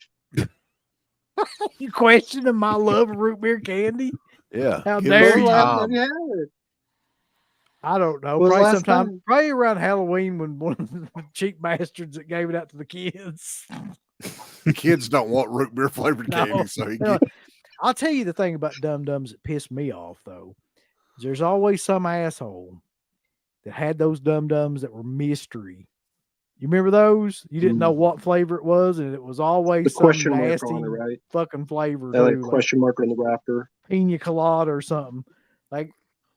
You questioning my love of root beer candy? Yeah. How dare you? It? I don't know. Probably sometime, probably around Halloween when one of the cheap bastards that gave it out to the kids. The kids don't want root beer flavored candy, so I'll tell you the thing about Dum Dums that pissed me off though. There's always some asshole that had those Dum Dums that were mystery. You remember those? You didn't know what flavor it was, and it was always the some question nasty mark on it, right? Fucking flavor. Like question mark on the wrapper. Pina colada or something. Like,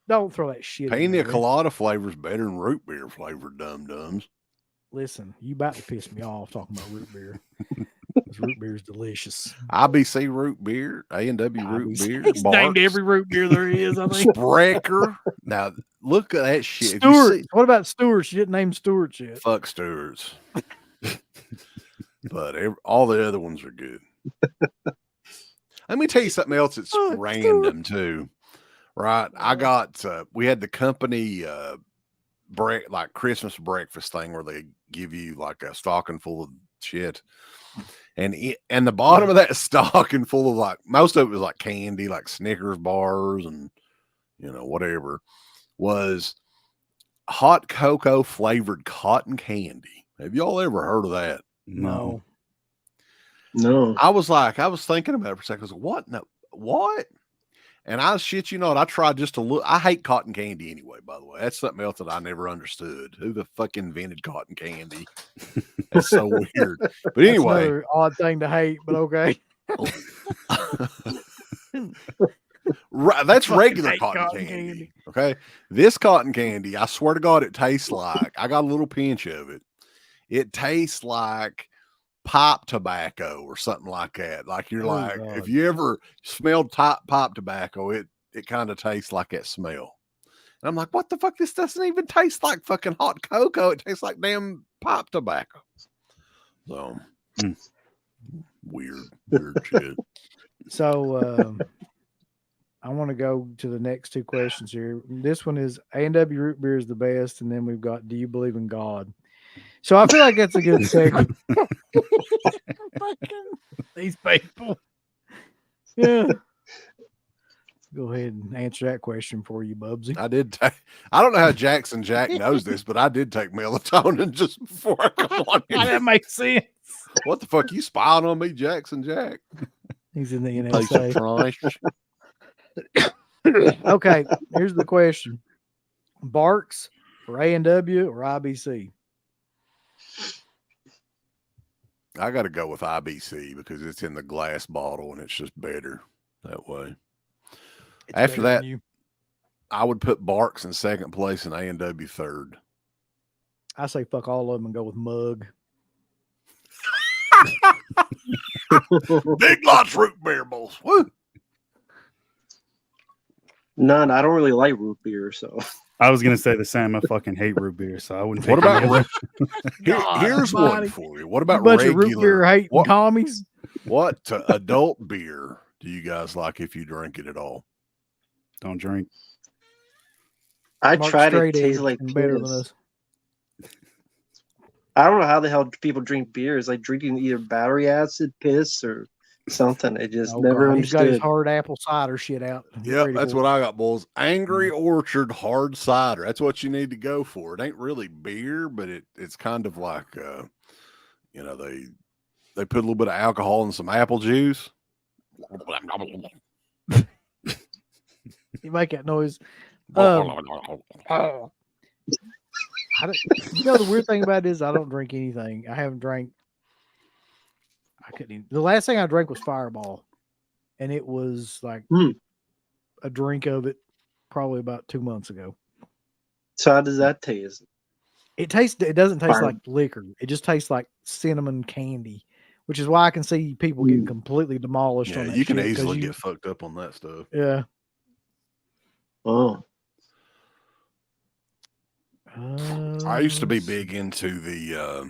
don't throw that shit. Pina colada flavor's better than root beer flavored Dum Dums. Listen, you about to piss me off talking about root beer. Root beer is delicious. IBC root beer, A&W root beer. He's named every root beer there is, I think. Sprecher. Now, look at that shit. Stewart. What about Stewart? She didn't name Stewart yet. Fuck Stewart's. But all the other ones are good. Let me tell you something else that's random too. Right? I got, we had the company like Christmas breakfast thing where they give you like a stocking full of shit. And the bottom of that stocking full of like, most of it was like candy, like Snickers bars and, whatever, was hot cocoa flavored cotton candy. Have y'all ever heard of that? No. I was thinking about it for a second. I was like, what? No, what? And I shit you not, I tried just to look. I hate cotton candy anyway, by the way. That's something else that I never understood. Who the fuck invented cotton candy? That's so weird. But anyway. That's another odd thing to hate, but okay. Right, that's regular cotton candy. Okay. This cotton candy, I swear to God, it tastes like, I got a little pinch of it. It tastes like pipe tobacco or something like that. Like you're God. If you ever smelled pipe tobacco, it kind of tastes like that smell. And I'm like, what the fuck? This doesn't even taste like fucking hot cocoa. It tastes like damn pipe tobacco. So weird shit. So I want to go to the next two questions here. This one is A&W root beer is the best, and then we've got, do you believe in God? So I feel like that's a good segment. These people. Yeah. Go ahead and answer that question for you, Bubsy. I did take, I don't know how Jackson Jack knows this, but I did take melatonin just before I come on here. That makes sense. What the fuck? You spying on me, Jackson Jack? He's in the NSA. Piece of Okay, here's the question. Barks for A&W or IBC? I got to go with IBC because it's in the glass bottle and it's just better that way. It's After better than that, you. I would put Barks in second place and A&W third. I say fuck all of them and go with Mug. Big Lots root beer balls. Woo! None. I don't really like root beer, so. I was gonna say the same. I fucking hate root beer, so I wouldn't. What pick about any of here's Almighty. one for you. What You about bunch of root beer regular? hating commies? What adult beer do you guys like if you drink it at all? Don't drink. I Mark tried it. Straight Tastes Edge like and better than piss. us. I don't know how the hell people drink beer. It's like drinking either battery acid, piss, or something. I just never God, he's got his understood. hard apple cider shit out. Yeah, that's what I got, boys. Angry Orchard hard cider. That's what you need to go for. It ain't really beer, but it's kind of like you know, they put a little bit of alcohol in some apple juice. You make that noise. You know, the weird thing about it is I don't drink anything. I haven't drank. I couldn't even. The last thing I drank was Fireball, and it was like a drink of it probably about 2 months ago. So how does that taste? It doesn't taste Fire. like liquor. It just tastes like cinnamon candy, which is why I can see people getting completely demolished Yeah, on that you can shit, 'cause easily get fucked up on that stuff. Yeah. Oh. I used to be big into the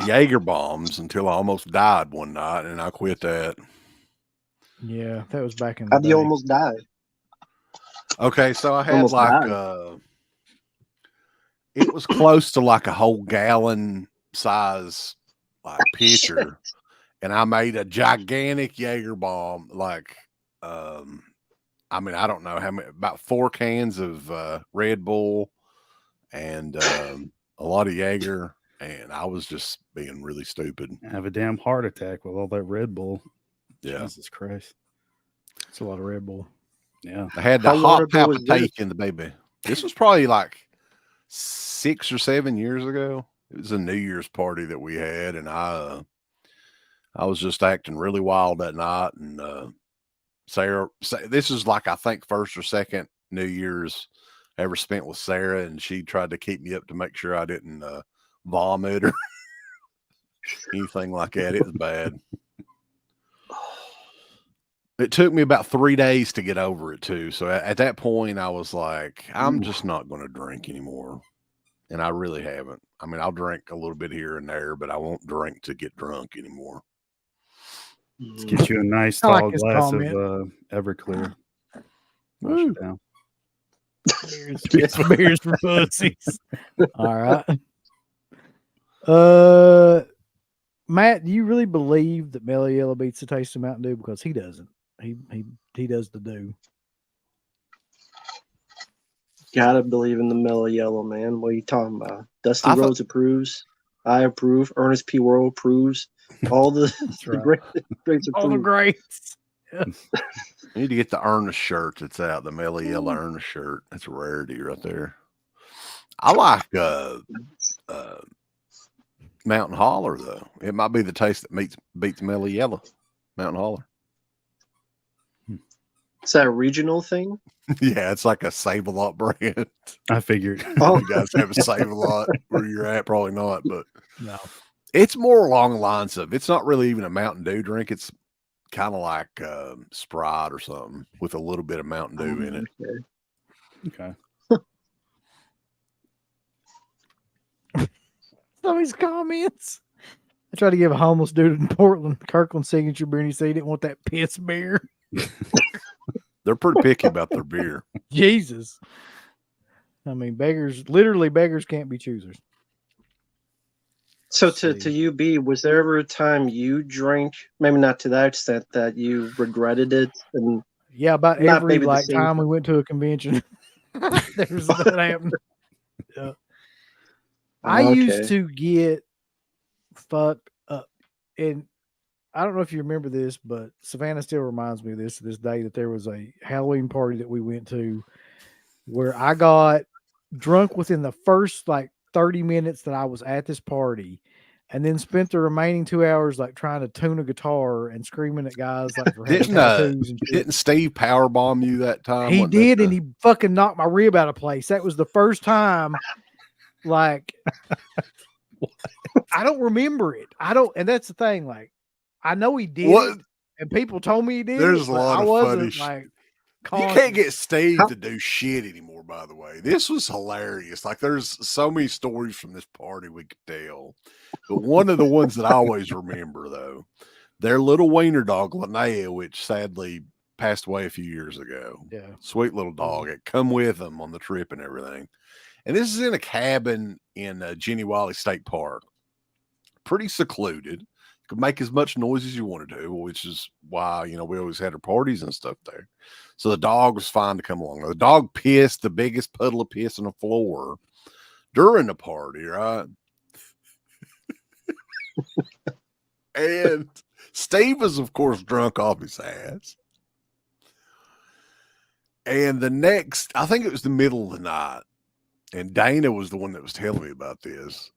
Jaeger bombs until I almost died one night, and I quit that. Yeah, that was back in the How do you day. almost die? Okay, so I had Almost like died. it was close to like a whole gallon size like pitcher, and I made a gigantic Jaeger bomb. Like, I mean, I don't know how many, about 4 cans of Red Bull and a lot of Jaeger, and I was just being really stupid. Have a damn heart attack with all that Red Bull. Yeah, Jesus Christ, It's a lot of Red Bull. yeah. I had the How long hot ago was this? palpitation, the baby. This was probably like 6 or 7 years ago. It was a New Year's party that we had, and I was just acting really wild that night. And Sarah, this is like I think first or second New Year's I ever spent with Sarah, and she tried to keep me up to make sure I didn't vomit or anything like that. It was bad. It took me about 3 days to get over it too. So at that point, I was like, I'm just not going to drink anymore. And I really haven't. I mean, I'll drink a little bit here and there, but I won't drink to get drunk anymore. Let's get you a nice I like tall this glass comment. of Everclear. Wash it down. Beers for pussies. All right. Matt, do you really believe that Mellow Yellow beats the taste of Mountain Dew? Because he doesn't. He does the do. Gotta believe in the Mellow Yellow, man. What are you talking about? Dusty Rhodes approves. I approve. Ernest P. Worrell approves. All the, right. greats All the approve. greats. I need to get the Ernest shirt that's out, the Mellow Yellow Ernest shirt. That's a rarity right there. I like Mountain Holler, though. It might be the taste that beats Mellow Yellow. Mountain Holler. Is that a regional thing? Yeah, it's like a Save-A-Lot brand. I figured. Oh. You guys have a Save-A-Lot where you're at? Probably not, but No. it's more along the lines of, it's not really even a Mountain Dew drink. It's kind of like Sprite or something with a little bit of Mountain Dew in it. Okay. Some of his comments. I tried to give a homeless dude in Portland Kirkland signature beer, and he said he didn't want that piss beer. They're pretty picky about their beer. Jesus. I mean, beggars can't be choosers. So to you, B, was there ever a time you drank, maybe not to that extent, that you regretted it? And yeah, about not every maybe the like same time we went to a convention, there's that happened. Yeah. I used to get fucked up, and I don't know if you remember this, but Savannah still reminds me of this to this day, that there was a Halloween party that we went to where I got drunk within the first like 30 minutes that I was at this party, and then spent the remaining 2 hours like trying to tune a guitar and screaming at guys like for having tattoos and shit. Didn't Steve powerbomb you that time? He did, and he fucking knocked my rib out of place. That was the first time. Like, I don't remember it. And that's the thing. Like, I know he did it, and people told me he did. There's it, a lot of funny like. You can't get Steve to do shit anymore, by the way. This was hilarious. Like, there's so many stories from this party we could tell. But one of the ones that I always remember, though, their little wiener dog, Linnea, which sadly passed away a few years ago. Yeah. Sweet little dog. It come with them on the trip and everything. And this is in a cabin in Jenny Wiley State Park. Pretty secluded. Could make as much noise as you wanted to, which is why, you know, we always had our parties and stuff there. So the dog was fine to come along. The dog pissed the biggest puddle of piss on the floor during the party, right? And Steve was, of course, drunk off his ass. And the next, I think it was the middle of the night, and Dana was the one that was telling me about this.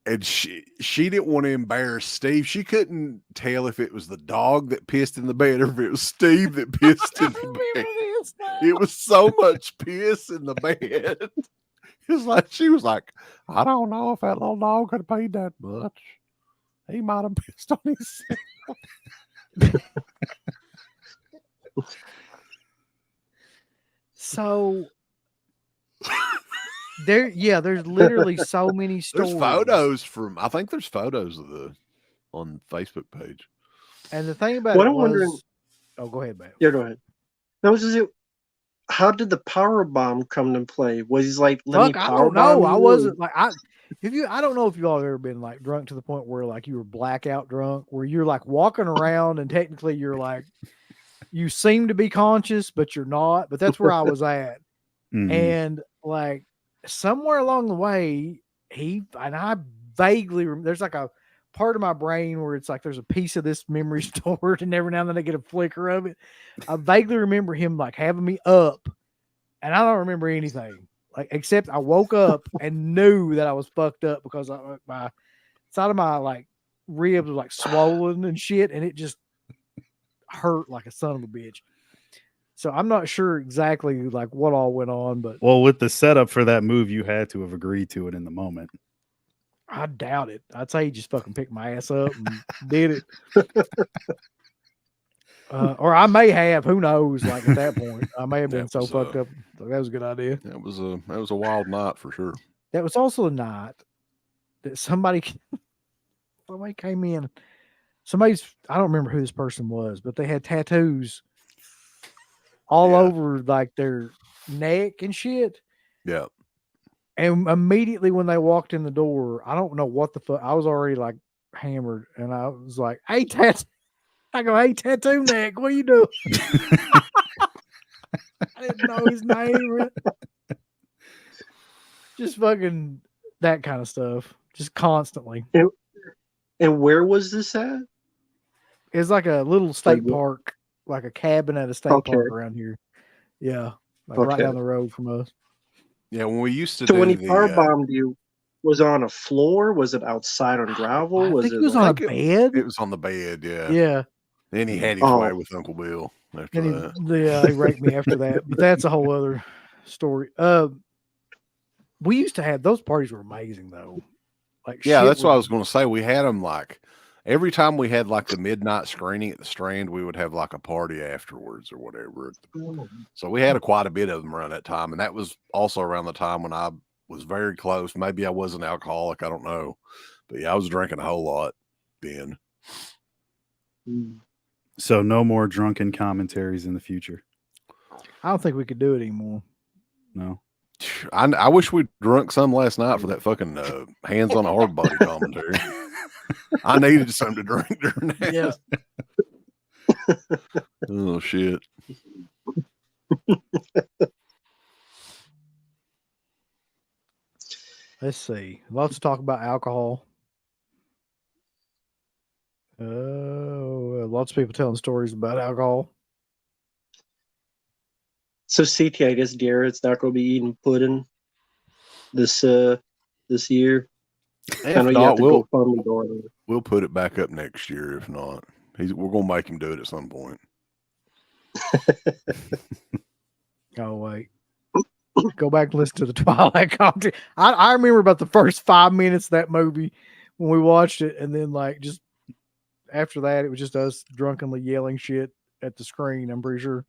And she didn't want to embarrass Steve. She couldn't tell if it was the dog that pissed in the bed or if it was Steve that pissed in the bed. It was so much piss in the bed. It's like she was like, I don't know if that little dog could have paid that much. He might have pissed on himself. So there's literally so many stories. There's photos I think there's photos of on Facebook page. And the thing about what it I'm wondering. Oh, go ahead, man. Yeah, go ahead. That was just it. How did the power bomb come to play? Was he like, let me I power don't know. bomb I you? wasn't like I don't know if y'all have ever been like drunk to the point where like you were blackout drunk, where you're like walking around and technically you're like you seem to be conscious, but you're not. But that's where I was at. Mhm. And like somewhere along the way, I vaguely there's like a part of my brain where it's like there's a piece of this memory stored, and every now and then I get a flicker of it. I vaguely remember him like having me up, and I don't remember anything like except I woke up and knew that I was fucked up because my side of my like ribs was like swollen and shit, and it just hurt like a son of a bitch. So I'm not sure exactly like what all went on, but well, with the setup for that move, you had to have agreed to it in the moment. I doubt it. I'd say he just fucking picked my ass up and did it. Or I may have, who knows? Like at that point, I may have been so fucked up. So that was a good idea. That was a wild night for sure. That was also a night that somebody came in. I don't remember who this person was, but they had tattoos all over like their neck and shit. Yeah. And immediately when they walked in the door, I don't know what the fuck. I was already like hammered, and I was like, "Hey, hey, tattoo neck, what are you doing?" I didn't know his name. Just fucking that kind of stuff, just constantly. And where was this at? It's like a little state park, like a cabin at a state park around here. Yeah, like right down the road from us. Yeah, when we used to. So when he powerbombed you, was it on a floor? Was it outside on gravel? I think it was on a bed. It was on the bed. Yeah. Yeah. Then he had his way with Uncle Bill after that. Yeah, he raped me after that. But that's a whole other story. We used to have those parties were amazing though. Like that's what I was going to say. We had them like every time we had like the midnight screening at the Strand, we would have like a party afterwards or whatever. So we had quite a bit of them around that time, and that was also around the time when I was very close. Maybe I was an alcoholic, I don't know, but yeah, I was drinking a whole lot then. So no more drunken commentaries in the future. I don't think we could do it anymore. No. I wish we'd drunk some last night for that fucking hands on a hard body commentary. I needed something to drink during that. Yeah. Oh shit. Let's see. Lots to talk about alcohol. Lots of people telling stories about alcohol. So CT, I guess Garrett's not going to be eating pudding this year. If I know you not, have to go GoFundMe going. We'll put it back up next year. If not, we're going to make him do it at some point. Oh wait, go back and listen to the Twilight Commentary. I remember about the first 5 minutes of that movie when we watched it, and then like just after that, it was just us drunkenly yelling shit at the screen. I'm pretty sure.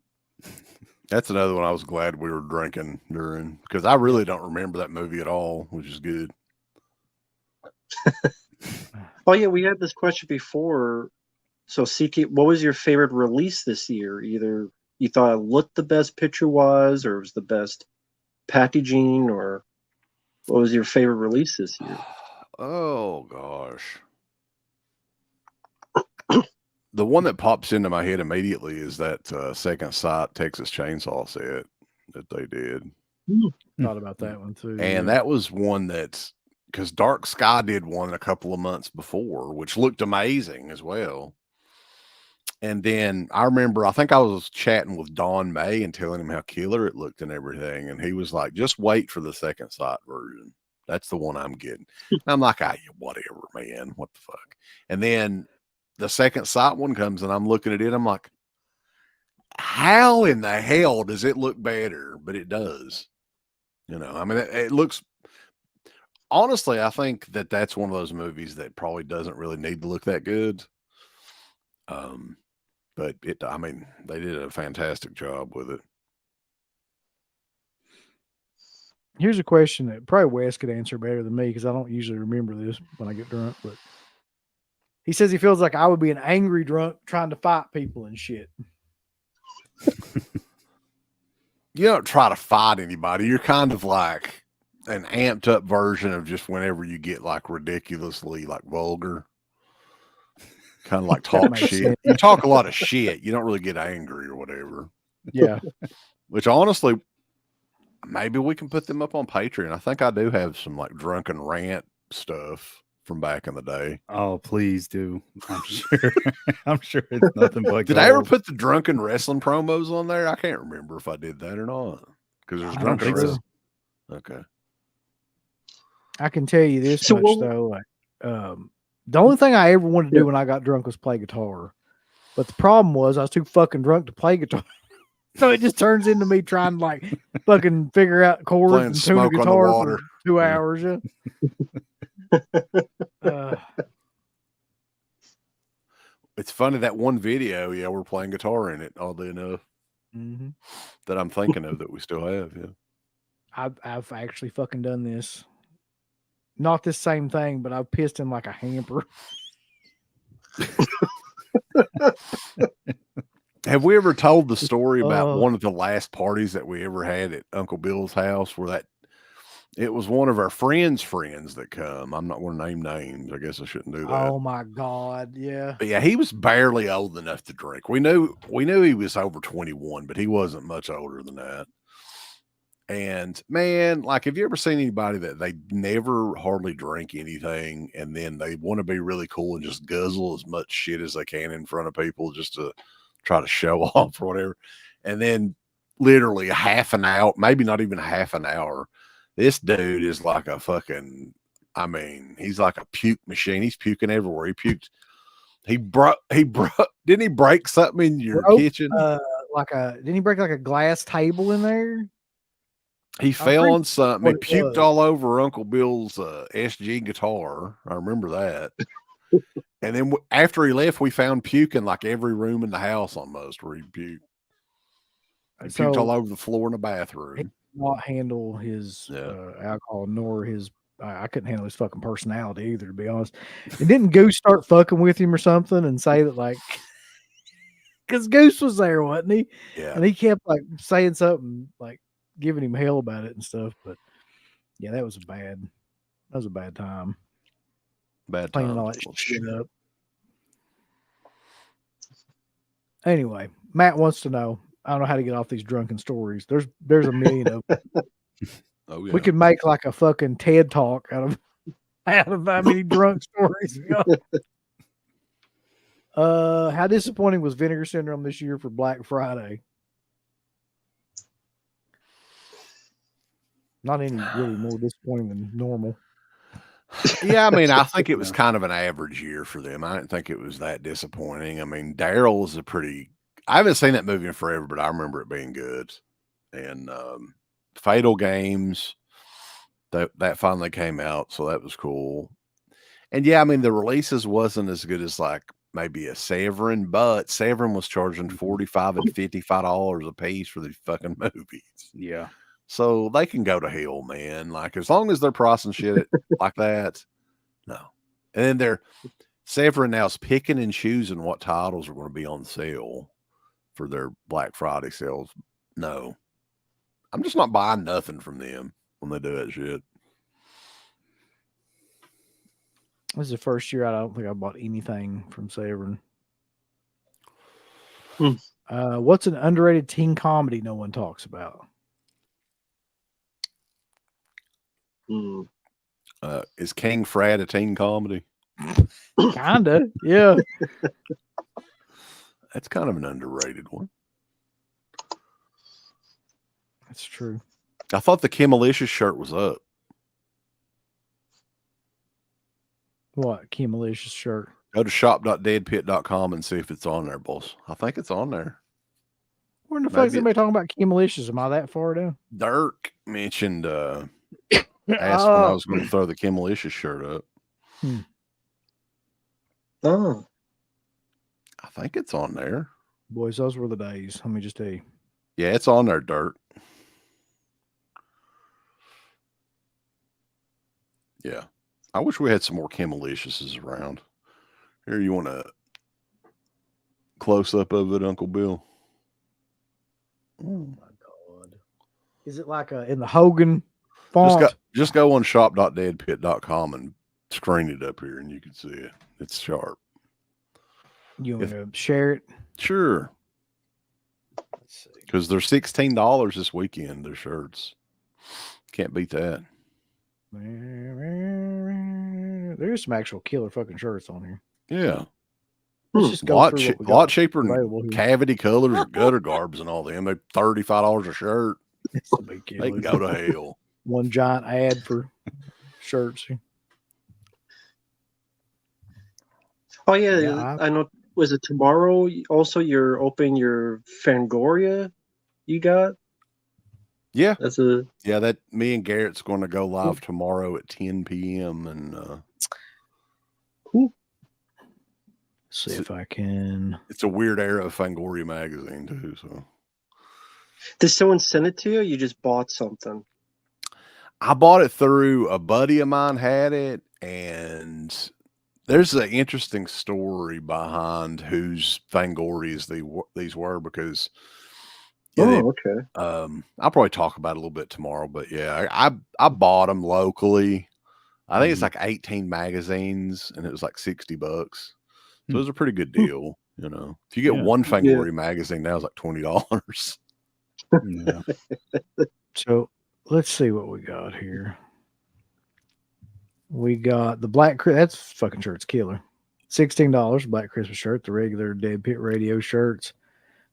That's another one I was glad we were drinking during, because I really don't remember that movie at all, which is good. Oh yeah, we had this question before. So CT, what was your favorite release this year? Either you thought it looked the best picture-wise, or it was the best packaging, or what was your favorite release this year? Oh gosh. The one that pops into my head immediately is that Second Sight Texas Chainsaw set that they did. Thought about that one too. And that was one that's, because Dark Sky did one a couple of months before, which looked amazing as well. And then I remember, I think I was chatting with Don May and telling him how killer it looked and everything. And he was like, just wait for the Second Sight version. That's the one I'm getting. And I'm like, yeah, whatever, man. What the fuck? And then the Second Sight one comes and I'm looking at it. I'm like, how in the hell does it look better? But it does. You know, I mean, it looks, honestly, I think that that's one of those movies that probably doesn't really need to look that good. But I mean, they did a fantastic job with it. Here's a question that probably Wes could answer better than me, because I don't usually remember this when I get drunk. But he says he feels like I would be an angry drunk trying to fight people and shit. You don't try to fight anybody. You're kind of like an amped up version of just whenever you get like ridiculously like vulgar. Kind of like talk shit. Sense. You talk a lot of shit. You don't really get angry or whatever. Yeah. Which honestly, maybe we can put them up on Patreon. I think I do have some like drunken rant stuff from back in the day. Oh, please do. I'm sure. I'm sure it's nothing but. Did I ever put the drunken wrestling promos on there? I can't remember if I did that or not. Because there's drunken wrestling. Okay. I can tell you this much though. Like, the only thing I ever wanted to do when I got drunk was play guitar. But the problem was I was too fucking drunk to play guitar. So it just turns into me trying to like fucking figure out chords and tune a guitar for 2 hours. Yeah. It's funny that one video, yeah, we're playing guitar in it, oddly enough. That I'm thinking of that we still have, yeah. I've actually fucking done this. Not this same thing, but I've pissed in like a hamper. Have we ever told the story about one of the last parties that we ever had at Uncle Bill's house, where it was one of our friends that come? I'm not going to name names. I guess I shouldn't do that. Oh my God. Yeah. But yeah, he was barely old enough to drink. We knew he was over 21, but he wasn't much older than that. And man, like, have you ever seen anybody that they never hardly drink anything, and then they want to be really cool and just guzzle as much shit as they can in front of people just to try to show off or whatever? And then literally a half an hour, maybe not even half an hour, this dude is like a fucking, I mean, he's like a puke machine. He's puking everywhere. Didn't he break something in your kitchen? Didn't he break like a glass table in there? He fell on something. He puked all over Uncle Bill's SG guitar. I remember that. And then after he left, we found puke in like every room in the house almost where he puked. He puked all over the floor in the bathroom. He could not handle his alcohol, nor his. I couldn't handle his fucking personality either, to be honest. And didn't Goose start fucking with him or something and say that, like, because Goose was there, wasn't he? Yeah. And he kept like saying something like giving him hell about it and stuff. But yeah, that was a bad time. Bad Cleaning time. all that shit up. Anyway, Matt wants to know. I don't know how to get off these drunken stories. There's a million of them. Oh, yeah. We could make like a fucking TED talk out of how many drunk stories we got. How disappointing was Vinegar Syndrome this year for Black Friday? Not any really more disappointing than normal. Yeah, I mean, I think it was kind of an average year for them. I didn't think it was that disappointing. I mean, Daryl is I haven't seen that movie in forever, but I remember it being good. And Fatal Games, that finally came out, so that was cool. And yeah, I mean, the releases wasn't as good as like maybe a Severin, but Severin was charging $45 and $55 a piece for these fucking movies. Yeah. So they can go to hell, man. Like, as long as they're pricing shit like that, no. And then Severin now is picking and choosing what titles are going to be on sale for their Black Friday sales. No. I'm just not buying nothing from them when they do that shit. This is the first year I don't think I bought anything from Severin. What's an underrated teen comedy no one talks about? Is King Frat a teen comedy? Kinda, yeah. That's kind of an underrated one. That's true. I thought the Kimalicious shirt was up. What? Kimalicious shirt. Go to shop.deadpit.com and see if it's on there, boss. I think it's on there. Where in the fuck is anybody talking about Kimalicious? Am I that far down? Dirk mentioned asked when I was going to throw the Kimalicious shirt up. Oh. I think it's on there. Boys, those were the days. Let me just tell you. Yeah, it's on there, Dirk. Yeah. I wish we had some more Kimaliciouses around. Here, you want a close up of it, Uncle Bill? Oh my God. Is it like in the Hogan font? Just go on shop.deadpit.com and screen it up here and you can see it. It's sharp. You want to share it? Sure. Let's see. Because they're $16 this weekend, their shirts. Can't beat that. There's some actual killer fucking shirts on here. Yeah. Let's just go through what we got. Lot cheaper than Cavity Colors or Gutter Garbs and all them. They're $35 a shirt. They can go to hell. One giant ad for shirts. Oh yeah, I know. Was it tomorrow? Also, you're opening your Fangoria. You got? Yeah, that me and Garrett's going to go live tomorrow at 10 p.m. and see if I can. It's a weird era of Fangoria magazine too. So, did someone send it to you? Or you just bought something? I bought it through a buddy of mine had it, and there's an interesting story behind whose Fangorias these were because. Yeah, okay. I'll probably talk about it a little bit tomorrow, but yeah, I bought them locally. I think it's like 18 magazines, and it was like $60. So it was a pretty good deal. You know, if you get one Fangoria magazine now, it's like $20. Yeah. So let's see what we got here. We got the Black that's fucking shirt's killer. $16 Black Christmas shirt, the regular Dead Pit Radio shirts,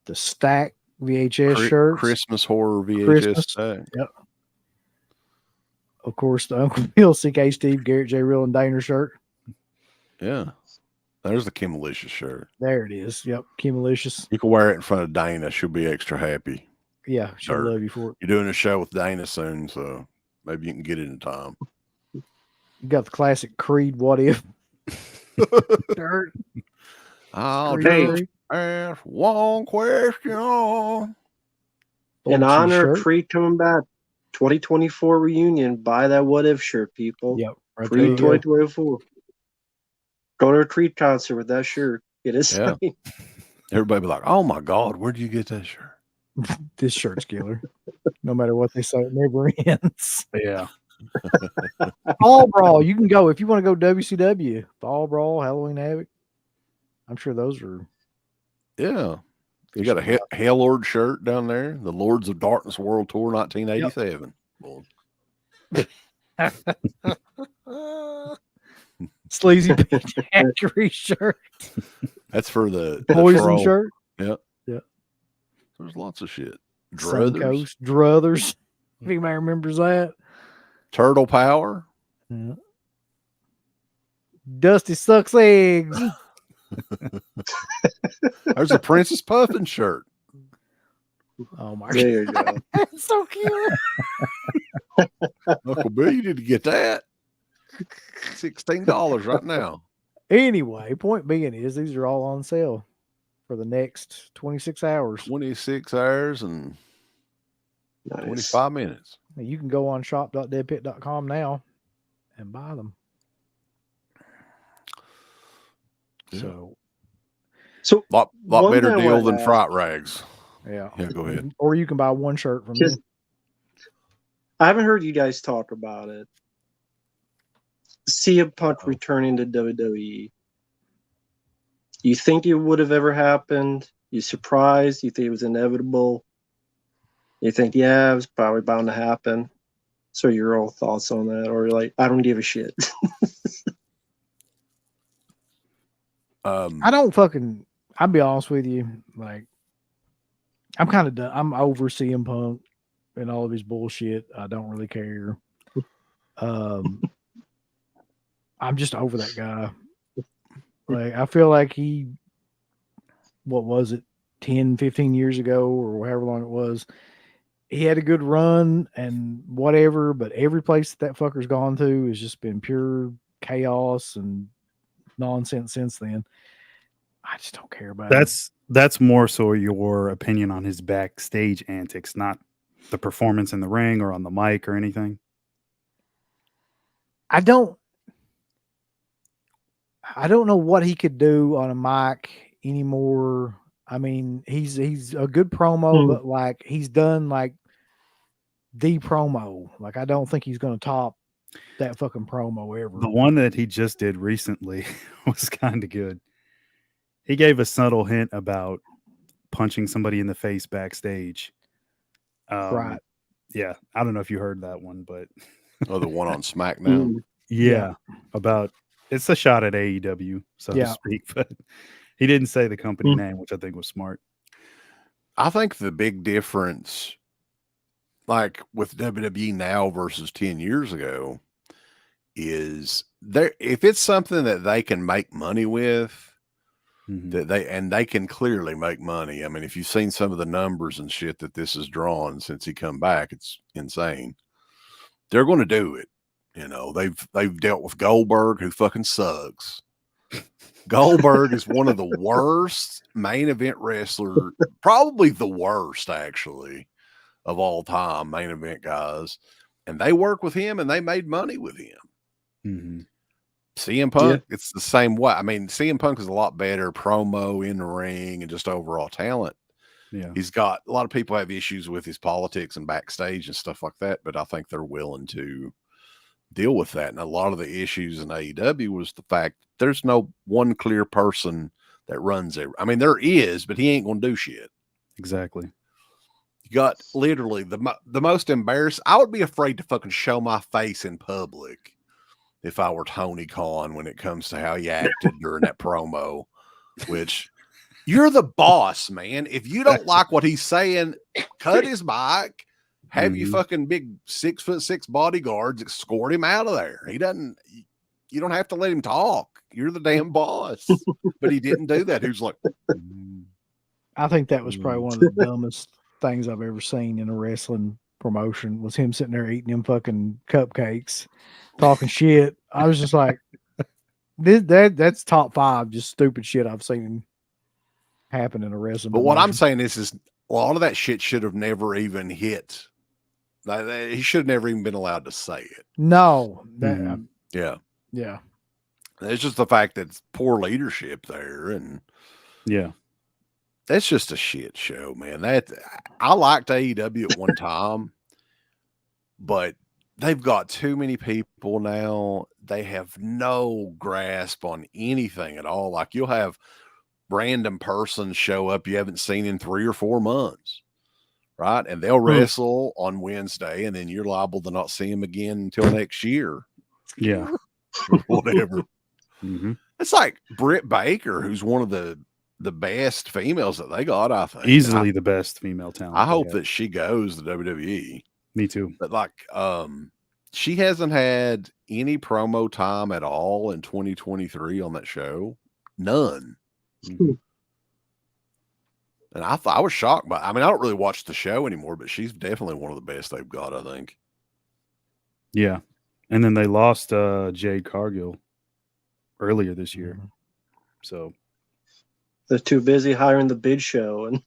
the stack VHS shirts, Christmas horror VHS stack. Yep. Of course, the Uncle Bill, CK Steve, Garrett J. Real, and Dana shirt. Yeah. There's the Kimalicious shirt. There it is. Yep. Kimalicious. You can wear it in front of Dana. She'll be extra happy. Yeah. She'll love you for it. You're doing a show with Dana soon, so maybe you can get it in time. You got the classic Creed What If shirt. I'll just ask one question. In honor of Creed coming back, 2024 reunion. Buy that What If shirt, people. Yep. Creed 2024. Go to a Creed concert with that shirt. It is. Yeah. Everybody be like, "Oh my God, where'd you get that shirt?" This shirt's killer. No matter what they say, it never ends. Yeah. Fall Brawl. You can go if you want to go WCW. Fall Brawl, Halloween Havoc. I'm sure those are. Yeah. You got a Hell Lord shirt down there. The Lords of Darkness World Tour 1987. Yep. Sleazy Factory shirt. That's for the Poison shirt. Yep. Yep. There's lots of shit. Druthers. If anybody remembers that. Turtle Power. Yeah. Dusty sucks eggs. There's a Princess Puffin shirt. Oh my There god. you go. That's so cute. Uncle Bill, you need to get that. $16 right now. Anyway, point being is these are all on sale for the next 26 hours. 26 hours and Nice. 25 minutes. You can go on shop.deadpit.com now and buy them. Yeah. So Lot one better thing I deal wanted than to fright rags. yeah. Yeah, go ahead. Or you can buy one shirt from me. I haven't heard you guys talk about it. CM Punk returning to WWE. You think it would have ever happened? You surprised? You think it was inevitable? You think, yeah, it was probably bound to happen? So your own thoughts on that? Or you're like, I don't give a shit. I don't fucking, I'll be honest with you. Like, I'm kind of done. I'm over CM Punk and all of his bullshit. I don't really care. I'm just over that guy. Like, I feel like what was it, 10, 15 years ago or however long it was, he had a good run and whatever, but every place that fucker's gone to has just been pure chaos and nonsense since then. I just don't care about it. That's more so your opinion on his backstage antics, not the performance in the ring or on the mic or anything. I don't know what he could do on a mic anymore. I mean, he's a good promo, but like he's done like the promo. Like I don't think he's going to top that fucking promo ever. The one that he just did recently was kind of good. He gave a subtle hint about punching somebody in the face backstage. Right. Yeah. I don't know if you heard that one, but Oh, the one on SmackDown. yeah, about it's a shot at AEW, so to speak, but he didn't say the company name, which I think was smart. I think the big difference, like with WWE now versus 10 years ago, is there if it's something that they can make money with, that they can clearly make money. I mean, if you've seen some of the numbers and shit that this has drawn since he come back, it's insane. They're going to do it. You know, they've dealt with Goldberg, who fucking sucks. Goldberg is one of the worst main event wrestler, probably the worst actually of all time main event guys. And they work with him and they made money with him. CM Punk, it's the same way. I mean, CM Punk is a lot better promo in the ring and just overall talent. Yeah. He's got a lot of people have issues with his politics and backstage and stuff like that, but I think they're willing to deal with that. And a lot of the issues in AEW was the fact there's no one clear person that runs it. I mean, there is, but he ain't going to do shit. Exactly. You got literally the most embarrassing. I would be afraid to fucking show my face in public if I were Tony Khan when it comes to how he acted during that promo, which you're the boss, man. If you don't like what he's saying, cut his mic. Have you fucking big 6'6" bodyguards escort him out of there. You don't have to let him talk. You're the damn boss. But he didn't do that. He was like, I think that was probably one of the dumbest things I've ever seen in a wrestling promotion was him sitting there eating them fucking cupcakes, talking shit. I was just like, that's top 5 just stupid shit I've seen happen in a wrestling. But what I'm saying is a lot of that shit should have never even hit. He should have never even been allowed to say it. No. Yeah. It's just the fact that it's poor leadership there. And that's just a shit show, man. I liked AEW at one time, but they've got too many people now. They have no grasp on anything at all. Like you'll have random persons show up you haven't seen in 3 or 4 months, right? And they'll wrestle on Wednesday, and then you're liable to not see them again until next year. Yeah. Or whatever. It's like Britt Baker, who's one of the best females that they got, I think. Easily the best female talent. I hope that she goes to WWE. Me too. But like, she hasn't had any promo time at all in 2023 on that show. None. Hmm. And I was shocked by. I mean, I don't really watch the show anymore, but she's definitely one of the best they've got, I think. Yeah. And then they lost Jade Cargill earlier this year. So They're too busy hiring the Big Show and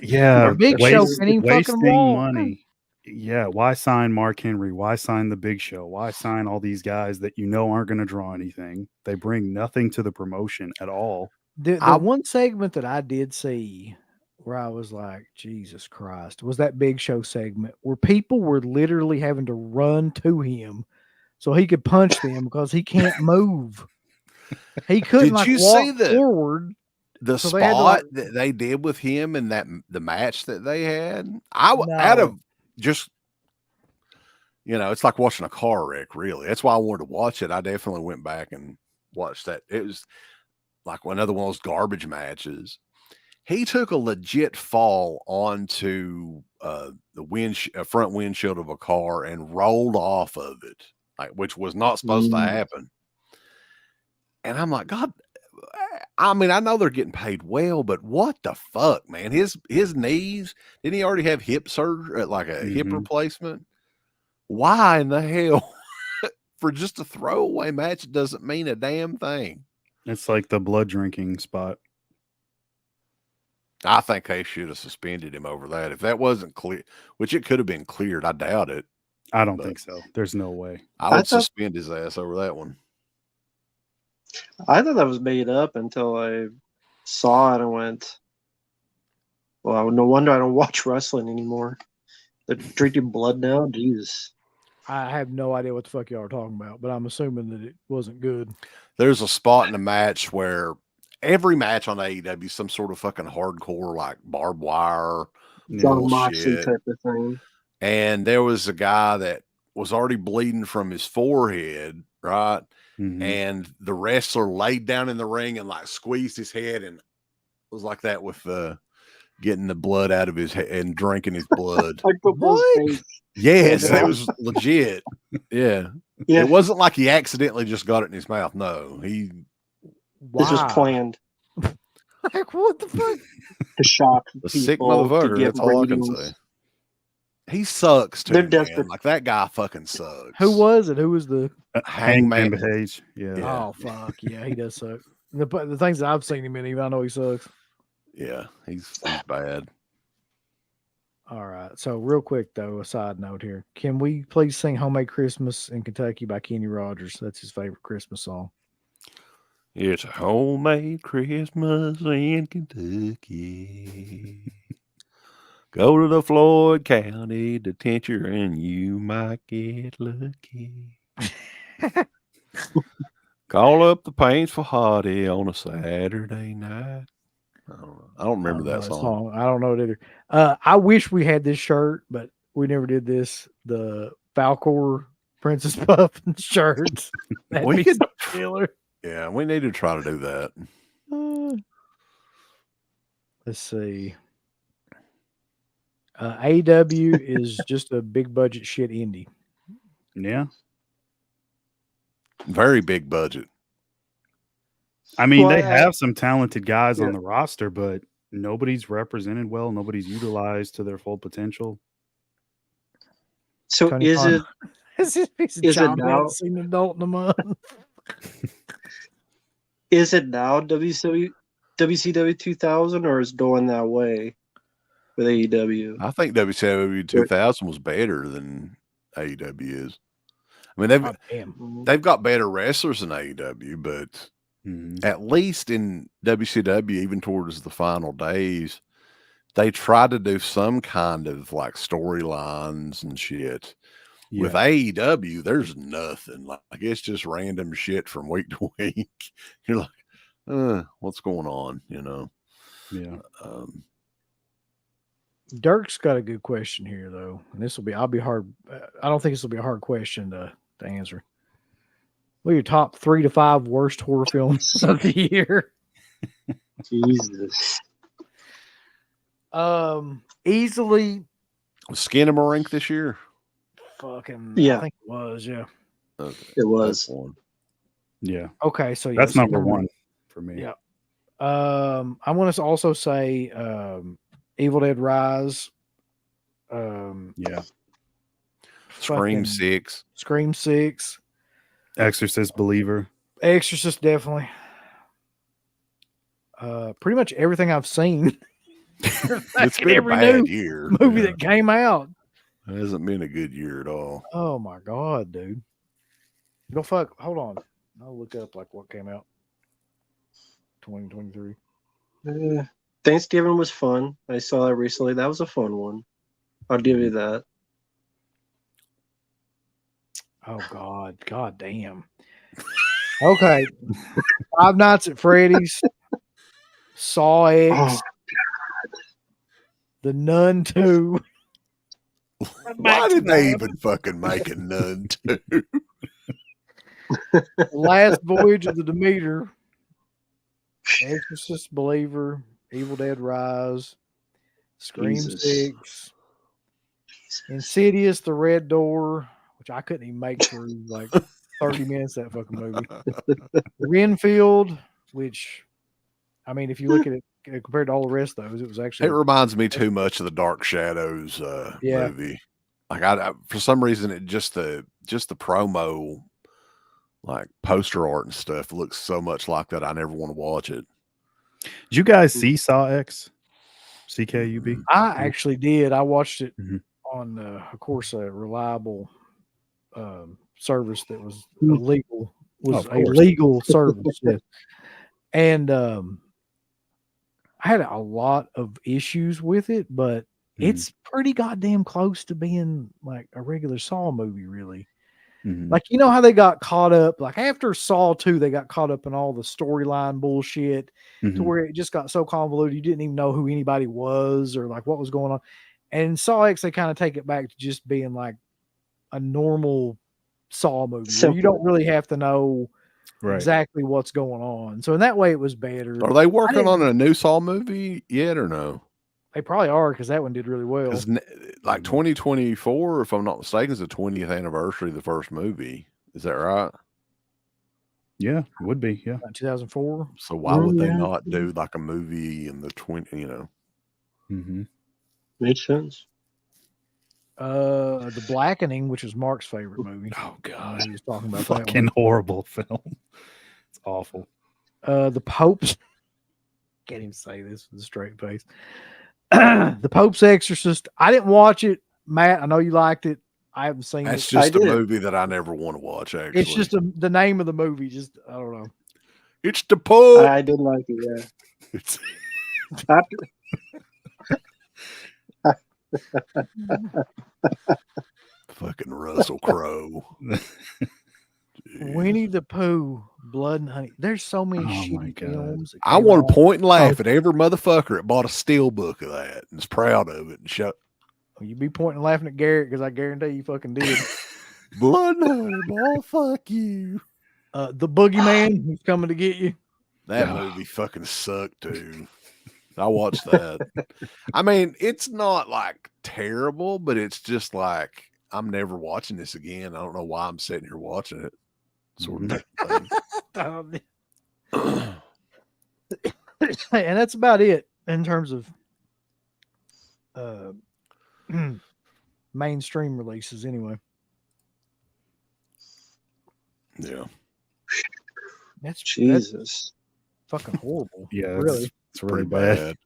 yeah, The Big Show can't even fucking wasting walk. money. Yeah, why sign Mark Henry? Why sign the Big Show? Why sign all these guys that you know aren't going to draw anything? They bring nothing to the promotion at all. The one segment that I did see where I was like, Jesus Christ, was that Big Show segment where people were literally having to run to him so he could punch them because he can't move. He couldn't Did you walk see forward. The So they had to, spot that they did with him in the match that they had? Out No. of just, it's like watching a car wreck, really. That's why I wanted to watch it. I definitely went back and watched that. It was like another one of those garbage matches. He took a legit fall onto the front windshield of a car and rolled off of it, which was not supposed to happen. And I'm like, God, I mean, I know they're getting paid well, but what the fuck, man? His knees, didn't he already have hip surgery, like a hip replacement? Why in the hell for just a throwaway match doesn't mean a damn thing? It's like the blood drinking spot. I think they should have suspended him over that. If that wasn't clear, which it could have been cleared, I doubt it. I don't think so. There's no way. I would suspend his ass over that one. I thought that was made up until I saw it and went, well, no wonder I don't watch wrestling anymore. They're drinking blood now? Jesus. I have no idea what the fuck y'all are talking about, but I'm assuming that it wasn't good. There's a spot in the match where every match on AEW is some sort of fucking hardcore, like barbed wire bullshit type of thing. And there was a guy that was already bleeding from his forehead, right? And the wrestler laid down in the ring and like squeezed his head, and it was like that with getting the blood out of his head and drinking his blood. What? Yes, it was legit. Yeah. It wasn't like he accidentally just got it in his mouth. No, this was planned. Like, what the fuck? To shock the sick motherfucker. That's all I can say. He sucks too. They're desperate. Like that guy fucking sucks. Who was it? Who was the Hangman Page? Yeah. Oh fuck yeah, he does suck. The things that I've seen him in, even I know he sucks. Yeah, he's bad. All right. So real quick though, a side note here. Can we please sing Homemade Christmas in Kentucky by Kenny Rogers? That's his favorite Christmas song. It's a homemade Christmas in Kentucky. Go to the Floyd County Detention and you might get lucky. Call up the Paintsville Hottie on a Saturday night. I don't remember that song. I don't know it either. I wish we had this shirt, but we never did this. The Falcor Princess Puffin shirts. We could killer. Yeah, we need to try to do that. Let's see. AEW is just a big budget shit indie. Yeah. Very big budget. I mean, they have some talented guys on the roster, but nobody's represented well. Nobody's utilized to their full potential. So Tony is Khan. it now? Seen an adult in a month. Is it now WCW 2000 or is going that way with AEW? I think WCW 2000 was better than AEW is. I mean, they've got better wrestlers than AEW, but at least in WCW, even towards the final days, they try to do some kind of like storylines and shit. Yeah. With AEW, there's nothing. Like it's just random shit from week to week. You're like, what's going on? You know? Yeah. Dirk's got a good question here, though, and I'll be hard. I don't think this will be a hard question to answer. What are your top 3 to 5 worst horror films of the year? Jesus. Easily. Was Skinamarink this year? fucking. Yeah. I think it was. Yeah. Okay, It was. that's one. Yeah. Okay, so That's yes, number one for me. Yeah. I want to also say Evil Dead Rise. Yeah. Scream fucking 6. Scream 6. Exorcist Believer. Exorcist, definitely. Pretty much everything I've seen. It's been a every bad new year. movie Yeah. that came out. It hasn't been a good year at all. Oh my god, dude. Go fuck. Hold on. I'll look up like what came out. 2023. Thanksgiving was fun. I saw that recently. That was a fun one. I'll give you that. Oh god. God damn. Okay. Five Nights at Freddy's. Saw X. Oh, The Nun 2. Why did they even fucking make a Nun 2? The Last Voyage of the Demeter. Exorcist Believer. Evil Dead Rise. Scream Jesus. 6. Insidious, The Red Door, which I couldn't even make through like 30 minutes of that fucking movie. Renfield, which, I mean, if you look at it compared to all the rest of those, it was actually. It reminds me too much of the Dark Shadows Yeah. movie. Like I for some reason, it just the promo, like poster art and stuff, looks so much like that. I never want to watch it. Did you guys see Saw X? CKUB? I actually did. I watched it Mhm. on, of course, a reliable service that was Mm. illegal. Was Of a course. legal service, yes. And I had a lot of issues with it, but Mhm. it's pretty goddamn close to being like a regular Saw movie, really. Mhm. Like, you know how they got caught up, like after Saw 2, they got caught up in all the storyline bullshit to Mhm. where it just got so convoluted, you didn't even know who anybody was or like what was going on. And in Saw X, they kind of take it back to just being like a normal Saw movie where you Simple. don't really have to know Right. exactly what's going on. So in that way, it was better. Are they working didn't- on a new Saw movie yet or no? They probably are because that one did really well. Because like 2024, if I'm not mistaken, is the 20th anniversary of the first movie. Is that right? Yeah, it would be. Yeah. 2004. So why would they Yeah. not do like a movie in the 20? You know, Mm-hmm. Makes sense. The Blackening, which is Mark's favorite movie. Oh God, He was talking about that fucking one. horrible film. It's awful. The Pope's. Can't even say this with a straight face. The Pope's Exorcist. I didn't watch it, Matt. I know you liked it. I haven't seen that's it. just a did. movie that I never want to watch. Actually, It's just the name of the movie. Just I don't know. it's the Pope. I did like it, yeah. It's After, fucking Russell Crowe. Winnie the Pooh, Blood and Honey. There's so many Oh my shitty God. films. that I came want out. to point and laugh at every motherfucker that bought a steel book of that and is proud of it and show You be pointing and laughing at Garrett because I guarantee you fucking did. blood and honey, boy, fuck you. The Boogeyman who's coming to get you. That Yeah. movie fucking sucked too. I watched that. I mean, it's not like terrible, but it's just like I'm never watching this again. I don't know why I'm sitting here watching it. Sort of thing. And that's about it in terms of mainstream releases anyway. Yeah. That's Jesus. fucking horrible. Yeah, really. it's really Pretty bad.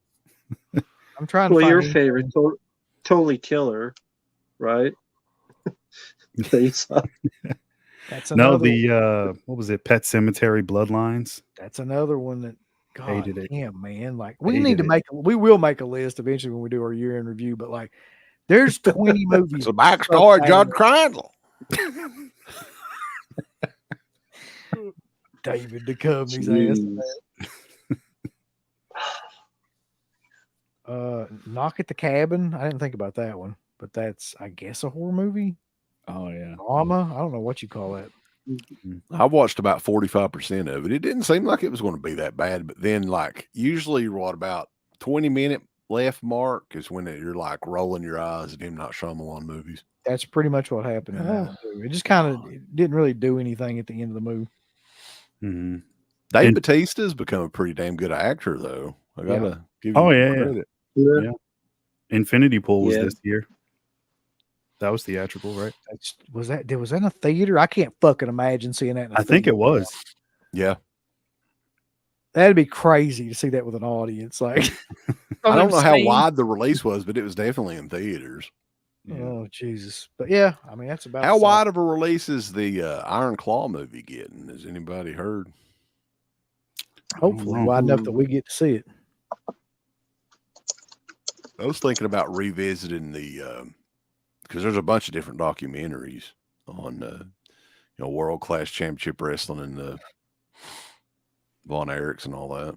bad. I'm trying to Well, find your any- favorite, Totally Killer, right? That you saw. That's No, another the what was it? Pet Cemetery Bloodlines. that's another one that God Hated it. damn, man. Like we Hated need to it. we will make a list eventually when we do our year in review, but like there's 20 movies. So backstory, Fuck John out Crandall. David Duchovny's ass. Jeez. Knock at the Cabin. I didn't think about that one, but that's I guess a horror movie. Oh yeah. Drama. I don't know what you call that. I watched about 45% of it. It didn't seem like it was going to be that bad, but then like usually what about 20-minute left mark is when you're like rolling your eyes at him not Shyamalan movies. That's pretty much what happened in that one too. It just kind of didn't really do anything at the end of the movie. Mm-hmm. Dave Bautista's become a pretty damn good actor, though. I gotta give him credit. Yeah. Infinity Pool was this year. That was theatrical, right? Was that in a theater? I can't fucking imagine seeing that in a theater. I think it was. Yeah. That'd be crazy to see that with an audience. Like, I don't know how wide the release was, but it was definitely in theaters. Yeah. Oh Jesus! But yeah, I mean that's about how wide of a release is the Iron Claw movie getting? Has anybody heard? Hopefully wide enough that we get to see it. I was thinking about revisiting the because there's a bunch of different documentaries on world-class championship wrestling and the Von Erichs and all that.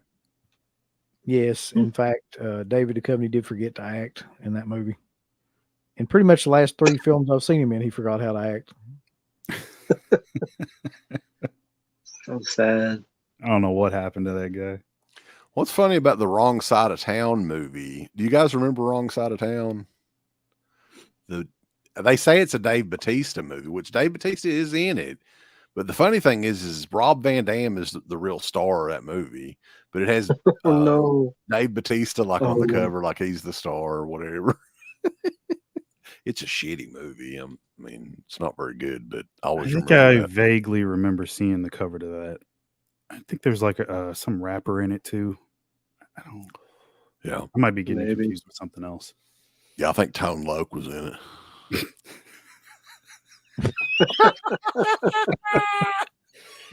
Yes, in fact, David Duchovny did forget to act in that movie. In pretty much the last 3 films I've seen him in, he forgot how to act. So sad. I don't know what happened to that guy. What's funny about the Wrong Side of Town movie? Do you guys remember Wrong Side of Town? They say it's a Dave Bautista movie, which Dave Bautista is in it. But the funny thing is Rob Van Dam is the real star of that movie. But it has Dave Bautista on the cover, like he's the star or whatever. It's a shitty movie. I mean, it's not very good, but I think I vaguely remember seeing the cover to that. I think there's like some rapper in it too. I don't. Yeah, I might be getting confused with something else. Yeah, I think Tone Loc was in it.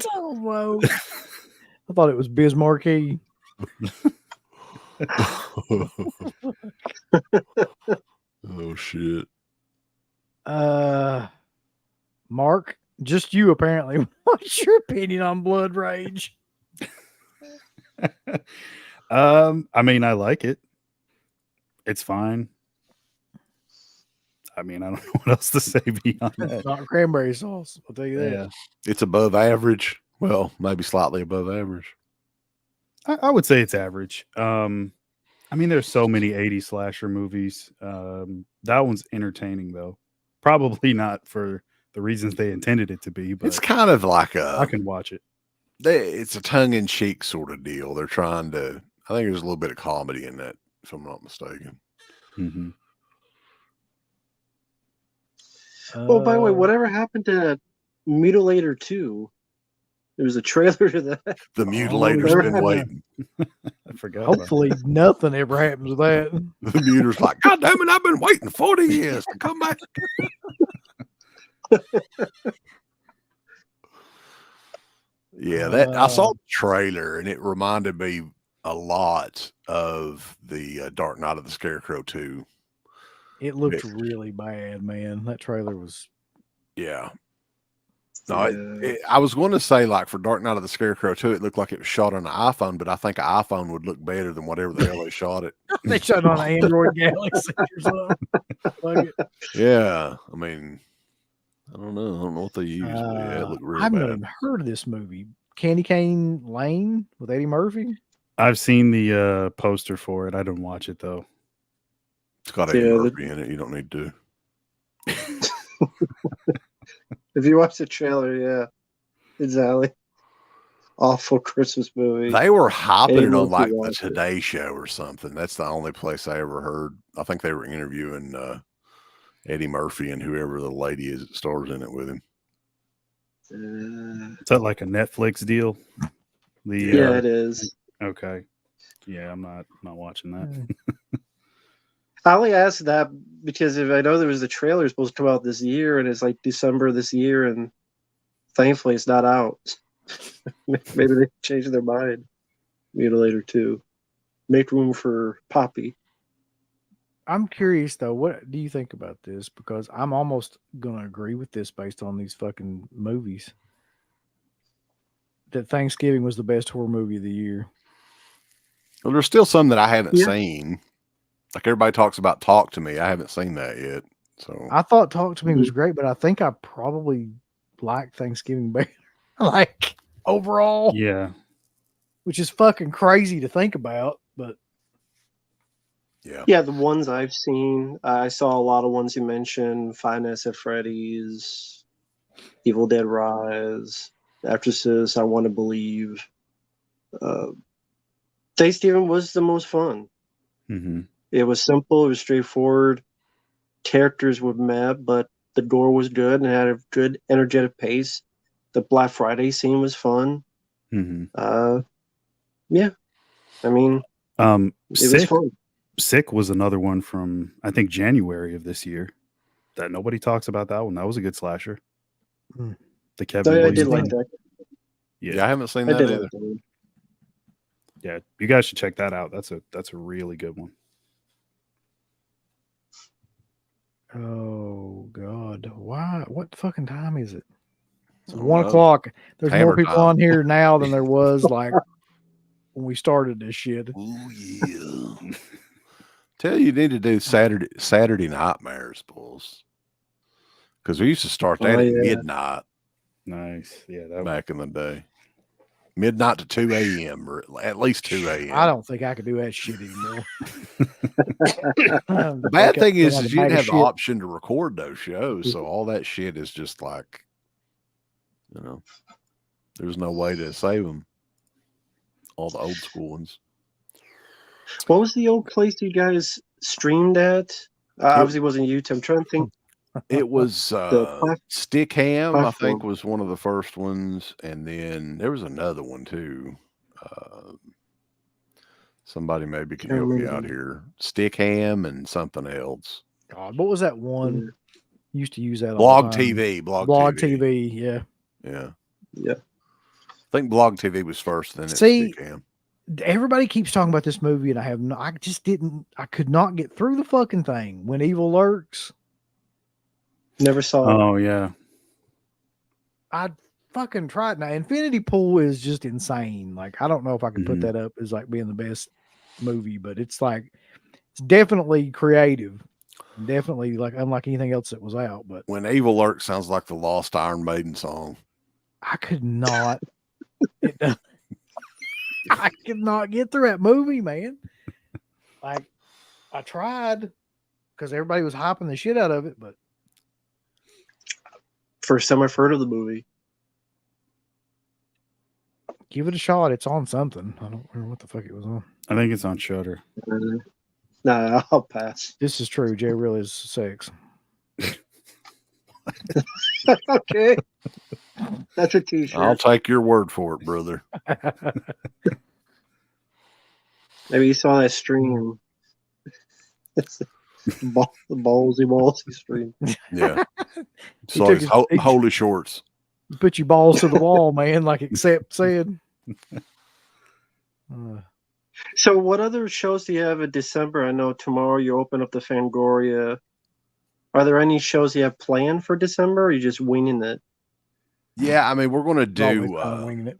Tone Loc. I thought it was Biz Markie. Oh shit. Mark, just you apparently. What's your opinion on Blood Rage? I mean, I like it. It's fine. I mean, I don't know what else to say beyond that. It's not cranberry sauce. I'll tell you that. Yeah. It's above average. Well, maybe slightly above average. I would say it's average. I mean, there's so many 80s slasher movies. That one's entertaining, though. Probably not for the reasons they intended it to be, but it's kind of like I can watch it. It's a tongue-in-cheek sort of deal. They're trying to. I think there's a little bit of comedy in that, if I'm not mistaken. Mm-hmm. Well, by the way, whatever happened to Mutilator 2? There was a trailer to that. The Mutilator's been waiting. I forgot. Hopefully nothing ever happens with that. The Mutilator's like, God damn it, I've been waiting 40 years to come back. Yeah, I saw the trailer and it reminded me a lot of the Dark Knight of the Scarecrow 2. It looked really bad, man. That trailer was. Yeah. No, I was going to say, like, for Dark Knight of the Scarecrow 2, it looked like it was shot on an iPhone, but I think an iPhone would look better than whatever the hell they shot it. They shot on an Android Galaxy or something. Yeah. I mean, I don't know what they used. But yeah, it looked real I've bad. never even heard of this movie. Candy Cane Lane with Eddie Murphy? I've seen the poster for it. I didn't watch it, though. It's got Eddie Murphy in it. You don't need to. If you watch the trailer, yeah, exactly. Awful Christmas movie. They were hyping it on like the Today Show or something. That's the only place I ever heard. I think they were interviewing Eddie Murphy and whoever the lady is that stars in it with him. Is that like a Netflix deal? Yeah, it is. Okay. Yeah, I'm not watching that. I only asked that because if I know there was a trailer supposed to come out this year, and it's like December this year, and thankfully it's not out. Maybe they changed their mind. Mutilator 2. Make room for Poppy. I'm curious though, what do you think about this? Because I'm almost gonna agree with this based on these fucking movies. That Thanksgiving was the best horror movie of the year. Well, there's still some that I haven't seen. Like everybody talks about Talk to Me. I haven't seen that yet. So I thought Talk to Me was great, but I think I probably like Thanksgiving better. Like overall. Yeah. Which is fucking crazy to think about, but Yeah, the ones I've seen, I saw a lot of ones you mentioned: Five Nights at Freddy's, Evil Dead Rise, Exorcist, I Want to Believe. Thanksgiving was the most fun. Mm-hmm. It was simple, it was straightforward. Characters were met, but the gore was good and had a good energetic pace. The Black Friday scene was fun. Mm-hmm. Yeah, I mean, it was fun. Sick was another one from, I think, January of this year that nobody talks about. That one, that was a good slasher. The Kevin I Williams did like one. that. Yeah, I haven't seen I that did either. like that. Yeah, you guys should check that out. That's a really good one. Oh God! Why? What fucking time is it? It's I don't 1 know. o'clock. There's Hammer more people time. on here now than there was like when we started this shit. Oh yeah. Tell you need to do Saturday Nightmares, bulls. Because we used to start that at midnight Nice. Yeah, that back in the day. Midnight to 2 a.m. or at least 2 a.m. I don't think I could do that shit anymore. The bad thing is you didn't have the option to record those shows, so all that shit is just like, there's no way to save them. All the old school ones. What was the old place you guys streamed at? Obviously, it wasn't YouTube. I'm trying to think. It was Stick Ham, platform. I think, was one of the first ones, and then there was another one too. Somebody maybe can help me out here. Stick Ham and something else. God, what was that one? Used to use that Blog all the time. TV. Blog TV. Yeah. Yeah. I think Blog TV was first, then it's Stick Ham. Everybody keeps talking about this movie, and I could not get through the fucking thing. When Evil Lurks. Never saw it. Oh, yeah. I fucking tried. Now, Infinity Pool is just insane. Like, I don't know if I could put that up as like being the best movie, but it's like, it's definitely creative. Definitely like unlike anything else that was out. But When Evil Lurks sounds like the Lost Iron Maiden song. I could not. I could not get through that movie, man. Like, I tried because everybody was hyping the shit out of it, but first time I've heard of the movie. Give it a shot. It's on something. I don't remember what the fuck it was on. I think it's on Shudder. Nah, I'll pass. This is true. J Real is sex. Okay. That's a t-shirt. I'll take your word for it, brother. Maybe you saw that stream. The ballsy stream. Yeah. So it's holy shorts. Put your balls to the wall, man, like Accept said. So what other shows do you have in December? I know tomorrow you open up the Fangoria. Are there any shows you have planned for December, or are you just winging it? Yeah, I mean, we're going to do winging it.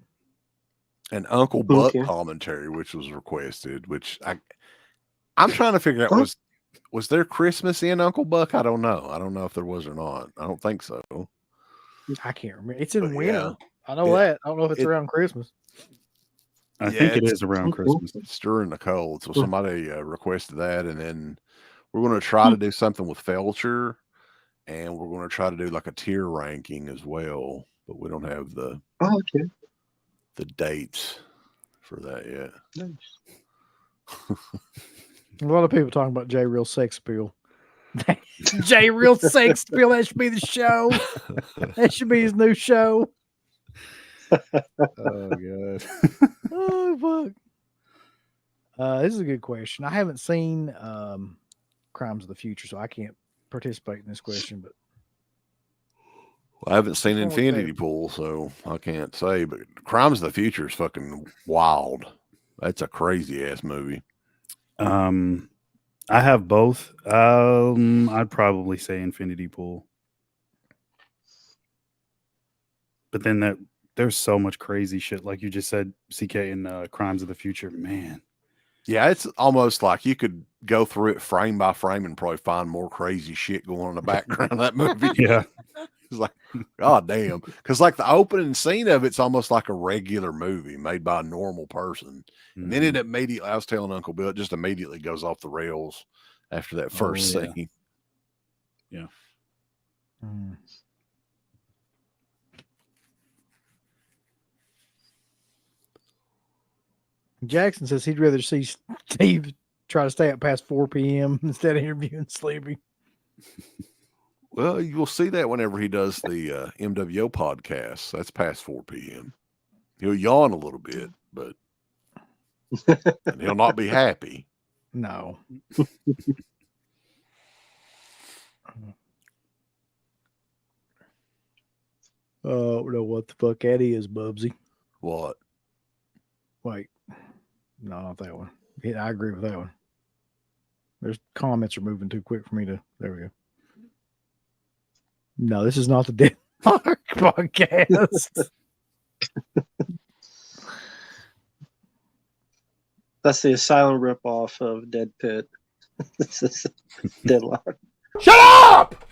an Uncle Buck commentary, which was requested, which I'm trying to figure out, was there Christmas in Uncle Buck? I don't know. I don't know if there was or not. I don't think so. I can't remember. It's in winter. Yeah, I know that. I don't know if it's around Christmas. I think it is around Christmas. It's during the cold. So somebody requested that. And then we're going to try to do something with Felcher. And we're going to try to do like a tier ranking as well. But we don't have the dates for that yet. Nice. A lot of people talking about J Real sex appeal. J Real sex appeal. That should be the show. That should be his new show. Oh god. Oh fuck. This is a good question. I haven't seen Crimes of the Future, so I can't participate in this question. But I haven't seen Infinity Pool, so I can't say. But Crimes of the Future is fucking wild. That's a crazy ass movie. I have both. I'd probably say Infinity Pool. But then there's so much crazy shit, like you just said, CK, in Crimes of the Future. Man. Yeah, it's almost like you could go through it frame by frame and probably find more crazy shit going on in the background of that movie. Yeah. It's like, God damn. Because like the opening scene of it's almost like a regular movie made by a normal person. And then it immediately, I was telling Uncle Bill, it just immediately goes off the rails after that first scene. Yeah. Jackson says he'd rather see Steve try to stay up past 4 p.m. instead of interviewing Sleepy. Well, you will see that whenever he does the MWO podcast. That's past 4 p.m. He'll yawn a little bit, but and he'll not be happy. No. Oh, no, what the fuck that is, Bubsy? What? Wait. No, not that one. Yeah, I agree with that one. There's comments are moving too quick for me to. There we go. No, this is not the Dead Mark podcast. That's the silent ripoff of Dead Pit. This is Deadlock. Shut up!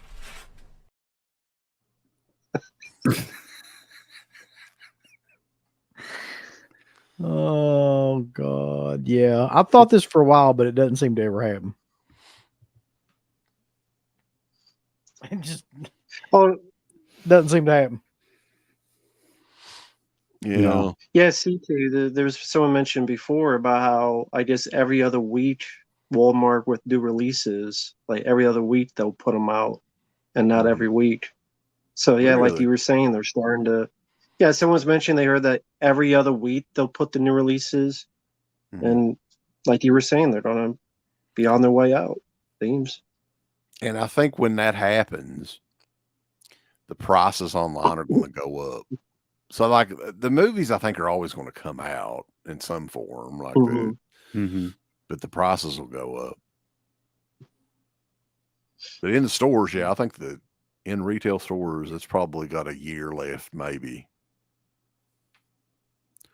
Oh God, yeah. I've thought this for a while, but it doesn't seem to ever happen. It just doesn't seem to happen. Yeah. No. Yeah, see too. There was someone mentioned before about how I guess every other week Walmart with new releases, like every other week they'll put them out, and not every week. So yeah, like Really? you were saying, they're starting to. Yeah, someone's mentioned they heard that every other week they'll put the new releases, and like you were saying, they're gonna be on their way out. Themes. And I think when that happens, the prices online are going to go up. So, like the movies, I think are always going to come out in some form, like that. But the prices will go up. But in the stores, yeah, I think that in retail stores, it's probably got a year left, maybe.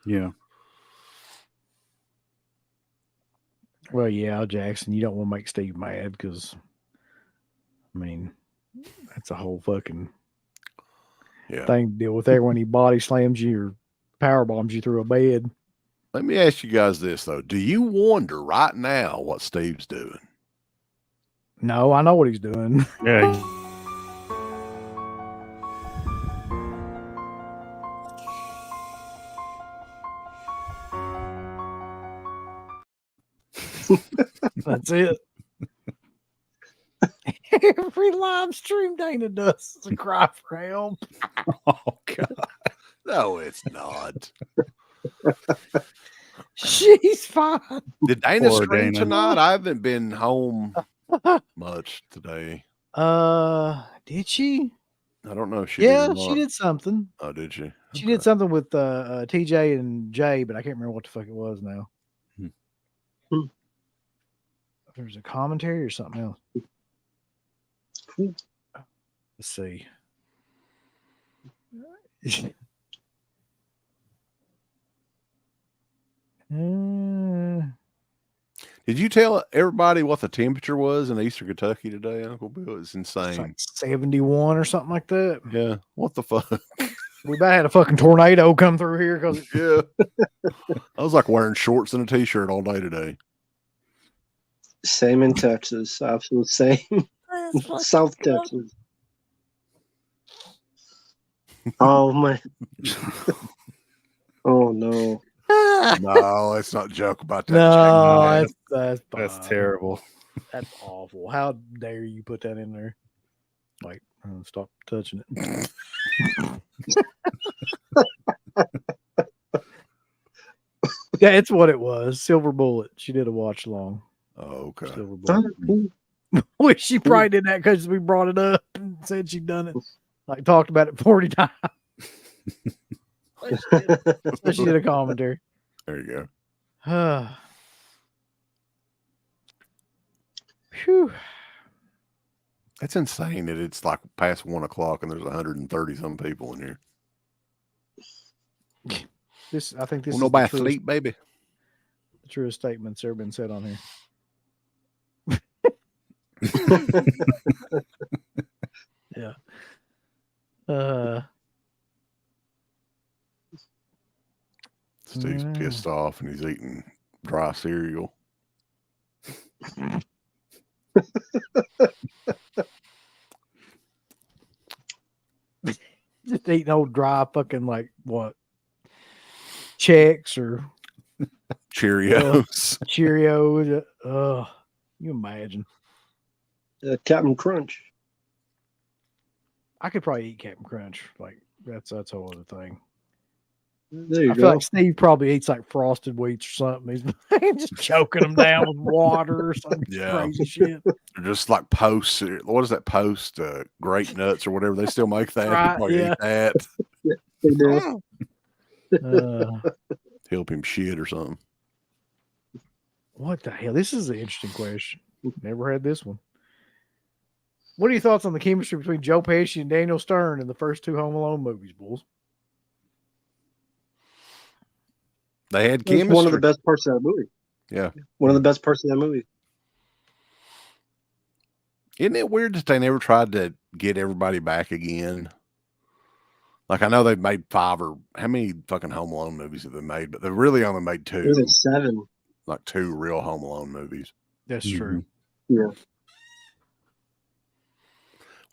Yeah. Well, yeah, Jackson, you don't want to make Steve mad because, I mean, that's a whole fucking thing to deal with there when he body slams you or power bombs you through a bed. Let me ask you guys this, though. Do you wonder right now what Steve's doing? No, I know what he's doing. Yeah. That's it. Every live stream Dana does is a cry for help. Oh God. No, it's not. She's fine. Did Dana Poor stream Dana. tonight? I haven't been home much today. Did she? I don't know if she did or she not. did something. Oh, did she? She did something with TJ and Jay, but I can't remember what the fuck it was now. There's a commentary or something else. Let's see. Did you tell everybody what the temperature was in Eastern Kentucky today, Uncle Bill? It's insane. It's like 71 or something like that. Yeah. What the fuck? We about had a fucking tornado come through here because I was like wearing shorts and a t-shirt all day today. Same in Texas, absolute same. South Texas. Oh my! Oh no! No, let's not joke about that. No, that's terrible. That's awful. How dare you put that in there? Like, stop touching it. Yeah, it's what it was. Silver Bullet. She did a watch long. Oh, okay. Silver Bullet. Wish she probably did that because we brought it up and said she'd done it. Like, talked about it 40 times. So she did a commentary. There you go. Phew. That's insane that it's like past 1 o'clock and there's 130 some people in here. I think this well, is nobody the sleep, baby. The truest statements ever been said on here. Yeah. Steve's pissed off and he's eating dry cereal. Just eating old dry fucking like what? Chex or Cheerios. Cheerios. You imagine. Captain Crunch. I could probably eat Captain Crunch. Like that's a whole other thing. There you I go. feel like Steve probably eats like Frosted Wheats or something. He's just choking them down with water or some crazy shit. They're just like Post. What is that Post? Grape Nuts or whatever. They still make that. Right, People eat that. They do. Help him shit or something. What the hell? This is an interesting question. Never had this one. What are your thoughts on the chemistry between Joe Pesci and Daniel Stern in the first two Home Alone movies, Bulls? They had It's chemistry. one of the best parts of that movie. Yeah. One of the best parts of that movie. Isn't it weird that they never tried to get everybody back again? Like, I know they've made 5 or how many fucking Home Alone movies have they made? But they've really only made 2. It was like 7. Like 2 real Home Alone movies. That's true. Yeah.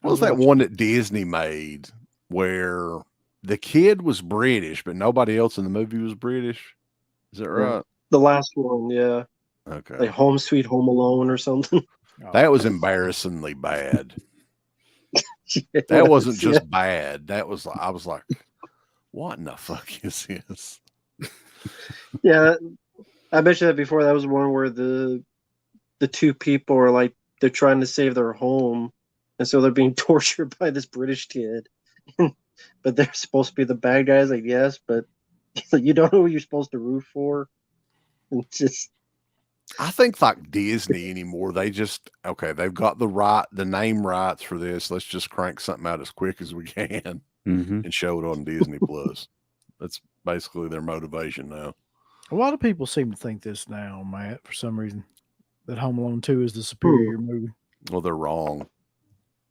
What was that one that Disney made where the kid was British, but nobody else in the movie was British? Is that right? The last one, yeah. Okay. Like Home Sweet Home Alone or something. That was embarrassingly bad. Yeah, That wasn't just bad. That was, I was like, what in the fuck is this? Yeah, I mentioned that before. That was one where the 2 people are like, they're trying to save their home, and so they're being tortured by this British kid. But they're supposed to be the bad guys, I guess, but you don't know who you're supposed to root for. And just, I think like Disney anymore, they just, okay, they've got the name rights for this. Let's just crank something out as quick as we can and show it on Disney Plus. That's basically their motivation now. A lot of people seem to think this now, Matt, for some reason, that Home Alone 2 is the superior movie. Well, they're wrong.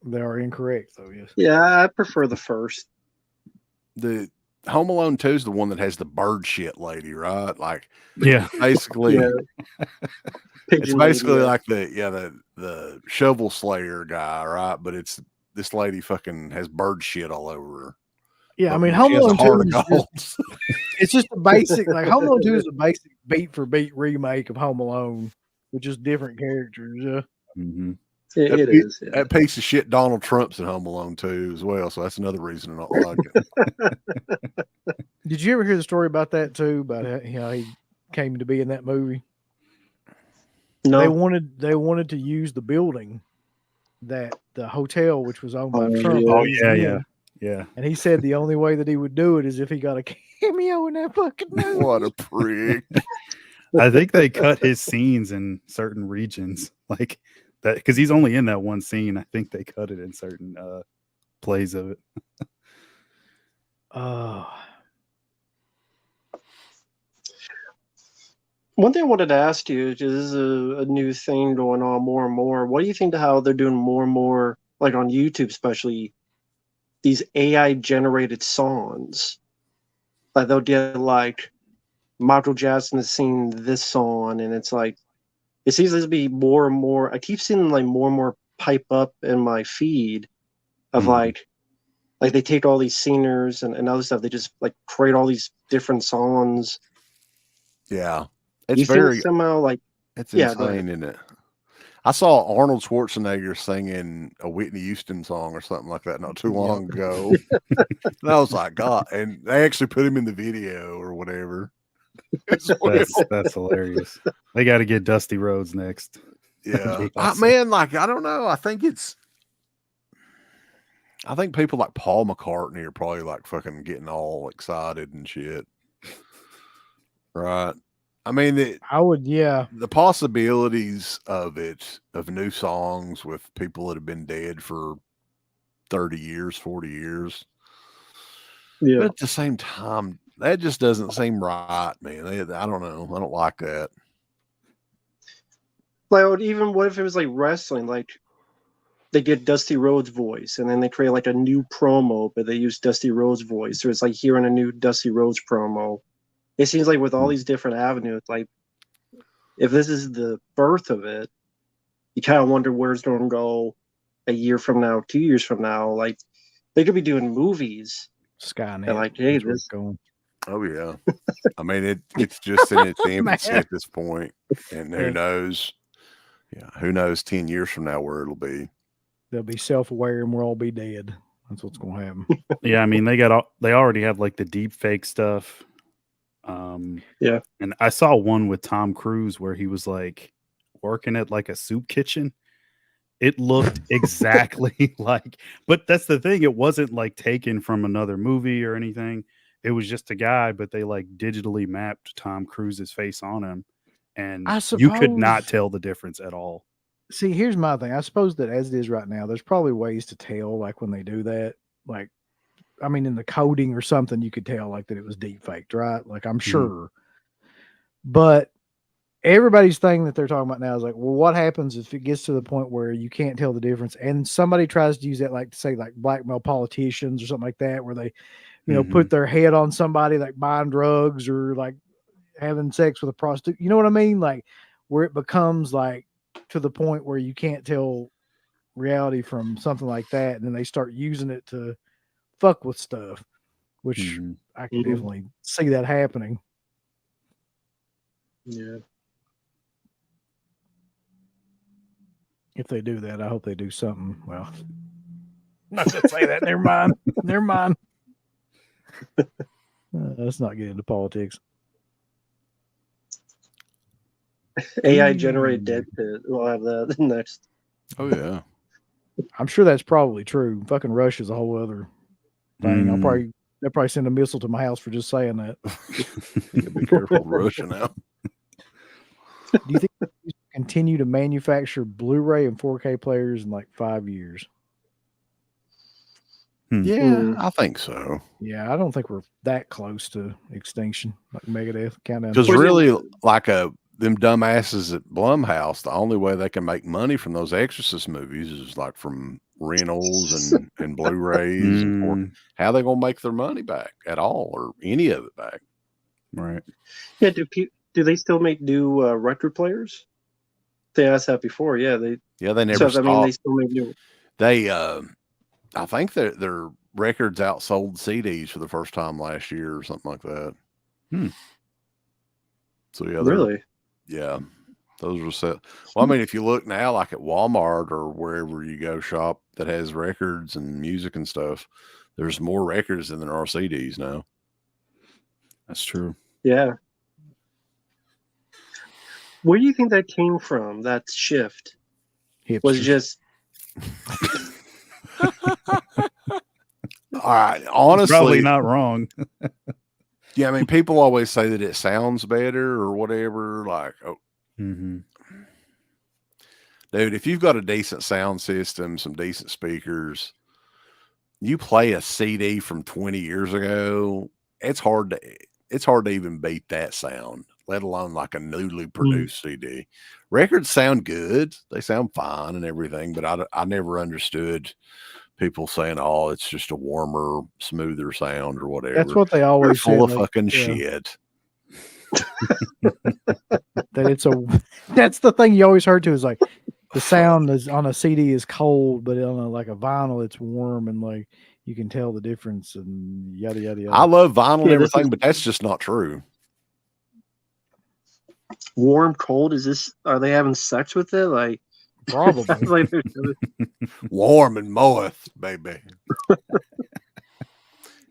They are incorrect, though, yes. yeah, I prefer the first. The Home Alone 2 is the one that has the bird shit lady, right? Like, yeah, basically, Yeah. it's Pigeon basically lady, like the shovel slayer guy, right? But it's this lady fucking has bird shit all over her. Yeah, I But mean, she Home has a Alone 2 heart of is gold. it's just a basic, like Home Alone 2 is a basic beat for beat remake of Home Alone with just different characters. Yeah. It is. Yeah. That piece of shit Donald Trump's in Home Alone 2 as well, so that's another reason I don't like it. Did you ever hear the story about that too? About how he came to be in that movie? No. They wanted to use the building that the hotel, which was owned by Oh, Trump. yeah. Oh was yeah, in. yeah. And he said the only way that he would do it is if he got a cameo in that fucking movie. What a prick. I think they cut his scenes in certain regions, like that, because he's only in that one scene. I think they cut it in certain plays of it. One thing I wanted to ask you, which is a new thing going on more and more. What do you think to how they're doing more and more, like on YouTube, especially these AI generated songs? Like they'll get like Michael Jackson has seen this song, and it's like it seems to be more and more. I keep seeing like more and more pipe up in my feed of like they take all these singers and other stuff. They just like create all these different songs. Yeah. It's You very think somehow like it's Yeah, go ahead. insane, isn't it? I saw Arnold Schwarzenegger singing a Whitney Houston song or something like that not too long ago. And I was like, God, and they actually put him in the video or whatever. That's hilarious. They got to get Dusty Rhodes next. Yeah. Man, like, I don't know. I think people like Paul McCartney are probably like fucking getting all excited and shit. Right. I mean, I would, yeah. The possibilities of it, of new songs with people that have been dead for 30 years, 40 years. Yeah. But at the same time, that just doesn't seem right, man. I don't know. I don't like that. Like, even what if it was like wrestling? Like, they get Dusty Rhodes' voice, and then they create like a new promo, but they use Dusty Rhodes' voice. So it's like hearing a new Dusty Rhodes promo. It seems like with all these different avenues, like if this is the birth of it, you kind of wonder where it's going to go a year from now, 2 years from now. Like they could be doing movies. Skynet. And like, hey, this. Oh yeah. I mean, it's just in its infancy at this point, and who knows? Yeah, who knows? 10 years from now, where it'll be. They'll be self-aware, and we'll all be dead. That's what's going to happen. Yeah, I mean, they already have like the deep fake stuff. Yeah, and I saw one with Tom Cruise where he was like working at like a soup kitchen. It looked exactly like, but that's the thing. It wasn't like taken from another movie or anything. It was just a guy, but they like digitally mapped Tom Cruise's face on him, and you could not tell the difference at all. See, here's my thing. I suppose that as it is right now, there's probably ways to tell, like when they do that, like, I mean, in the coding or something, you could tell like that it was deep faked, right? Like I'm sure, but everybody's thing that they're talking about now is like, well, what happens if it gets to the point where you can't tell the difference, and somebody tries to use that, like to say like blackmail politicians or something like that, where they, you know, put their head on somebody, like buying drugs or like having sex with a prostitute. You know what I mean? Like where it becomes like to the point where you can't tell reality from something like that, and then they start using it to fuck with stuff, which I can definitely see that happening. Yeah. If they do that, I hope they do something. Well, not to say that. Never mind. Never mind. Let's not get into politics. AI generated dead pit. We'll have that next. Oh yeah, I'm sure that's probably true. Fucking Russia's a whole other thing. They'll probably send a missile to my house for just saying that. Be careful of Russia now. Do you think they continue to manufacture Blu-ray and 4K players in like 5 years? Yeah, I think so. Yeah, I don't think we're that close to extinction, like Megadeth countdown. Because really, like them dumbasses at Blumhouse, the only way they can make money from those Exorcist movies is like from rentals and Blu-rays. And how they gonna make their money back at all, or any of it back? Right? Yeah. Do they still make new record players? They asked that before. Yeah, they never stopped. I mean, they still make new. They I think their records outsold CDs for the first time last year or something like that. So yeah, really, yeah, those were set. Well, I mean, if you look now, like at Walmart or wherever you go shop that has records and music and stuff, there's more records than there are CDs now. That's true. Yeah. Where do you think that came from? That shift was just. All right, honestly, probably not wrong. Yeah, I mean, people always say that it sounds better or whatever. Like, dude, if you've got a decent sound system, some decent speakers, you play a CD from 20 years ago, it's hard to even beat that sound, let alone like a newly produced CD. Records sound good, they sound fine and everything, but I never understood people saying, "Oh, it's just a warmer, smoother sound" or whatever. That's what they always say. Full of like, fucking shit. That's the thing you always heard too, is like the sound is on a CD is cold, but on like a vinyl it's warm, and like you can tell the difference and yada yada yada. I love vinyl and everything, but that's just not true. Warm, cold. Is this? Are they having sex with it? Like. Probably. Warm and moist, baby.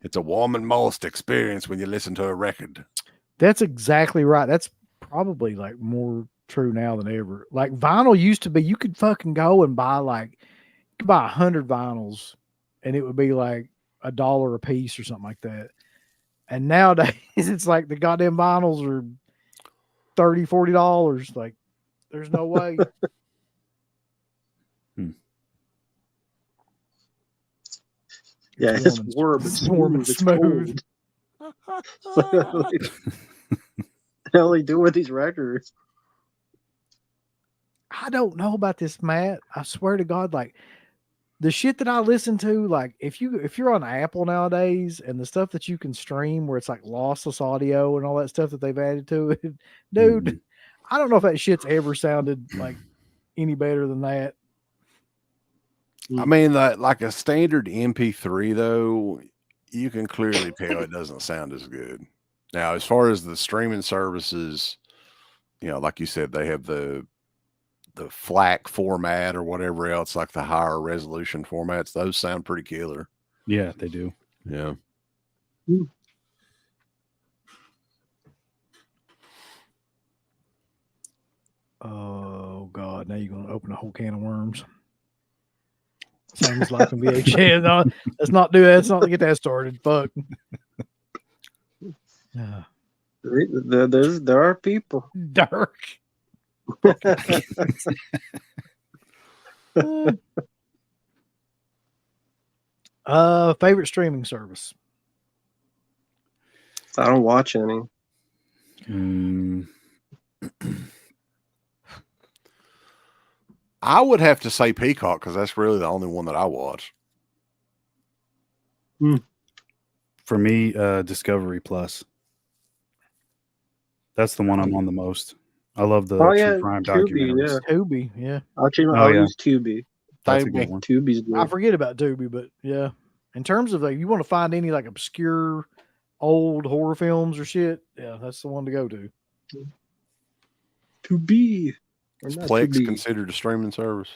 It's a warm and moist experience when you listen to a record. That's exactly right. That's probably like more true now than ever. Like vinyl used to be, you could fucking go and buy 100 vinyls and it would be like $1 a piece or something like that. And nowadays it's like the goddamn vinyls are $30, $40. Like there's no way. Yeah, it's warm. It's warm and smooth. What the hell they do with these records? I don't know about this, Matt. I swear to God, like the shit that I listen to, like if you're on Apple nowadays and the stuff that you can stream where it's like lossless audio and all that stuff that they've added to it, dude, I don't know if that shit's ever sounded like any better than that. I mean, like a standard MP3 though, you can clearly tell it doesn't sound as good. Now, as far as the streaming services, you know, like you said, they have the FLAC format or whatever else, like the higher resolution formats. Those sound pretty killer. Yeah, they do. Yeah. Oh God! Now you're gonna open a whole can of worms. Same as like in VHS. No, let's not do that. Let's not get that started. Fuck. There are people. Dark. Favorite streaming service? I don't watch any. I would have to say Peacock because that's really the only one that I watch. For me, Discovery Plus. That's the one I'm on the most. I love the true crime documentaries. Tubi, yeah. I'll use Tubi. That's a good one. Tubi's good. I forget about Tubi, but yeah. In terms of like, you want to find any like obscure old horror films or shit, yeah, that's the one to go to. Tubi. Is Plex considered a streaming service?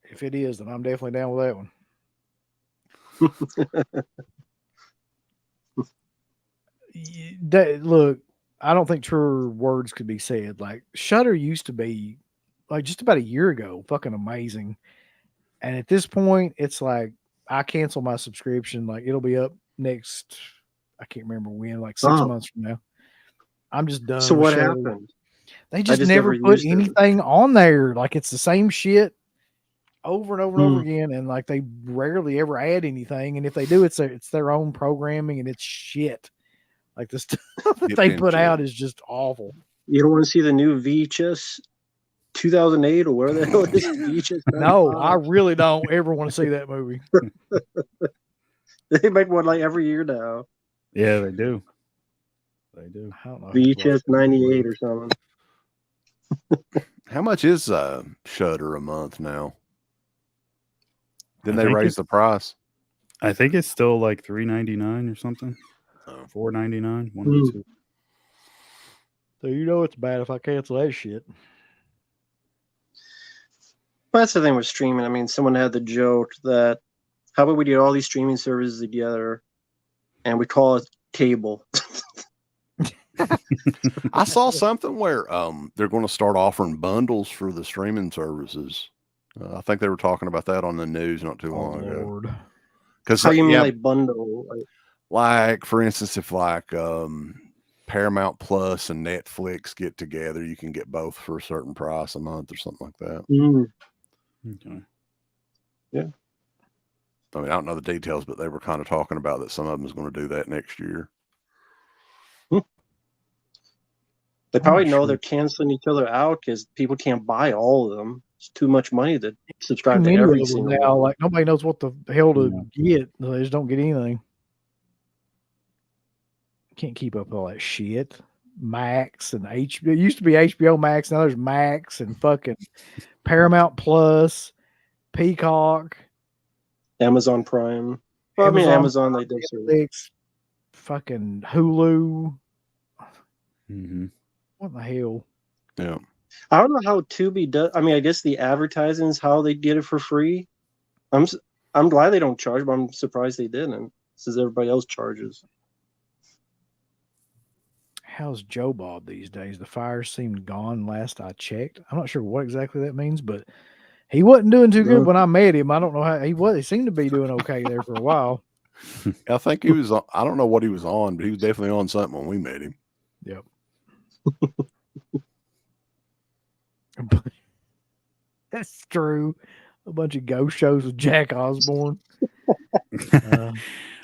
If it is, then I'm definitely down with that one. Look, I don't think truer words could be said. Like Shudder used to be, like just about a year ago, fucking amazing. And at this point, it's like I cancel my subscription. Like it'll be up next, I can't remember when, like 6 months from now. I'm just done. So what happened? They just never put anything on there. Like it's the same shit over and over and over again, and like they rarely ever add anything. And if they do, it's their own programming, and it's shit. Like the stuff that they put out is just awful. You don't want to see the new VHS 2008 or whatever the hell it is. VHS. No, I really don't ever want to see that movie. They make one like every year now. Yeah, they do. They do. I don't know. VHS 98 or something. How much is Shudder a month now? Didn't they raise the price? I think it's still like $3.99 or something. $4.99. One of the two. So you know it's bad if I cancel that shit. Well, that's the thing with streaming. I mean, someone had the joke that how about we get all these streaming services together and we call it cable. I saw something where they're going to start offering bundles for the streaming services. I think they were talking about that on the news not too long ago. Because how do you mean like bundle? Like for instance, if like Paramount Plus and Netflix get together, you can get both for a certain price a month or something like that. Okay. Yeah. I mean, I don't know the details, but they were kind of talking about that some of them is going to do that next year. They probably know they're canceling each other out because people can't buy all of them. It's too much money to subscribe to every single now. Like nobody knows what the hell to get. They just don't get anything. Can't keep up with all that shit. Max and HBO. It used to be HBO Max. Now there's Max and fucking Paramount Plus, Peacock, Amazon Prime. Well, I mean, Amazon they do Netflix, fucking Hulu. What the hell? Yeah. I don't know how Tubi does. I mean, I guess the advertising is how they get it for free. I'm glad they don't charge, but I'm surprised they didn't, since everybody else charges. How's Joe Bob these days? The fire seemed gone last I checked. I'm not sure what exactly that means, but he wasn't doing too good when I met him. I don't know how he was. He seemed to be doing okay there for a while. I think he was. I don't know what he was on, but he was definitely on something when we met him. Yep. That's true. A bunch of ghost shows with Jack Osborne.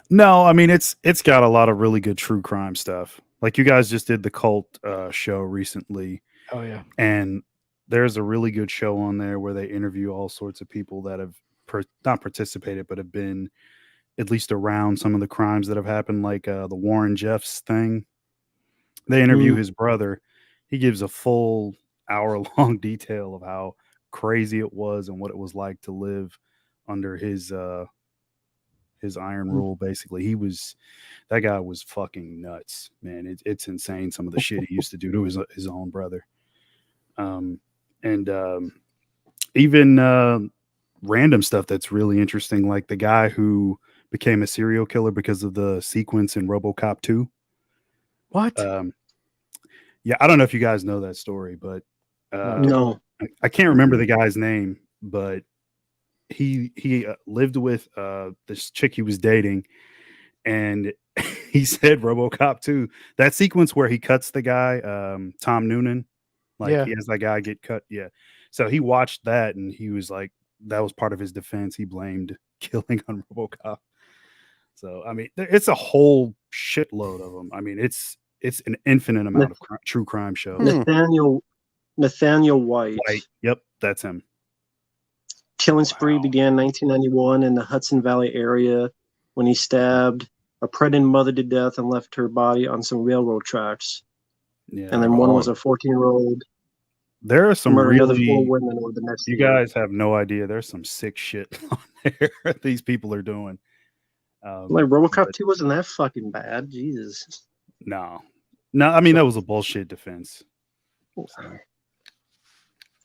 No, I mean it's got a lot of really good true crime stuff. Like you guys just did the cult show recently. Oh yeah. And there's a really good show on there where they interview all sorts of people that have not participated, but have been at least around some of the crimes that have happened, like the Warren Jeffs thing. They interview his brother. He gives a full hour-long detail of how crazy it was and what it was like to live under his iron rule. Basically, that guy was fucking nuts, man. It's insane some of the shit he used to do to his own brother. Even random stuff that's really interesting, like the guy who became a serial killer because of the sequence in RoboCop 2. What? Yeah, I don't know if you guys know that story, but No. I can't remember the guy's name, but he lived with this chick he was dating, and he said RoboCop 2, that sequence where he cuts the guy, Tom Noonan, like he has that guy get cut. Yeah. So he watched that and he was like, that was part of his defense. He blamed killing on RoboCop. So, I mean, it's a whole shitload of them. I mean, it's an infinite amount of true crime shows. Nathaniel White. Yep, that's him. Killing spree began 1991 in the Hudson Valley area when he stabbed a pregnant mother to death and left her body on some railroad tracks. Yeah, and then one was a 14-year-old. There are some really another 4 women over the next you year. Guys have no idea. There's some sick shit on there these people are doing. Like RoboCop 2 wasn't that fucking bad. Jesus. No. I mean, that was a bullshit defense.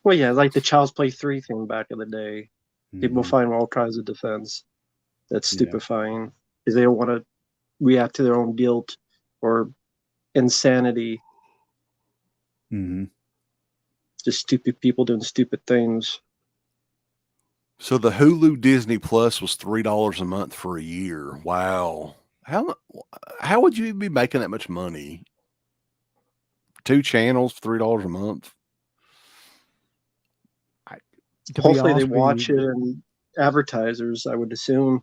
Well, yeah, like the Child's Play 3 thing back in the day. People find all kinds of defense. That's stupefying because they don't want to react to their own guilt or insanity. Just stupid people doing stupid things. So the Hulu Disney Plus was $3 a month for a year. Wow. How would you be making that much money? 2 channels, $3 a month. Hopefully they watch it and advertisers, I would assume.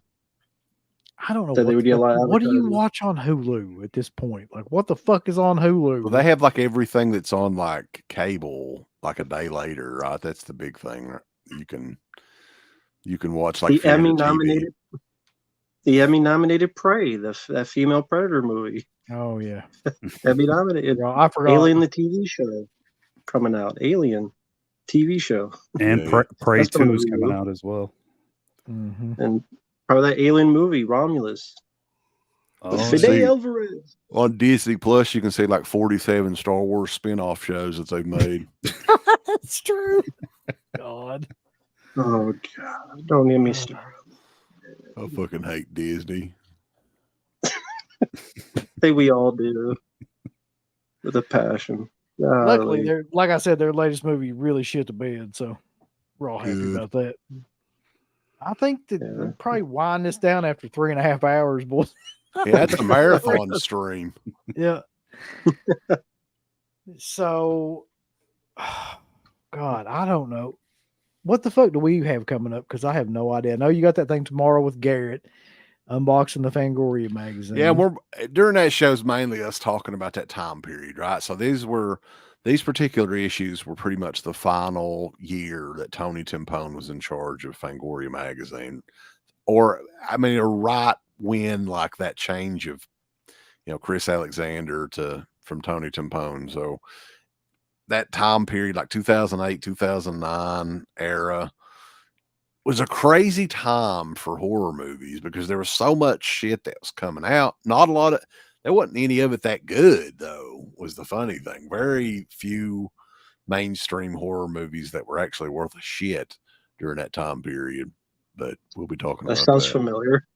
I don't know that they would get a lot of what do you advertisers. watch on Hulu at this point? Like, what the fuck is on Hulu? Well, they have like everything that's on like cable, like a day later, right? That's the big thing. You can watch like the Emmy nominated Prey, that female predator movie. Oh yeah, Emmy nominated. Well, I forgot. Alien, the TV show coming out. Alien TV show. And Prey 2 is coming out as well. And part of that Alien movie, Romulus. Fede Alvarez. On Disney Plus, you can see like 47 Star Wars spin-off shows that they've made. That's true. God. Oh God! Don't get me started. I fucking hate Disney. I think we all do, with a passion. Luckily, like I said, their latest movie really shit the bed, so we're all happy about that. I think that we'll probably wind this down after 3.5 hours, boys. Yeah, it's a marathon stream. Yeah. So, God, I don't know. What the fuck do we have coming up? Because I have no idea. I know you got that thing tomorrow with Garrett unboxing the Fangoria magazine. Yeah, during that show's mainly us talking about that time period, right? So these particular issues were pretty much the final year that Tony Timpone was in charge of Fangoria magazine, or I mean, right when like that change of Chris Alexander from Tony Timpone. So that time period, like 2008, 2009 era, was a crazy time for horror movies because there was so much shit that was coming out. Not a lot of, there wasn't any of it that good, though, was the funny thing. Very few mainstream horror movies that were actually worth a shit during that time period. But we'll be talking about that. Sounds familiar.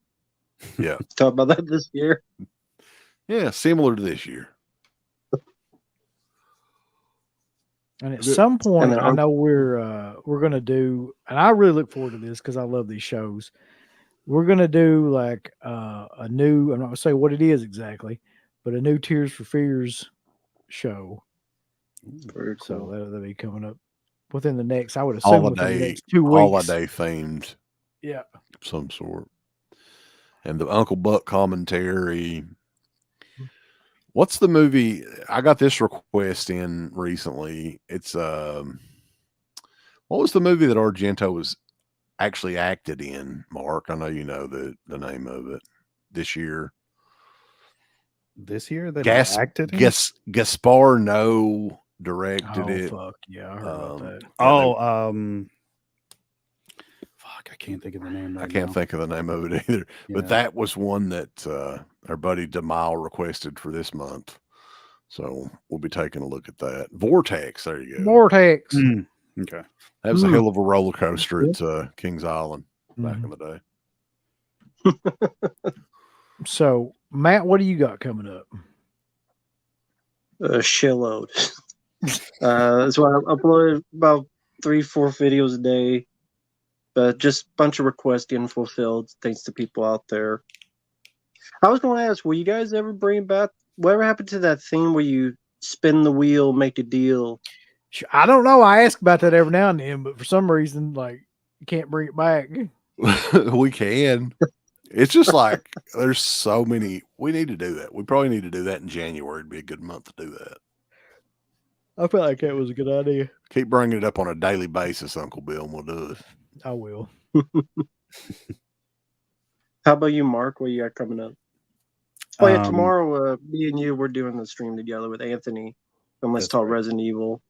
Yeah. Talk about that this year. Yeah, similar to this year. And at some point, I know we're going to do, and I really look forward to this because I love these shows. We're going to do like a new, I'm not going to say what it is exactly, but a new Tears for Fears show. Very cool. So that'll be coming up within the next, I would assume, within the next 2 weeks. Holiday themed. Yeah. Of some sort. And the Uncle Buck commentary. What's the movie? I got this request in recently. It's what was the movie that Argento was actually acted in, Mark. I know you know the name of it this year. This year that he acted in? Gaspar Noé directed it. Fuck yeah, I heard about that. Fuck, I can't think of the name right now. I can't think of the name of it either. Yeah. But that was one that our buddy DeMille requested for this month. So we'll be taking a look at that. Vortex, there you go. Vortex. Okay. That was a hell of a roller coaster at Kings Island back in the day. So, Matt, what do you got coming up? A shitload. That's why I upload about 3-4 videos a day, but just a bunch of requests getting fulfilled. Thanks to people out there. I was going to ask, will you guys ever bring back whatever happened to that thing where you spin the wheel, make a deal? I don't know. I ask about that every now and then, but for some reason, like, you can't bring it back. We can. It's just like there's so many. We need to do that. We probably need to do that in January. It'd be a good month to do that. I felt like that was a good idea. Keep bringing it up on a daily basis, Uncle Bill, and we'll do it. I will. How about you, Mark? What you got coming up? Oh yeah, tomorrow, me and you, we're doing the stream together with Anthony. And let's talk Resident Evil.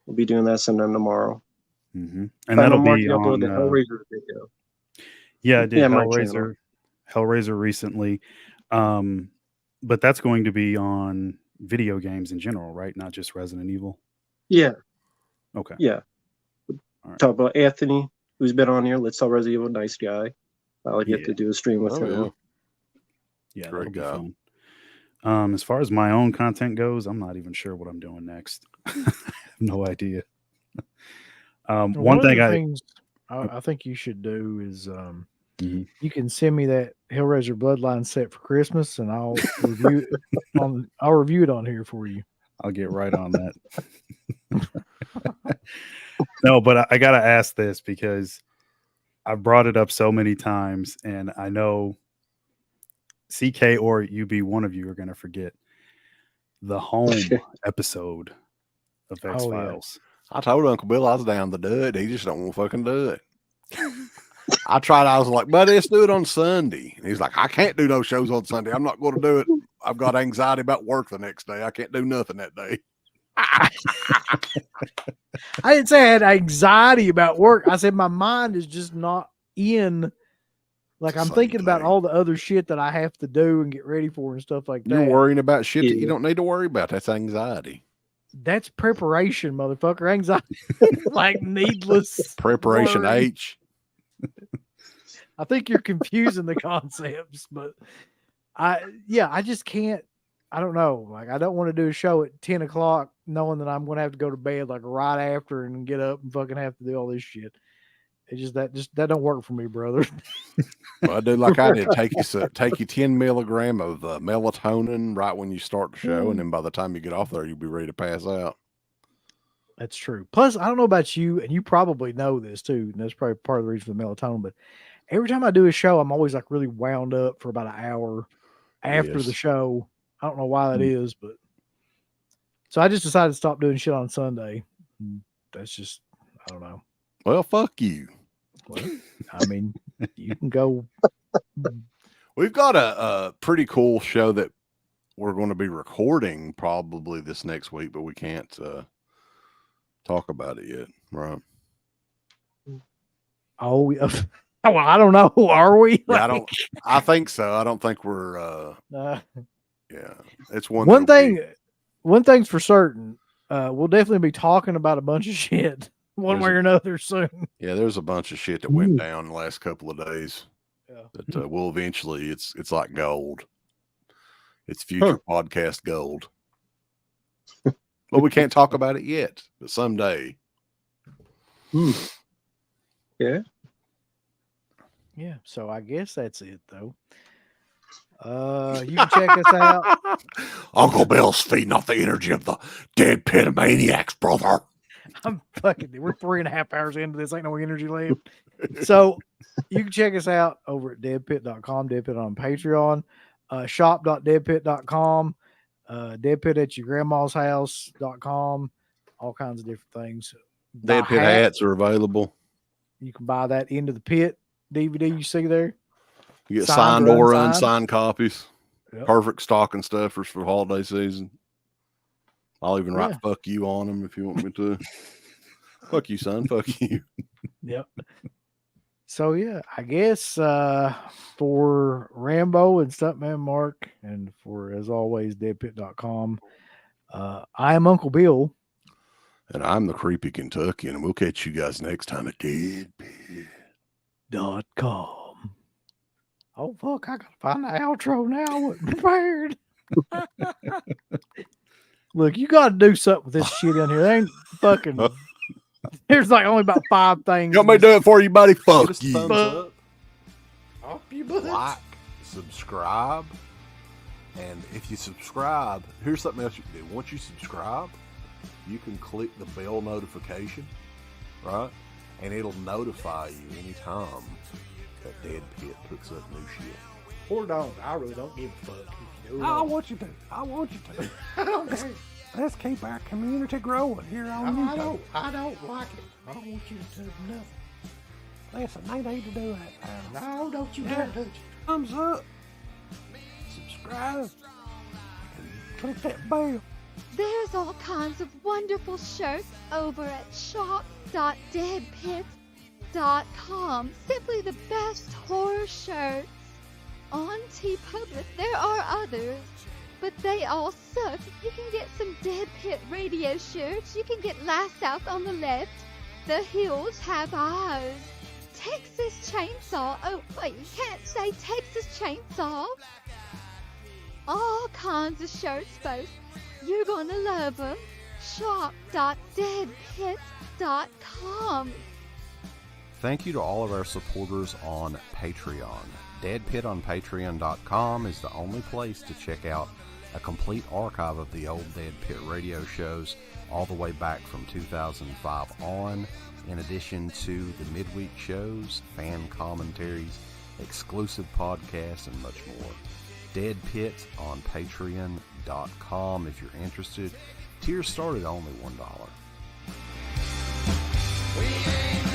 We'll be doing that sometime tomorrow. And that'll be on the Hellraiser video. Yeah, I did Hellraiser recently. But that's going to be on video games in general, right? Not just Resident Evil. Yeah. Okay. Yeah. Right. Talk about Anthony, who's been on here. Let's talk Resident Evil. Nice guy. I'll get to do a stream with him. Yeah, great guy. As far as my own content goes, I'm not even sure what I'm doing next. I have no idea. One thing I think you should do is you can send me that Hellraiser Bloodline set for Christmas, and I'll review it on here for you. I'll get right on that. No, but I gotta ask this because I've brought it up so many times, and I know CK or UB, one of you are gonna forget the home episode of X-Files. I told Uncle Bill I was down to do it. He just don't want to fucking do it. I tried. I was like, buddy, let's do it on Sunday. And he's like, I can't do no shows on Sunday. I'm not going to do it. I've got anxiety about work the next day. I can't do nothing that day. I didn't say I had anxiety about work. I said my mind is just not in. Like, I'm thinking about all the other shit that I have to do and get ready for and stuff like that. You're worrying about shit that you don't need to worry about. That's anxiety. That's preparation, motherfucker. Anxiety. Like needless preparation worry. H. I think you're confusing the concepts, but I just can't. I don't know. Like, I don't want to do a show at 10 o'clock knowing that I'm going to have to go to bed like right after and get up and fucking have to do all this shit. It just that don't work for me, brother. Well, I do like I did. Take you 10 milligram of melatonin right when you start the show, and then by the time you get off there, you'll be ready to pass out. That's true. Plus, I don't know about you, and you probably know this too, and that's probably part of the reason for the melatonin, but every time I do a show, I'm always like really wound up for about an hour after the show. I don't know why that is, but so I just decided to stop doing shit on Sunday. That's just, I don't know. Well, fuck you. Well, I mean, you can go. We've got a pretty cool show that we're going to be recording probably this next week, but we can't talk about it yet, right? Oh, well, I don't know. Are we? Yeah, I think so. I don't think we're. Yeah, it's one thing. One thing's for certain. We'll definitely be talking about a bunch of shit one way or another soon. Yeah, there's a bunch of shit that went down the last couple of days. Yeah, that will eventually. It's like gold. It's future podcast gold. But we can't talk about it yet. But someday. Yeah. Yeah. So I guess that's it, though. You can check us out. Uncle Bill's feeding off the energy of the dead pit of maniacs, brother. I'm fucking. We're 3.5 hours into this. Ain't no energy left. So you can check us out over at deadpit.com, Deadpit on Patreon, shop.deadpit.com, deadpit at your grandma's house.com, all kinds of different things. Deadpit hats are available. You can buy that Into the Pit DVD you see there. You get Signed signed or unsigned. unsigned copies. Yep. Perfect stocking stuffers for the holiday season. I'll even write Yeah. fuck you on them if you want me to. Fuck you, son. Fuck you. Yep. So yeah, I guess for Rambo and Stuntman Marq, and for, as always, deadpit.com, I am Uncle Bill. And I'm the Creepy Kentuckian, and we'll catch you guys next time at deadpit.com. Oh fuck, I gotta find the outro now. I wasn't prepared. Look, you gotta do something with this shit in here. There ain't fucking there's like only about 5 things. You want me to do it for you, buddy? Fuck Give us a you. thumbs up, Off you butt. like, subscribe, and if you subscribe, here's something else you can do. Once you subscribe, you can click the bell notification, right? And it'll notify you anytime that Dead Pit puts up new shit. Or don't. I really don't give a fuck. If you do I want you to. I want you to. I don't care. Let's keep our community growing here on YouTube. I don't like it. I don't want you to do nothing. Listen, they need to do that now. No, don't you dare touch it. Thumbs up, subscribe, and click that bell. There's all kinds of wonderful shirts over at shop.deadpit.com. Simply the best horror shirts. On TeePublic, there are others, but they all suck. You can get some Dead Pit radio shirts. You can get Last South on the left. The Hills Have Eyes. Texas Chainsaw. Oh, wait, you can't say Texas Chainsaw. All kinds of shirts, folks. You're gonna love them. Shop.deadpit.com. Thank you to all of our supporters on Patreon. Dead Pit on Patreon.com is the only place to check out a complete archive of the old Dead Pit radio shows all the way back from 2005 on, in addition to the midweek shows, fan commentaries, exclusive podcasts, and much more. Dead Pit on Patreon.com if you're interested. Tiers start at only $1. We ain't